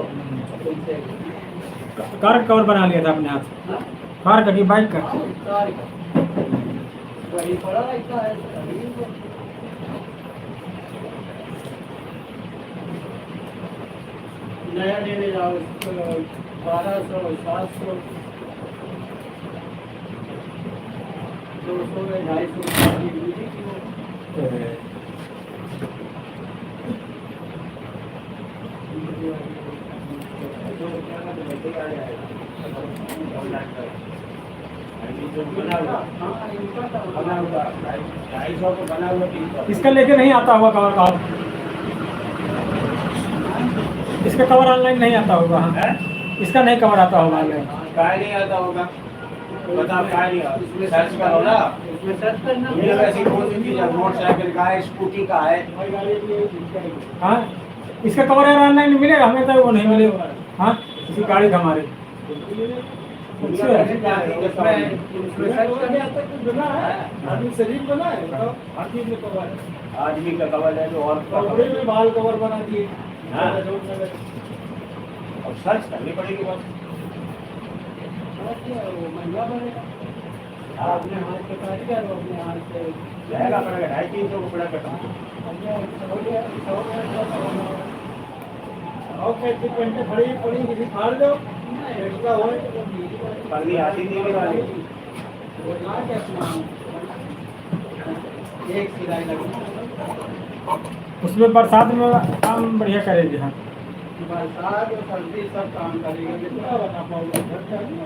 तो इससे कार कवर बना लिया था अपने हाथ से? हाँ कार का कि बाइक का? कार का वही पड़ा रहता है अभी तो। नया लेने जाओ 1200 700 200 में 250 इसका लेके नहीं आता होगा कवर कवर? इसका कवर ऑनलाइन नहीं आता होगा? हाँ, इसका नहीं कवर आता होगा ऑनलाइन? काय नहीं आता होगा, बता काय नहीं आता, सर्च करो ना। इसमें सर्च करना ये वैसी कौन सी चीज है, मोटरसाइकिल का है, स्कूटी का है। हाँ, इसका कवर यार ऑनलाइन मिलेगा? हमें तो वो नहीं मिलेगा। हाँ, इसी गाड़ी का हमारे उसमें सर्च करने आता कुछ बना है, आदमी शरीर बना है तो आदमी में कवर है, आदमी का कवर है जो, और कपड़े में बाल कवर बना दिए। हाँ। अब सर्च करनी पड़ेगी बस। वो महंगा पड़ेगा, अपने हाथ से काट वो अपने हाथ से लहंगा पड़ेगा 250-300 रुपया का। घंटे खड़ी पड़ी किसी फाड़ दो एक्स्ट्रा हो पढ़नी आती नहीं है वाली। वो ला के अपना एक सिलाई लगी उसमें बरसात में काम बढ़िया करेगी। हाँ, बरसात और सर्दी सब काम करेगा, कितना बना पाऊंगा घर चाहिए।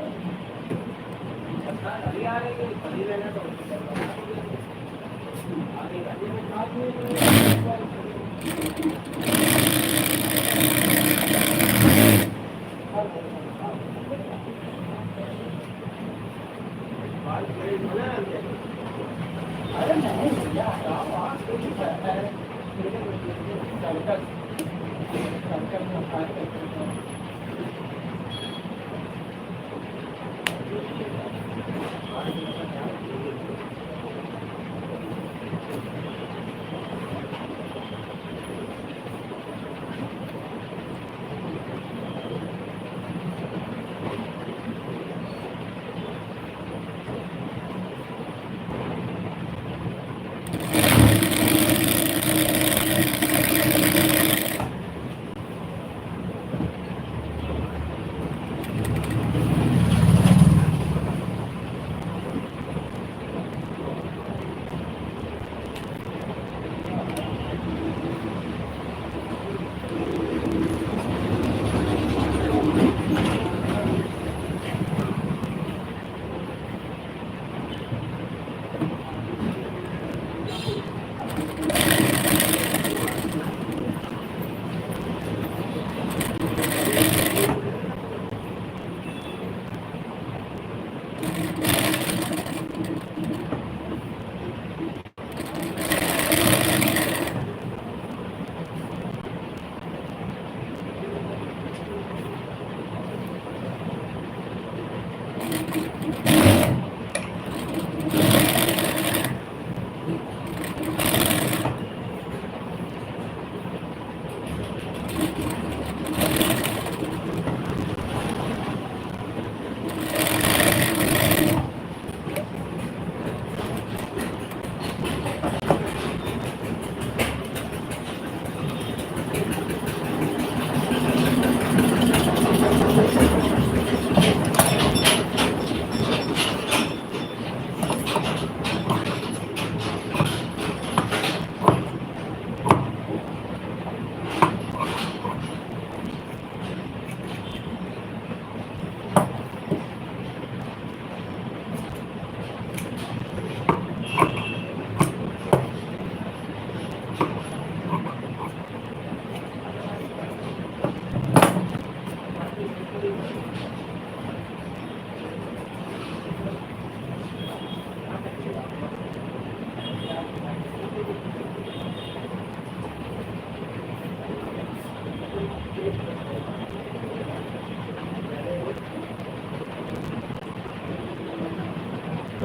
अरे नहीं भैया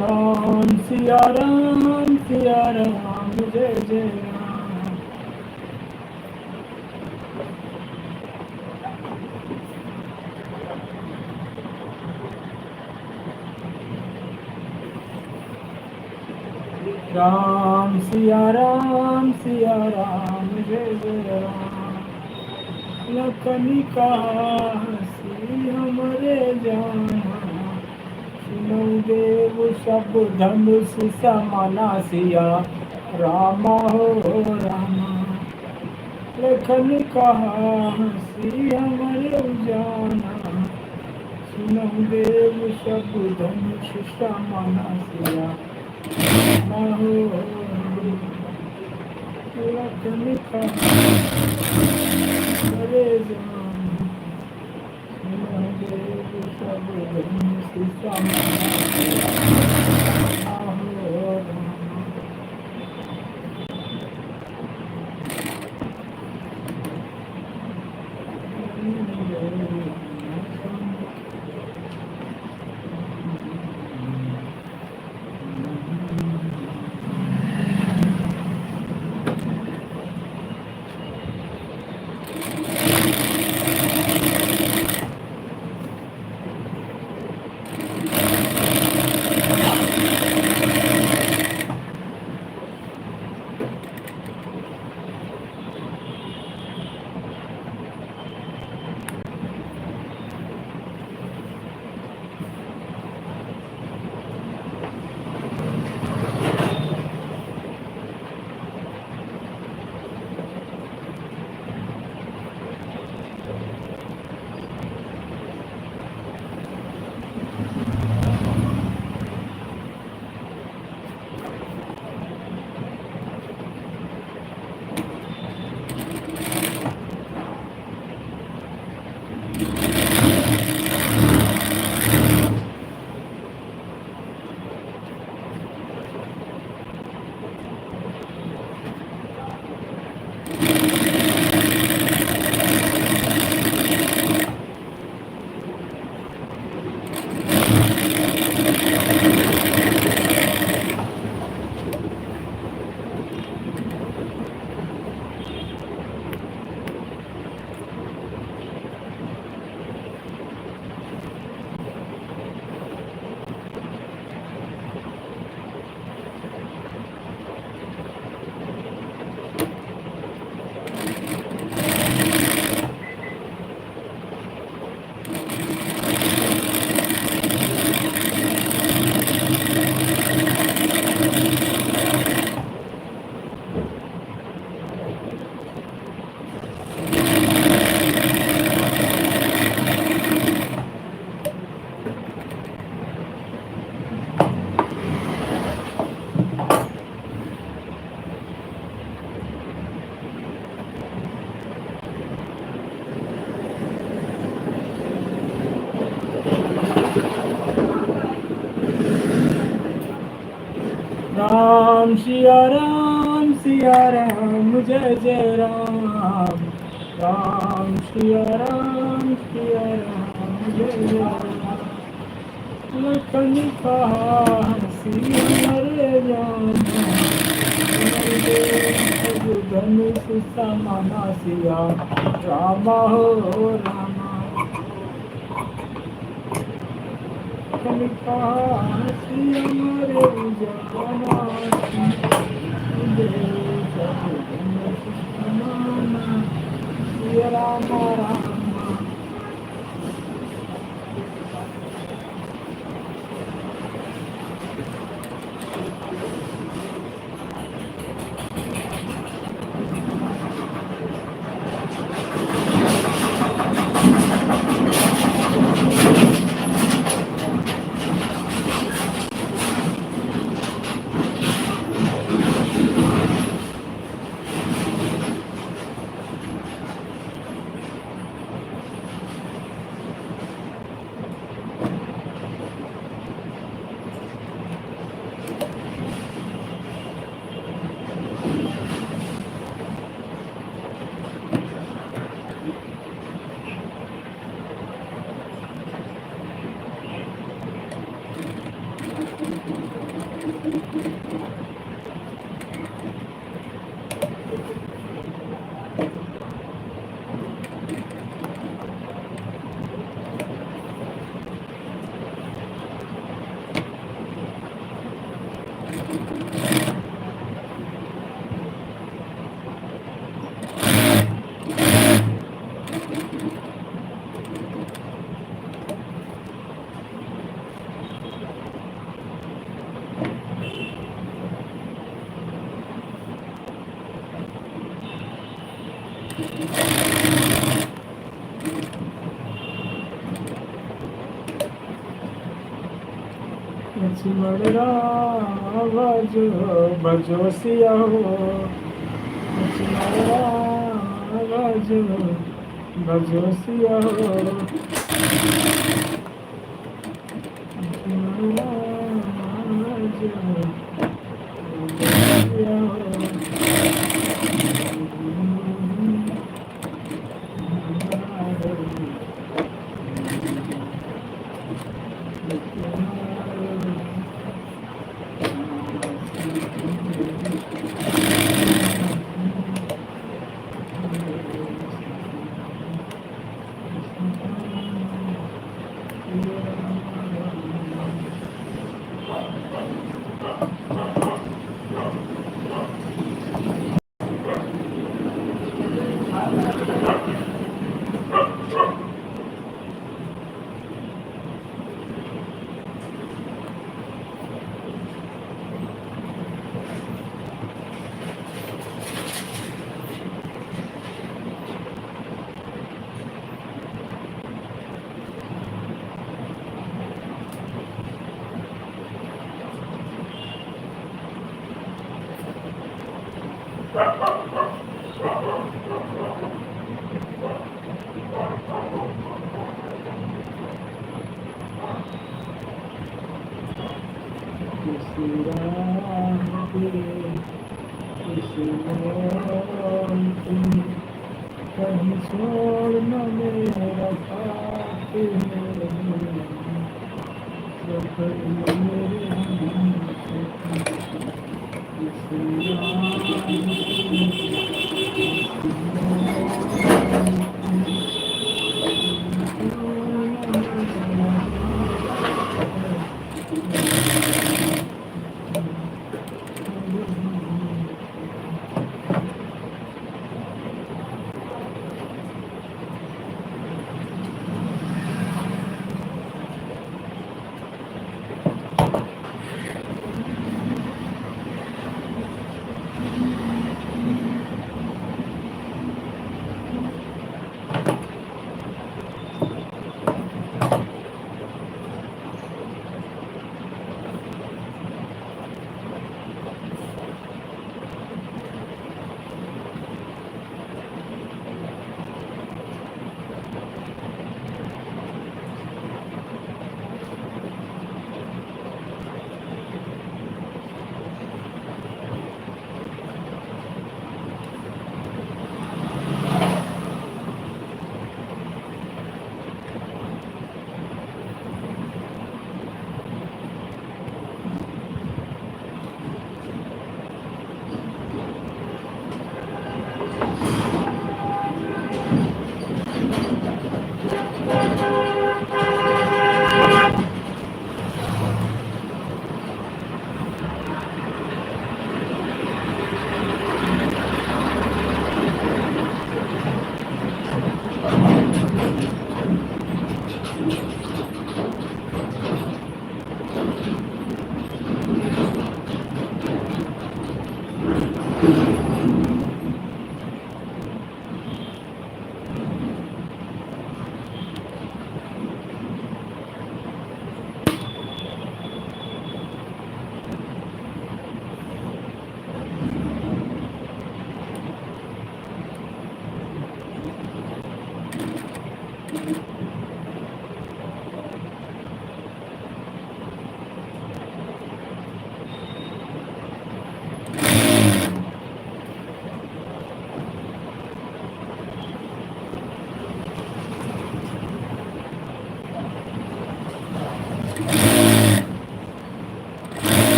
सिया राम जय जय राम। राम सिया राम जय जय राम। लखनी कहा हसी हमरे जाना, सुनो देव सब धनुष समाना सिया राम हो रामा। लखन कहा हसी हमरे जाना, सुनो देव सब धनुष समाना सिया राम हो रामा। लखन कहा हरे जाना, सुनो देव सब धनुष समाना सिया राम हो रामा। सिया राम जय जय राम। राम सिया राम जय जय राम। लखन कहा हसी हरे जाना, धनुष समाना सिया राम हो रामा। लखन कहा हसी हरे जाना, सिया राम राम। लक्ष्मणरा भजो भजो सिया हो, लक्ष्मणरा भजो भजो सिया हो, लक्ष्मणरा भजो भजो सिया कहीं छोड़ न मेरा साथ सफर मेरे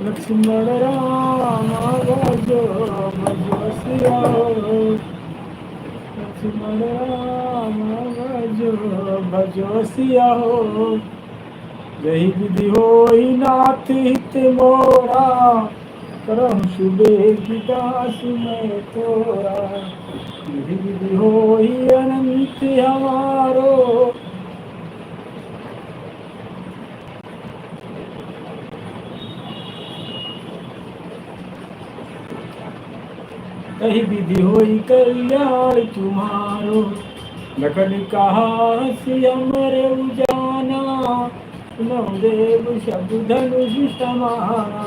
लक्ष्मण राम भजो भजो सिया लक्ष्मण राम भजो भजो सिया हो यही विधि होई नाथ हित मोरा करम सुबेग दास में तोरा यही विधि होई अनंत हमारो यही विधि होई कल्याण तुम्हारो लखन कहा हंसी अमर उजाना नव देव शब्द धनुष समाना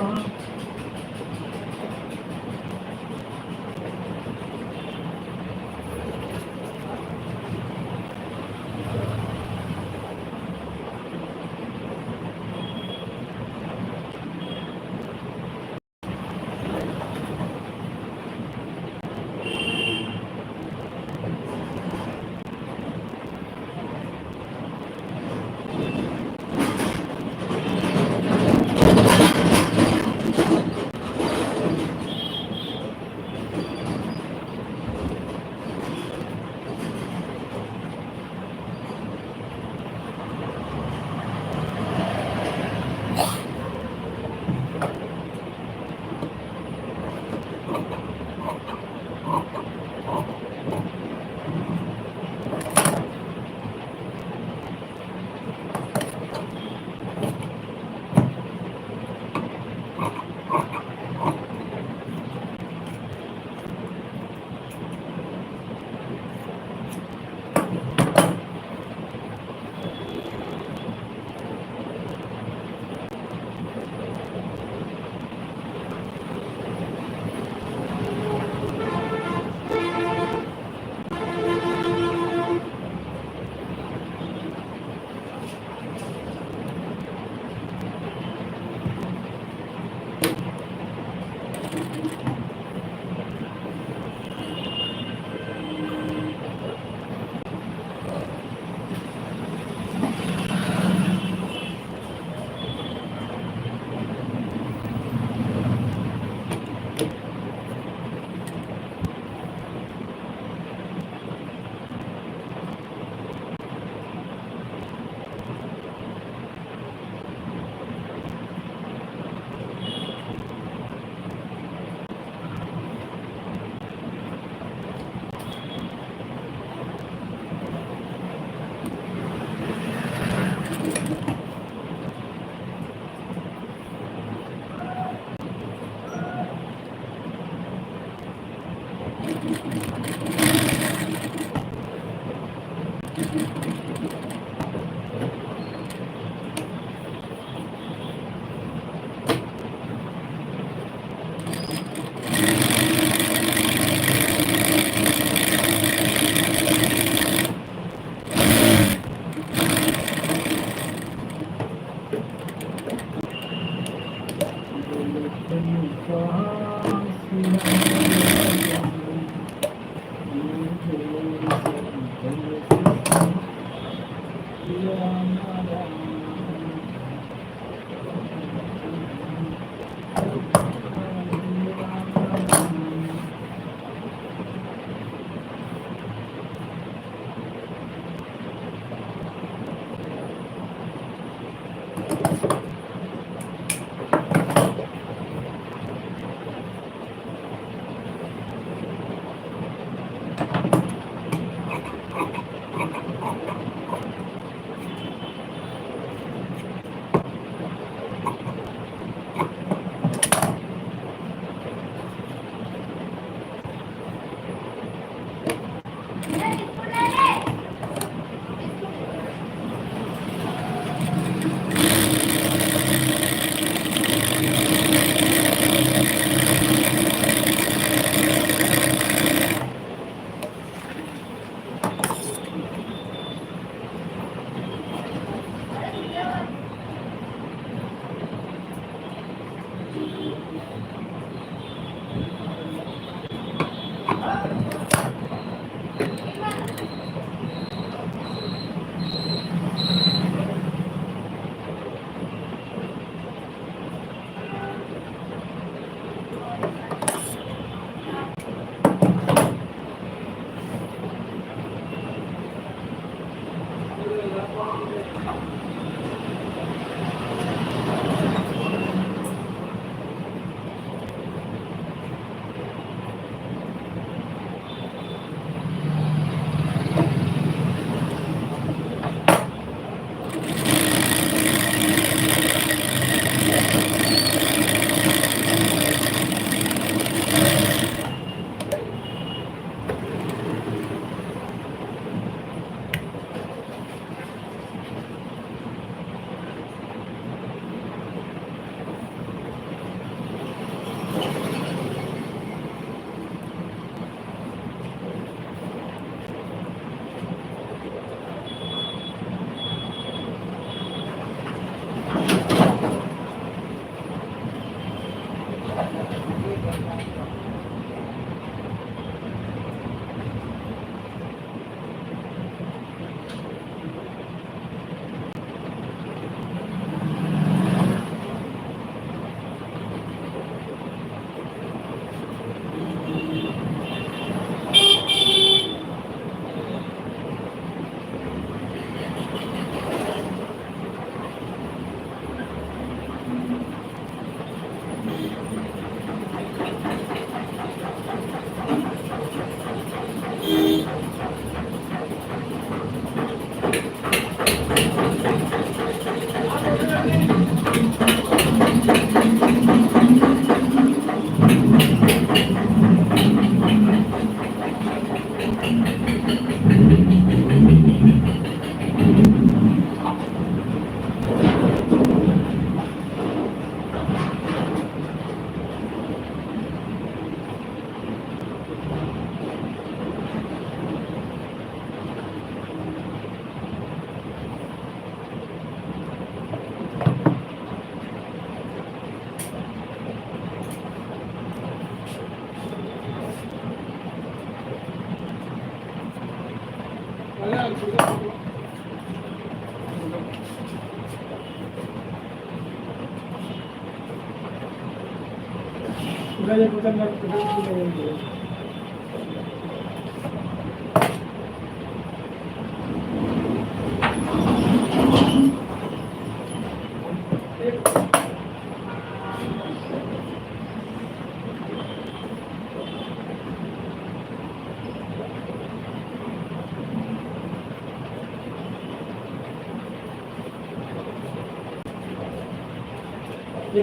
एक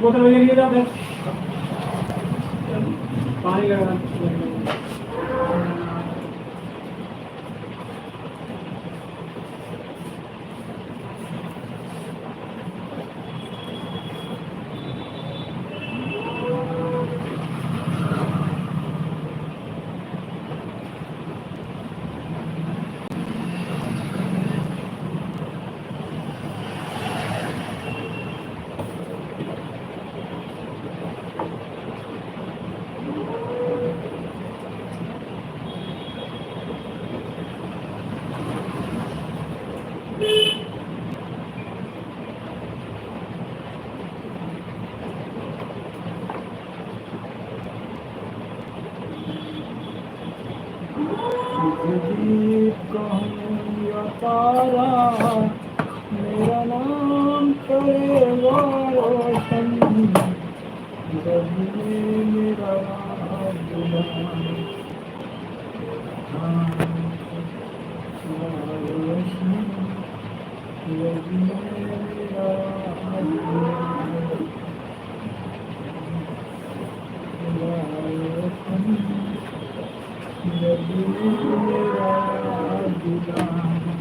बोतल वगैरह लिए जाते हैं पानी लगा दीप कहूँ या तारा मेरा नाम करेगा रोशन जब ये मेरा राह बुलाए रोशन जब ये मेरा राह बुलाए रोशन जब ये मेरा राह बुलाए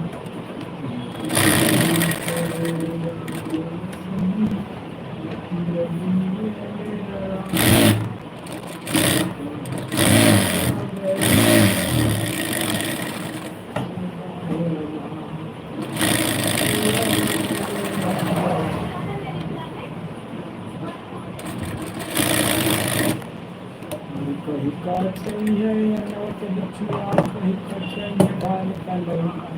कहीं काटते है या नौत बछुआ कहीं कटे बाल का लोहा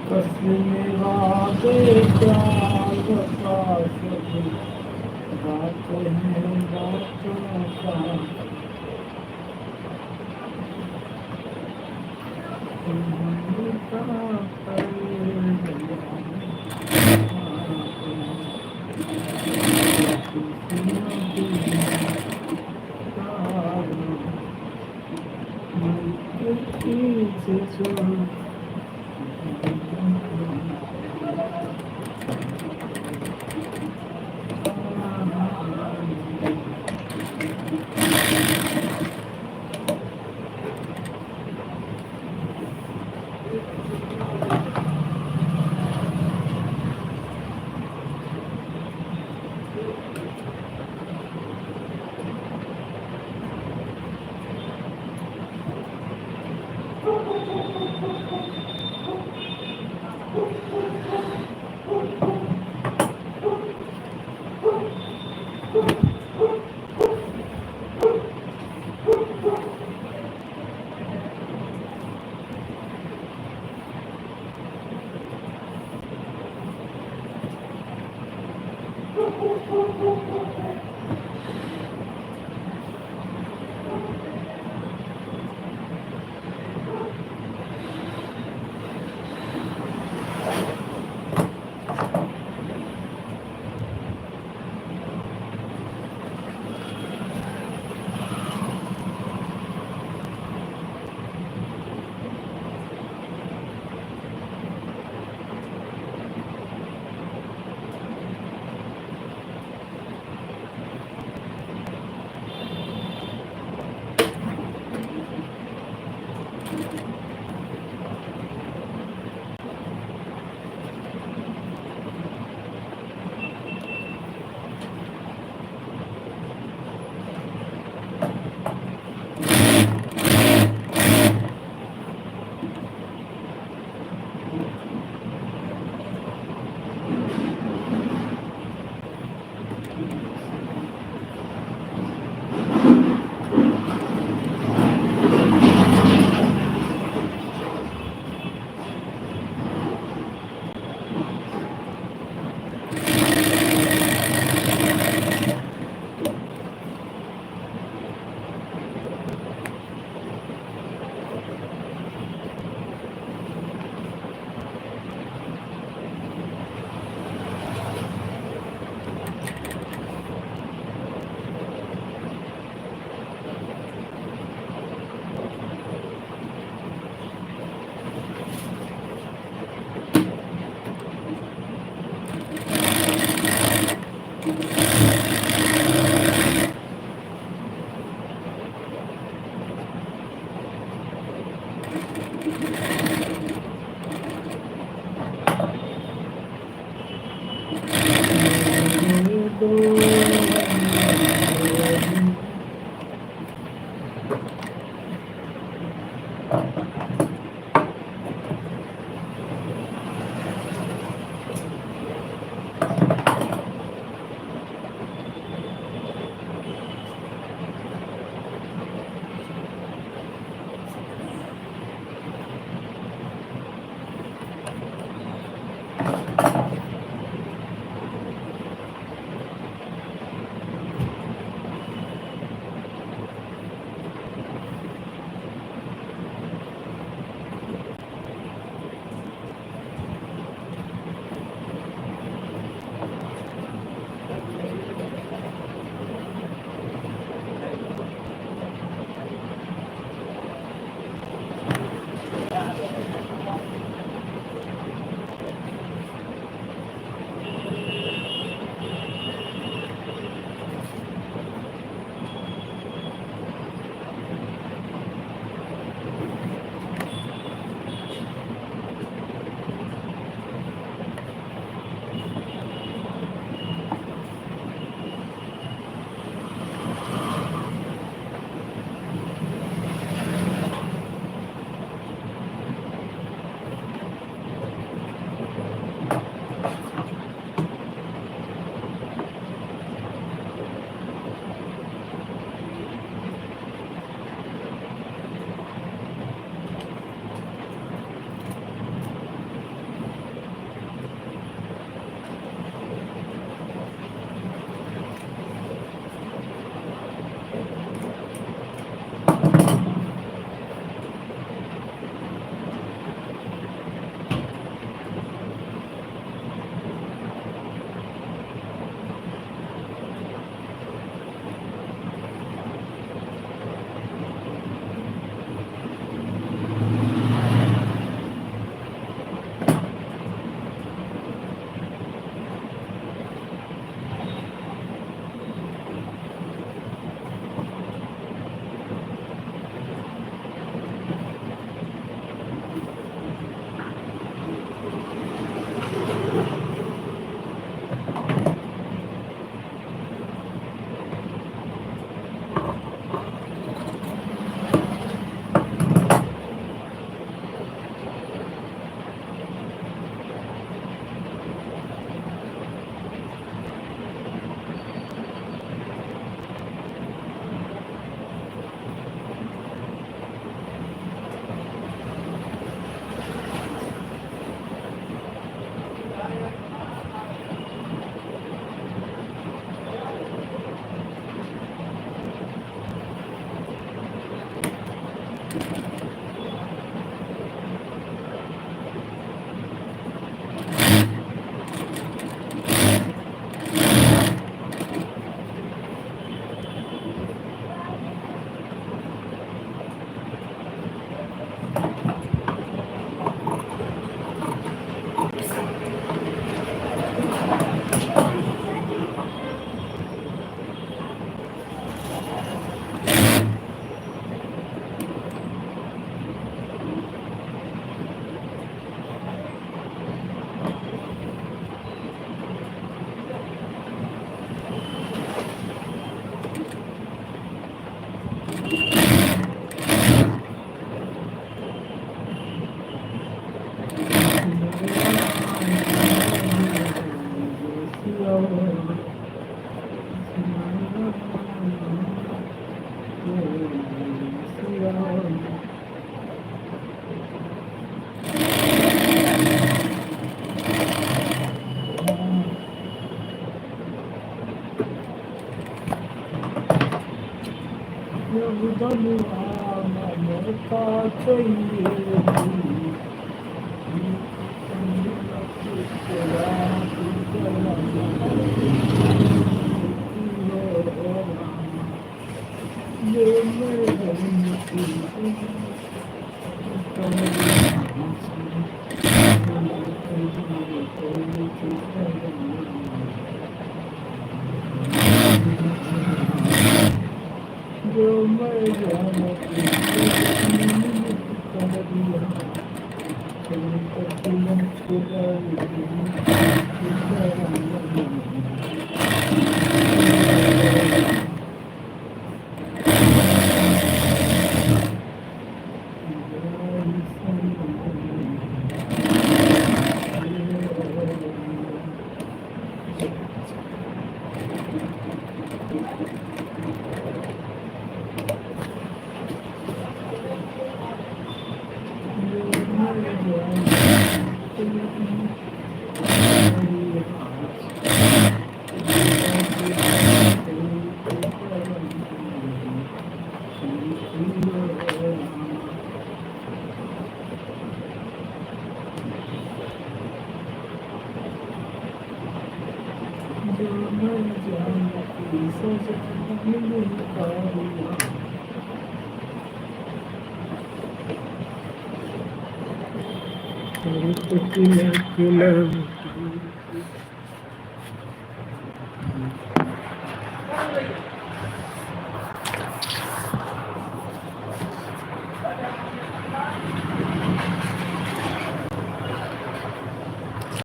कसमे वादे प्यार बता सके बात है बातों का